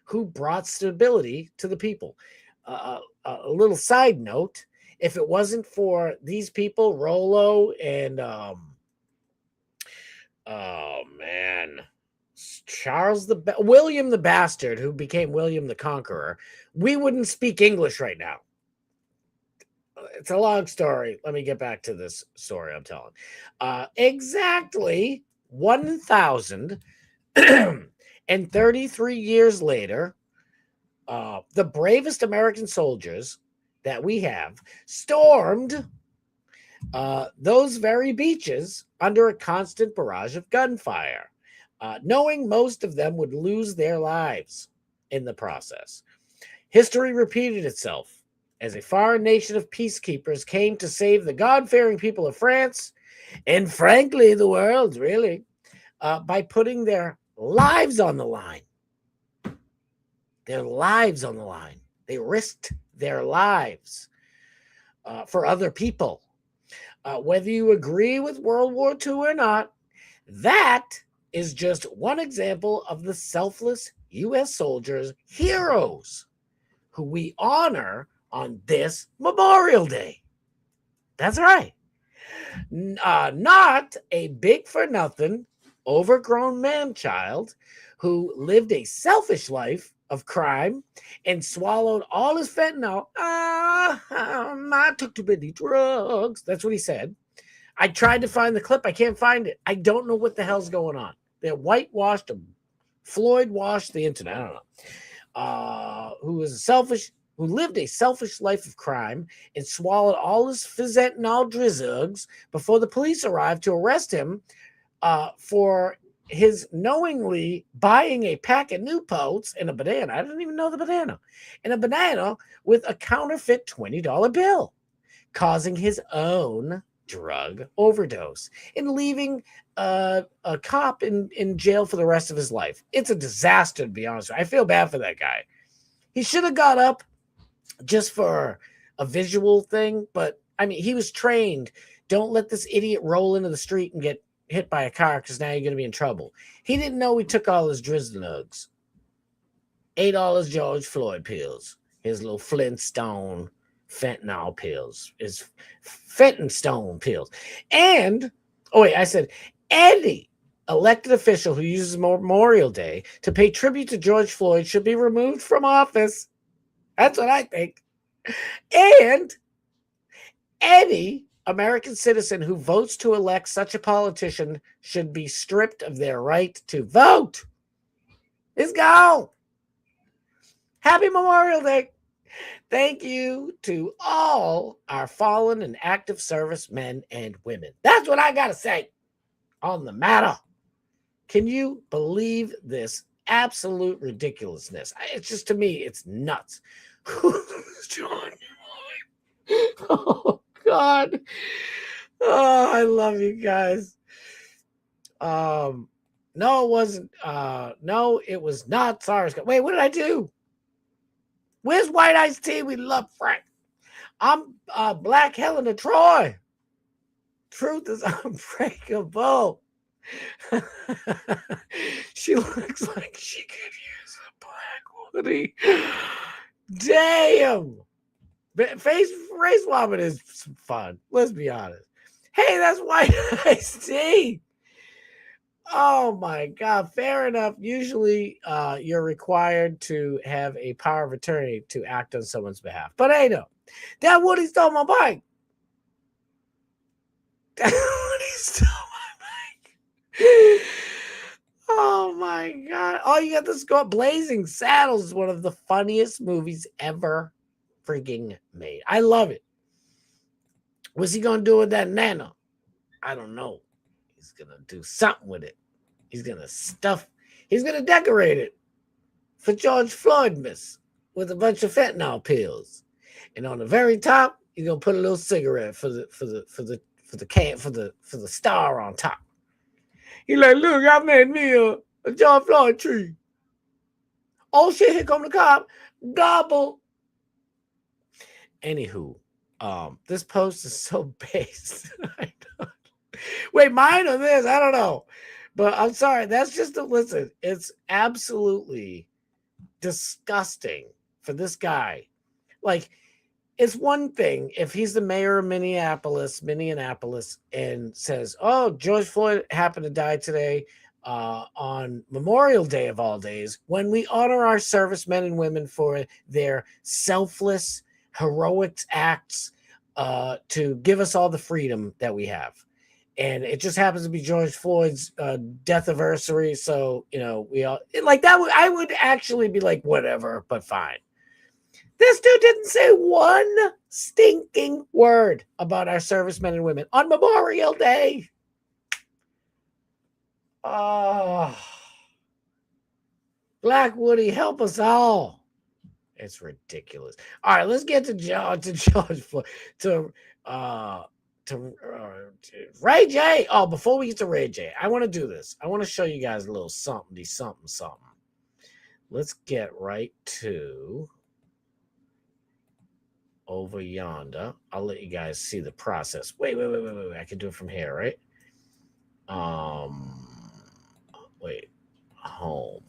who brought stability to the people. A little side note, if it wasn't for these people, Rollo and William the Bastard, who became William the Conqueror, we wouldn't speak English right now. It's a long story. Let me get back to this story I'm telling. Exactly 1,033 years later, the bravest American soldiers that we have stormed those very beaches under a constant barrage of gunfire, knowing most of them would lose their lives in the process. History repeated itself as a foreign nation of peacekeepers came to save the God-fearing people of France, and frankly, the world, really, by putting their lives on the line. Their lives on the line. They risked their lives for other people. Whether you agree with World War II or not, that is just one example of the selfless U.S. soldiers, heroes, who we honor on this Memorial Day. That's right. Not a big-for-nothing, overgrown man-child who lived a selfish life of crime and swallowed all his fentanyl. I took too many drugs. That's what he said. I tried to find the clip. I can't find it. I don't know what the hell's going on. They whitewashed him. Floyd washed the internet. I don't know. Who lived a selfish life of crime and swallowed all his fentanyl drugs before the police arrived to arrest him for his knowingly buying a pack of Newports and a banana. I didn't even know the banana. And a banana with a counterfeit $20 bill, causing his own drug overdose and leaving a cop in jail for the rest of his life. It's a disaster, to be honest with you. I feel bad for that guy. He should have got up just for a visual thing, but I mean, he was trained. Don't let this idiot roll into the street and get hit by a car because now you're going to be in trouble. He didn't know he took all his drizzlugs. $8 George Floyd pills. His little Flintstone fentanyl pills. His Fentonstone pills. And, I said, any elected official who uses Memorial Day to pay tribute to George Floyd should be removed from office. That's what I think. And any American citizen who votes to elect such a politician should be stripped of their right to vote. It's gone. Happy Memorial Day. Thank you to all our fallen and active service men and women. That's what I got to say on the matter. Can you believe this absolute ridiculousness? It's just, to me, it's nuts. John. Oh, God. Oh, I love you guys. No, it wasn't. No, it was not SARS. Wait, what did I do? Where's White Iced Tea? We love Frank. I'm Black Helena Troy. Truth is unbreakable. She looks like she could use a Black Woody. Damn. Race swapping is fun. Let's be honest. Hey, that's White Iced Tea. Oh my God. Fair enough. Usually you're required to have a power of attorney to act on someone's behalf. But hey, no. That Woody stole my bike. That Woody stole my bike. Oh my God. Oh, you got this go. Blazing Saddles is one of the funniest movies ever freaking made. I love it. What's he gonna do with that nano? I don't know. He's gonna do something with it. He's gonna decorate it for George Floyd miss with a bunch of fentanyl pills. and on the very top, you're gonna put a little cigarette for the star on top. He like, look, I made me a John Floyd tree. Oh shit, here come the cop. Gobble. Anywho, this post is so based. Wait, mine or this? I don't know. But I'm sorry. That's just listen. It's absolutely disgusting for this guy. Like, it's one thing if he's the mayor of Minneapolis, and says, oh, George Floyd happened to die today on Memorial Day of all days, when we honor our servicemen and women for their selfless, heroic acts to give us all the freedom that we have. And it just happens to be George Floyd's death anniversary. So, we all like that. I would actually be like, whatever, but fine. This dude didn't say one stinking word about our servicemen and women on Memorial Day. Oh, Black Woody, help us all. It's ridiculous. All right, let's get to George Floyd, to Ray J. Oh, before we get to Ray J, I want to do this. I want to show you guys a little something. Let's get right to over yonder. I'll let you guys see the process. Wait. I can do it from here, right? Wait. Home.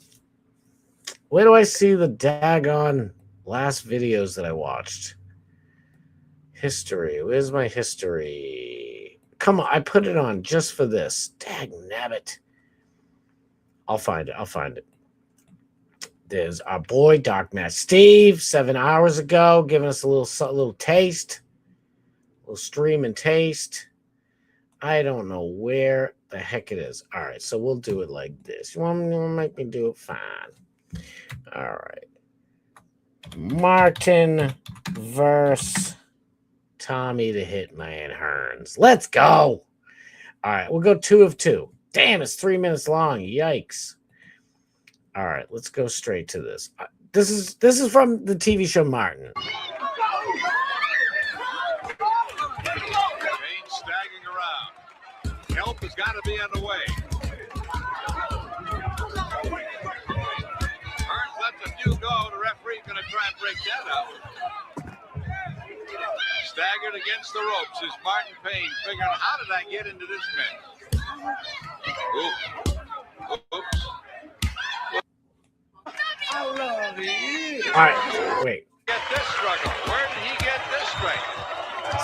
Where do I see the daggone last videos that I watched? History. Where's my history? Come on, I put it on just for this. Dag nabbit. I'll find it. There's our boy Doc Matt Steve 7 hours ago, giving us a little taste, a little stream and taste. I don't know where the heck it is. All right, so we'll do it like this. You want to make me do it? Fine. All right. Martin versus Tommy the Hitman Hearns. Let's go. All right, we'll go 2 of 2. Damn, it's 3 minutes long. Yikes. All right, let's go straight to this. This is from the TV show Martin. Kane staggering around. Help has got to be on the way. Hearns lets a few go. The referee's going to try and break that up. Staggered against the ropes is Martin Payne, figuring, how did I get into this mess? Oops. I love you. All right, wait. Get this struggle. Where did he get this strength?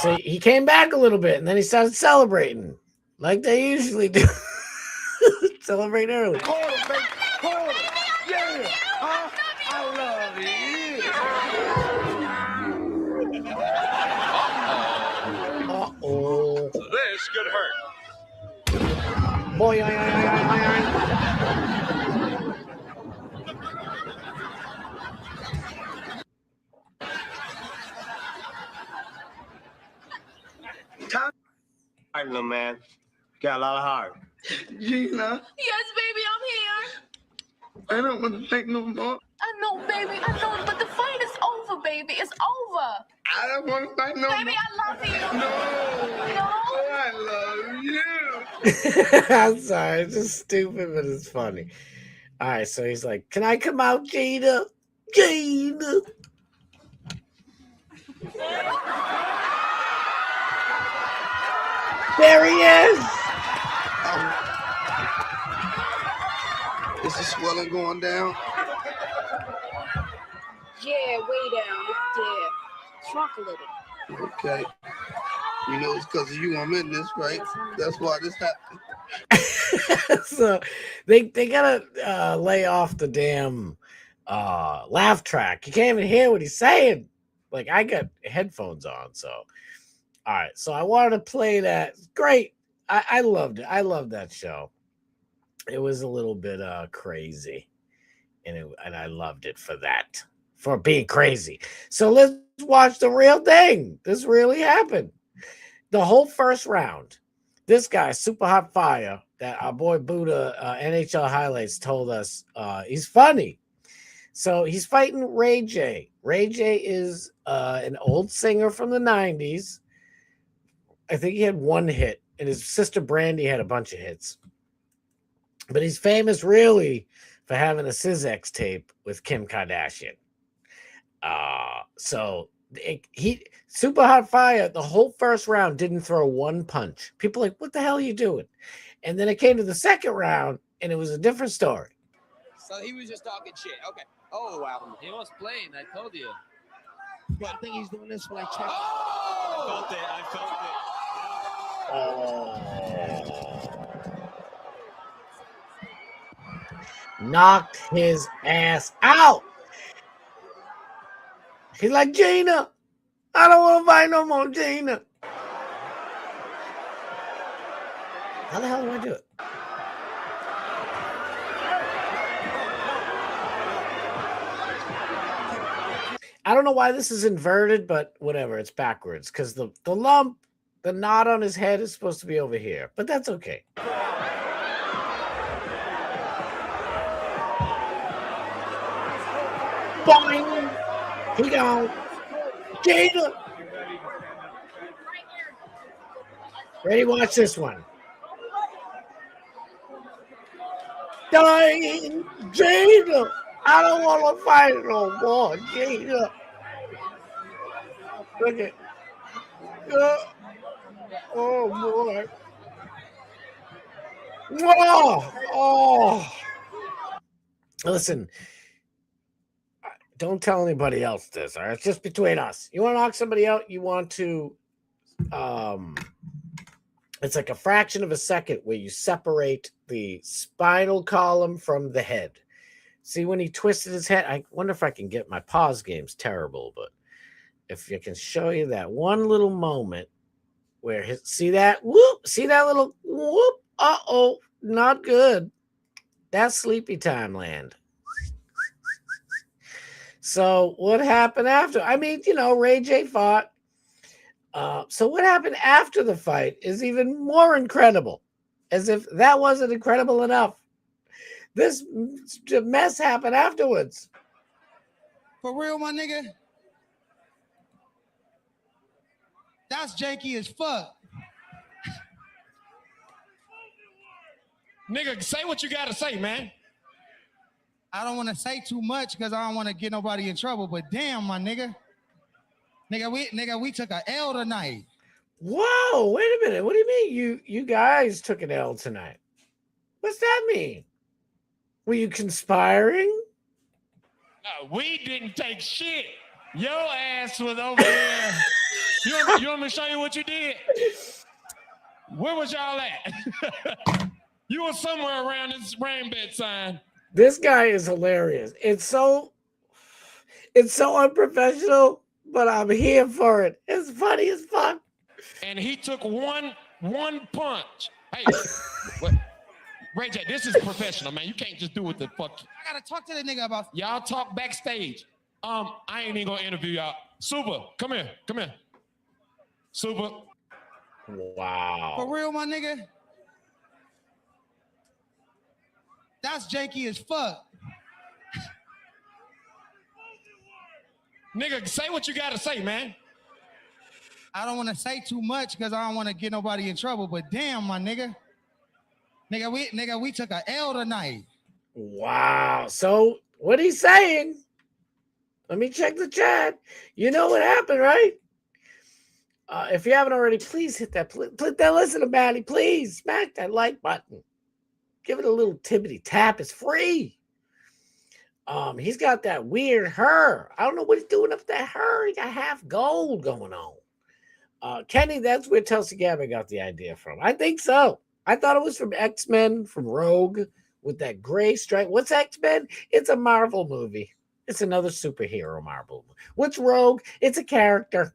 So he came back a little bit, and then he started celebrating like they usually do. Celebrate early. Quarter, baby. Quarter. Yeah. Huh? I love you. Uh-oh. This could hurt. Boy, All right, little man. Got a lot of heart. Gina, Yes, baby, I'm here. I don't want to think no more. I know, baby, I know, but the fight is over, baby. It's over. I don't want to fight no Baby, more. I love you. No. I love you. I'm sorry, it's just stupid, but it's funny. All right, so he's like, "Can I come out, Gina? Gina." There he is. Is the swelling going down? Yeah, way down. Yeah. Shrunk a little. Okay. You know it's because of you I'm in this, right? That's why this happened. So they gotta lay off the damn laugh track. You can't even hear what he's saying. Like, I got headphones on, so all right. So I wanted to play that. Great. I loved it. I loved that show. It was a little bit crazy, and I loved it for that, for being crazy. So let's watch the real thing. This really happened. The whole first round, this guy, Super Hot Fire, that our boy Buddha NHL Highlights told us he's funny. So he's fighting Ray J. Ray J is an old singer from the 90s. I think he had one hit, and his sister Brandy had a bunch of hits. But he's famous really for having a Syzex tape with Kim Kardashian. He Super Hot Fire, the whole first round didn't throw one punch. People like, what the hell are you doing? And then it came to the second round, and it was a different story. So he was just talking shit. Okay. Oh, wow. He was playing, I told you. But I think he's doing this for like check. Oh! I felt it. Knocked his ass out. He's like, Gina, I don't want to fight no more, Gina. How the hell do I do it? I don't know why this is inverted, but whatever, it's backwards. Because the lump, the knot on his head is supposed to be over here. But that's okay. Boing! He gone. Jada! Ready? Watch this one. Dying Jada! I don't want to fight no more, Jada. Look at. Oh boy. Oh. Listen. Don't tell anybody else this, all right? It's just between us. You want to knock somebody out, you want to it's like a fraction of a second where you separate the spinal column from the head. See when he twisted his head? I wonder if I can get my pause game's terrible, but if I can show you that one little moment where see that whoop, see that little whoop, not good. That's sleepy time land. So what happened after? I mean, Ray J fought. So what happened after the fight is even more incredible. As if that wasn't incredible enough. This mess happened afterwards. For real, my nigga? That's janky as fuck. Nigga, say what you gotta say, man. I don't want to say too much because I don't want to get nobody in trouble, but damn, my nigga. Nigga, we took a L tonight. Whoa, wait a minute. What do you mean you guys took an L tonight? What's that mean? Were you conspiring? No, we didn't take shit. Your ass was over there. You want me to show you what you did? Where was y'all at? You were somewhere around this rain bed sign. This guy is hilarious. It's so unprofessional, but I'm here for it. It's funny as fuck. And he took one punch. Hey, what? Ray J, this is professional, man. You can't just do what the fuck. I gotta talk to the nigga about. Y'all talk backstage. I ain't even gonna interview y'all. Super, come here. Super. Wow. For real, my nigga? That's janky as fuck. Nigga, say what you gotta say, man. I don't want to say too much because I don't want to get nobody in trouble, but damn, my nigga. Nigga, we took a L tonight. Wow. So what he's saying? Let me check the chat. You know what happened, right? If you haven't already, please hit that. Listen to Matty. Please smack that like button. Give it a little tippity tap. It's free. He's got that weird hair. I don't know what he's doing up that hair. He got half gold going on. Kenny, that's where Tulsi Gabbard got the idea from. I think so. I thought it was from X-Men, from Rogue, with that gray stripe. What's X-Men? It's a Marvel movie. It's another superhero Marvel. What's Rogue? It's a character.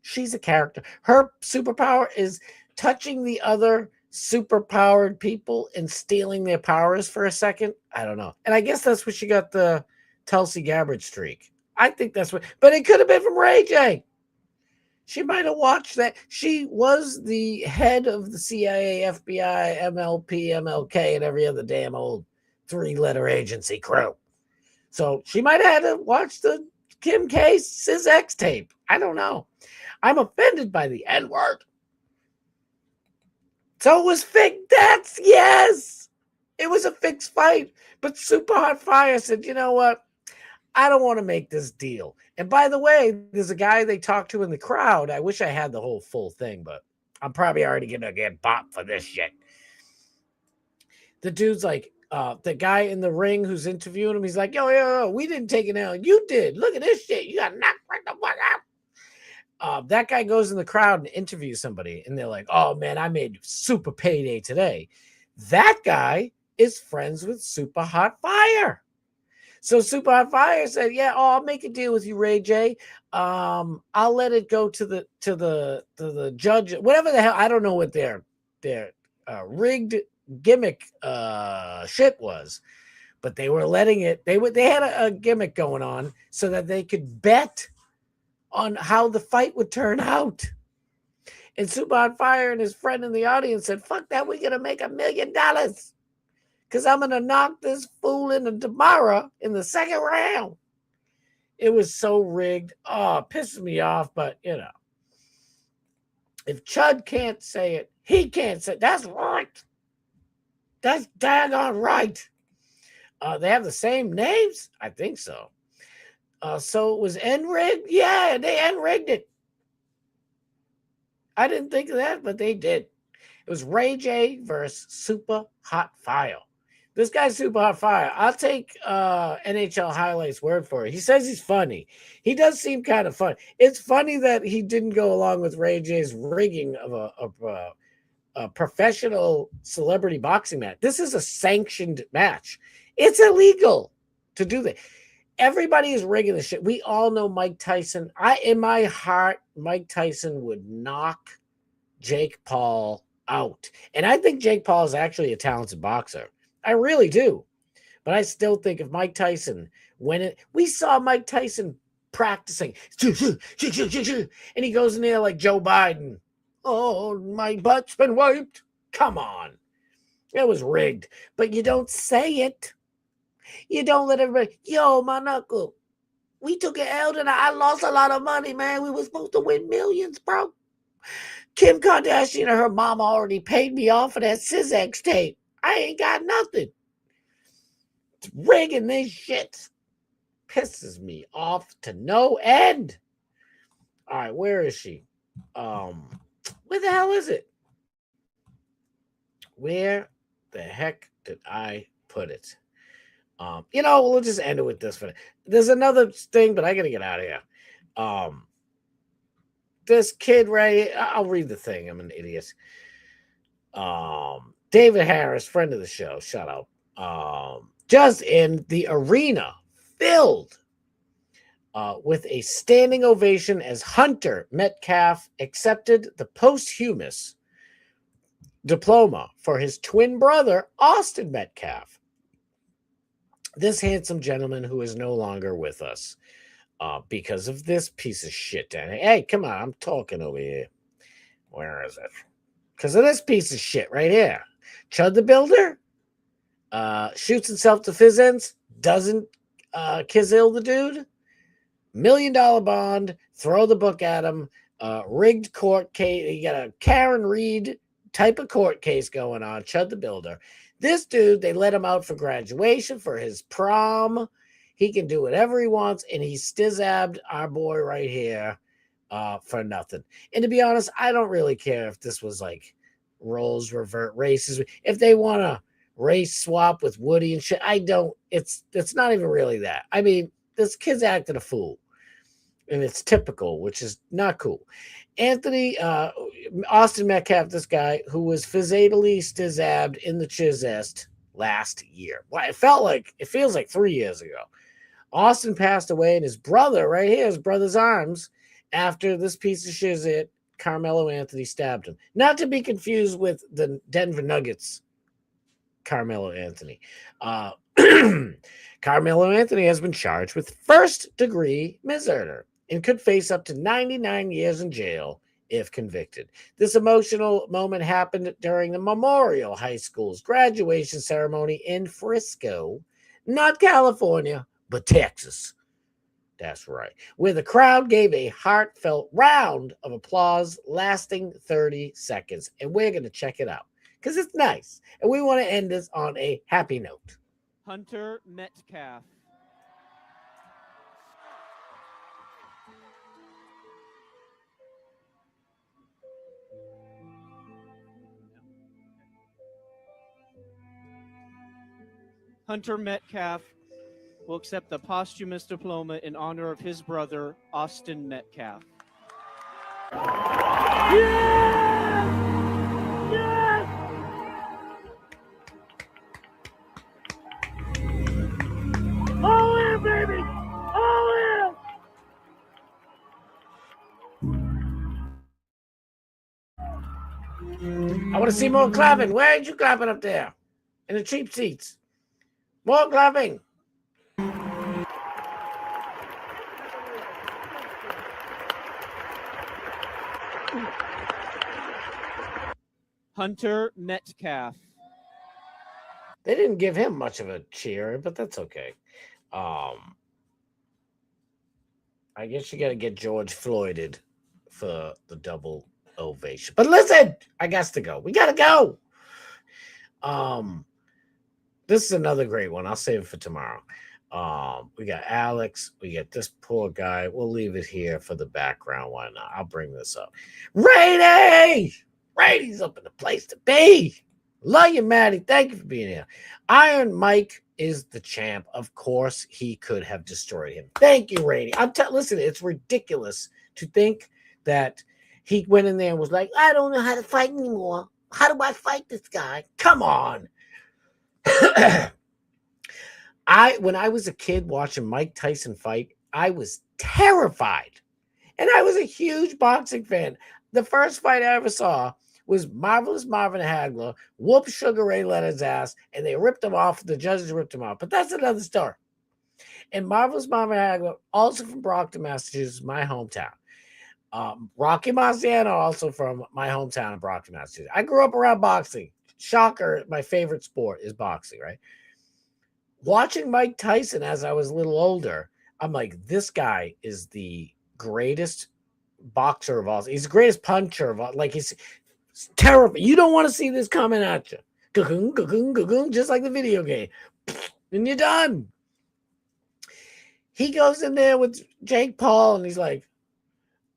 She's a character. Her superpower is touching the other superpowered people and stealing their powers for a second. I don't know. And I guess that's where she got the Tulsi Gabbard streak. I think that's what, but it could have been from Ray J. She might have watched that. She was the head of the CIA, FBI, MLP, MLK, and every other damn old three-letter agency crew. So she might have had to watch the Kim K Sis X tape. I don't know. I'm offended by the N-word. So it was fake deaths. Yes. It was a fixed fight. But Super Hot Fire said, you know what? I don't want to make this deal. And by the way, there's a guy they talked to in the crowd. I wish I had the whole full thing, but I'm probably already going to get bopped for this shit. The dude's like, the guy in the ring who's interviewing him, he's like, yo, we didn't take an L. You did. Look at this shit. You got knocked right the fuck out. That guy goes in the crowd and interviews somebody, and they're like, oh, man, I made super payday today. That guy is friends with Super Hot Fire. So Super Hot Fire said, yeah, I'll make a deal with you, Ray J. I'll let it go to the judge, whatever the hell. I don't know what their rigged gimmick shit was, but they were letting it. They had a gimmick going on so that they could bet on how the fight would turn out. And Super Hot Fire and his friend in the audience said, fuck that, we're gonna make $1 million. Because I'm going to knock this fool into tomorrow in the second round. It was so rigged. Oh, it pisses me off. But, you know, if Chud can't say it, he can't say it. That's right. That's daggone right. They have the same names? I think so. So it was N-rigged? Yeah, they N-rigged it. I didn't think of that, but they did. It was Ray J versus Super Hot Fire. This guy's Super Hot Fire. I'll take NHL Highlights word for it. He says he's funny. He does seem kind of fun. It's funny that he didn't go along with Ray J's rigging of a professional celebrity boxing match. This is a sanctioned match. It's illegal to do that. Everybody is rigging this shit. We all know Mike Tyson. In my heart, Mike Tyson would knock Jake Paul out. And I think Jake Paul is actually a talented boxer. I really do. But I still think if Mike Tyson, we saw Mike Tyson practicing, and he goes in there like Joe Biden. Oh, my butt's been wiped. Come on. It was rigged. But you don't say it. You don't let everybody, yo, my knuckle, we took an L tonight. I lost a lot of money, man. We were supposed to win millions, bro. Kim Kardashian and her mom already paid me off for that Syzex tape. I ain't got nothing. It's rigging this shit. Pisses me off to no end. All right, where is she? Where the hell is it? Where the heck did I put it? We'll just end it with this. There's another thing, but I gotta get out of here. This kid right here, I'll read the thing. I'm an idiot. David Harris, friend of the show, shut up. Just in the arena, filled with a standing ovation as Hunter Metcalf accepted the posthumous diploma for his twin brother, Austin Metcalf. This handsome gentleman who is no longer with us because of this piece of shit. Hey, come on, I'm talking over here. Where is it? Because of this piece of shit right here. Chud the Builder shoots himself to fizz ends, doesn't kill the dude. $1 million bond, throw the book at him, rigged court case. You got a Karen Reed type of court case going on, Chud the Builder. This dude, they let him out for graduation, for his prom. He can do whatever he wants, and he stizabbed our boy right here for nothing. And to be honest, I don't really care if this was like roles revert races. If they want to race swap with Woody and shit, I don't. It's not even really that. I mean, this kid's acting a fool, and it's typical, which is not cool. Austin Metcalf, this guy who was physically stizabbed in the chizest last year. Well, it feels like 3 years ago. Austin passed away, and his brother, right here, his brother's arms, after this piece of shit, Carmelo Anthony stabbed him. Not to be confused with the Denver Nuggets Carmelo Anthony. Carmelo Anthony has been charged with first-degree murder and could face up to 99 years in jail if convicted. This emotional moment happened during the Memorial High School's graduation ceremony in Frisco, not California, but Texas. That's right. Where the crowd gave a heartfelt round of applause lasting 30 seconds. And we're going to check it out because it's nice. And we want to end this on a happy note. Hunter Metcalf. Hunter Metcalf will accept the posthumous diploma in honor of his brother, Austin Metcalf. All in, baby! All in! I want to see more clapping. Where ain't you clapping up there? In the cheap seats. More clapping. Hunter Metcalf. They didn't give him much of a cheer, but that's okay. I guess you got to get George Floyded for the double ovation. But listen, I got to go. We got to go. This is another great one. I'll save it for tomorrow. We got Alex. We got this poor guy. We'll leave it here for the background. Why not? I'll bring this up. Rady! Rady's up in the place to be. Love you, Maddie. Thank you for being here. Iron Mike is the champ. Of course, he could have destroyed him. Thank you, Rady. Listen, it's ridiculous to think that he went in there and was like, I don't know how to fight anymore. How do I fight this guy? Come on. When I was a kid watching Mike Tyson fight, I was terrified. And I was a huge boxing fan. The first fight I ever saw was Marvelous Marvin Hagler whooped Sugar Ray Leonard's ass, and they ripped him off. The judges ripped him off. But that's another story. And Marvelous Marvin Hagler, also from Brockton, Massachusetts, my hometown. Rocky Marciano, also from my hometown of Brockton, Massachusetts. I grew up around boxing. Shocker, my favorite sport is boxing, right? Watching Mike Tyson as I was a little older, I'm like, this guy is the greatest boxer of all. He's the greatest puncher of all. Like, he's terrible. You don't want to see this coming at you. Ga-goon, ga-goon, ga-goon, just like the video game. And you're done. He goes in there with Jake Paul, and he's like,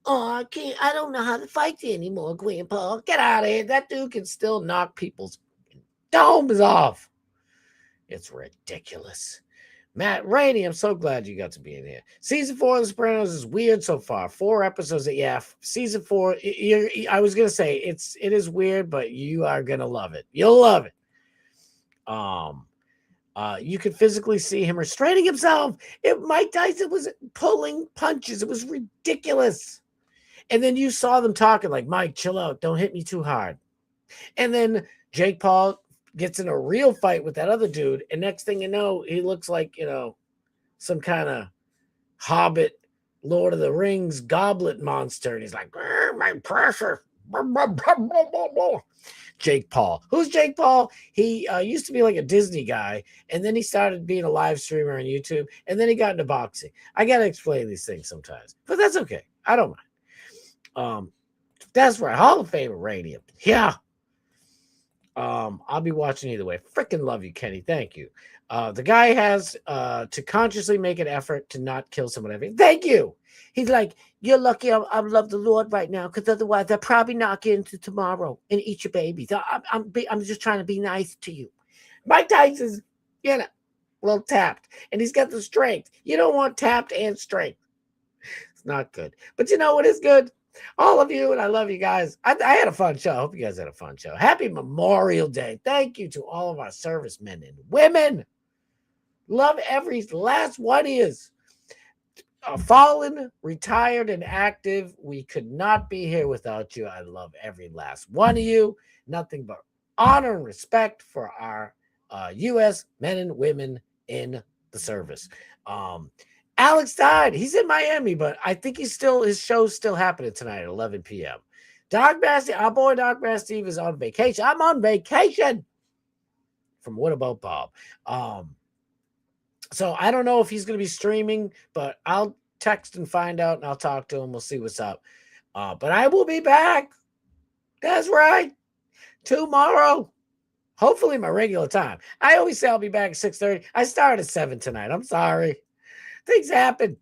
oh, I don't know how to fight you anymore, Grandpa. Get out of here. That dude can still knock people's domes off. It's ridiculous. Matt Rainey, I'm so glad you got to be in here. Season 4 of The Sopranos is weird so far. 4 episodes. Yeah, season 4. I was gonna say it is weird, but you are gonna love it. You'll love it. You could physically see him restraining himself. Mike Tyson was pulling punches. It was ridiculous. And then you saw them talking like, Mike, chill out. Don't hit me too hard. And then Jake Paul gets in a real fight with that other dude. And next thing you know, he looks like, some kind of Hobbit, Lord of the Rings goblet monster. And he's like, my pressure. Jake Paul. Who's Jake Paul? He used to be like a Disney guy. And then he started being a live streamer on YouTube. And then he got into boxing. I got to explain these things sometimes. But that's okay. I don't mind. That's right. Hall of Famer Radium. Yeah. I'll be watching either way. Freaking love you, Kenny. Thank you. The guy has to consciously make an effort to not kill someone. Thank you. He's like, you're lucky I love the Lord right now, because otherwise they'll probably knock you into tomorrow and eat your babies. I'm just trying to be nice to you. Mike Tyson's, a little tapped, and he's got the strength. You don't want tapped and strength. It's not good. But you know what is good? All of you, and I love you guys. I had a fun show. I hope you guys had a fun show. Happy Memorial Day. Thank you to all of our servicemen and women. Love every last one is. Fallen, retired, and active. We could not be here without you. I love every last one of you. Nothing but honor and respect for our U.S. men and women in the service. Alex died. He's in Miami, but I think his show's still happening tonight at 11 p.m. Dog Basti, our boy Dog Basti Steve is on vacation. I'm on vacation from What About Bob. So I don't know if he's going to be streaming, but I'll text and find out, and I'll talk to him. We'll see what's up. But I will be back. That's right. Tomorrow. Hopefully my regular time. I always say I'll be back at 6:30. I started at 7 tonight. I'm sorry. Things happen.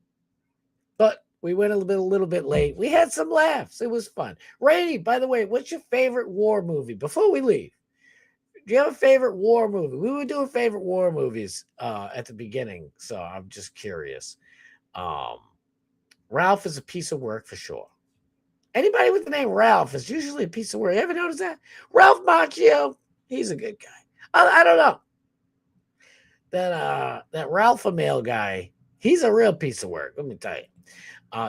But we went a little bit late. We had some laughs. It was fun. Rainey, by the way, what's your favorite war movie? Before we leave, do you have a favorite war movie? We were doing favorite war movies at the beginning, so I'm just curious. Ralph is a piece of work for sure. Anybody with the name Ralph is usually a piece of work. You ever notice that? Ralph Macchio, he's a good guy. I don't know. That Ralph Mail guy, he's a real piece of work. Let me tell you.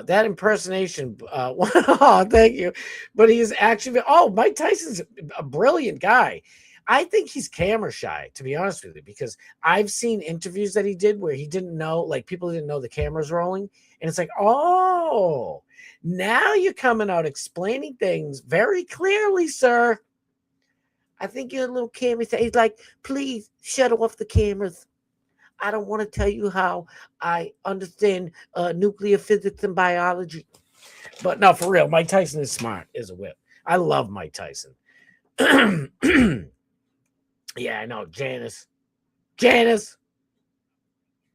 That impersonation, oh, thank you. But he's actually, Mike Tyson's a brilliant guy. I think he's camera shy, to be honest with you, because I've seen interviews that he did where he didn't know, like people didn't know the camera's rolling. And it's like, oh, now you're coming out explaining things very clearly, sir. I think you're a little camera shy. He's like, please shut off the cameras. I don't want to tell you how I understand nuclear physics and biology. But no, for real, Mike Tyson is smart, is a whip. I love Mike Tyson. Yeah, I know. Janice,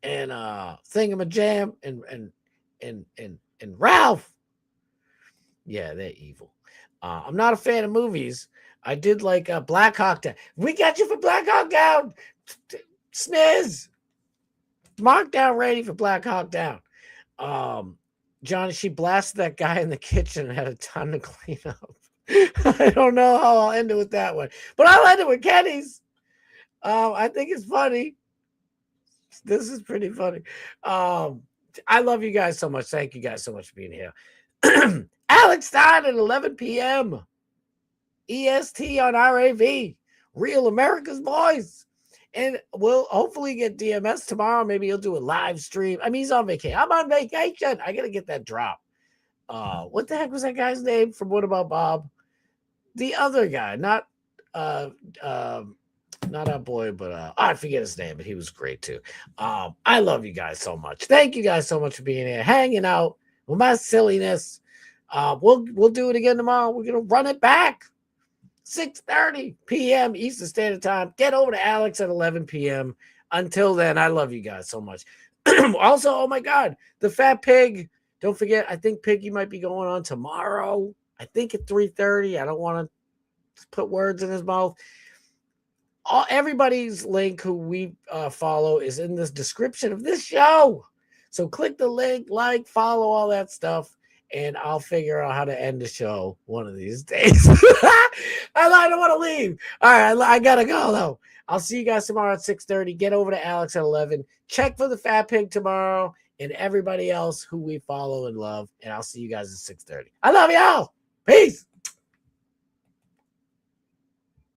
and Thingamajam and Ralph. Yeah, they're evil. I'm not a fan of movies. I did like Black Hawk Down. We got you for Black Hawk Down. Sniz. Mark down ready for Black Hawk Down. Johnny, she blasted that guy in the kitchen and had a ton to clean up. I don't know how I'll end it with that one, but I'll end it with Kenny's. I think it's funny. This is pretty funny. I love you guys so much. Thank you guys so much for being here. Alex Stein at 11 p.m. EST on RAV. Real America's Voice. And we'll hopefully get DMS tomorrow. Maybe he'll do a live stream. I mean, he's on vacation. I'm on vacation. I got to get that drop. What the heck was that guy's name from What About Bob? The other guy, not our boy, but I forget his name, but he was great too. I love you guys so much. Thank you guys so much for being here, hanging out with my silliness. We'll do it again tomorrow. We're gonna run it back. 6:30 p.m. Eastern Standard Time. Get over to Alex at 11 p.m. Until then, I love you guys so much. Also, oh my God, the Fat Pig. Don't forget, I think Piggy might be going on tomorrow. I think at 3:30. I don't want to put words in his mouth. Everybody's link who we follow is in the description of this show. So click the link, follow all that stuff, and I'll figure out how to end the show one of these days. I don't want to leave. All right, I got to go, though. I'll see you guys tomorrow at 6:30. Get over to Alex at 11. Check for the Fat Pig tomorrow and everybody else who we follow and love, and I'll see you guys at 6:30. I love y'all. Peace.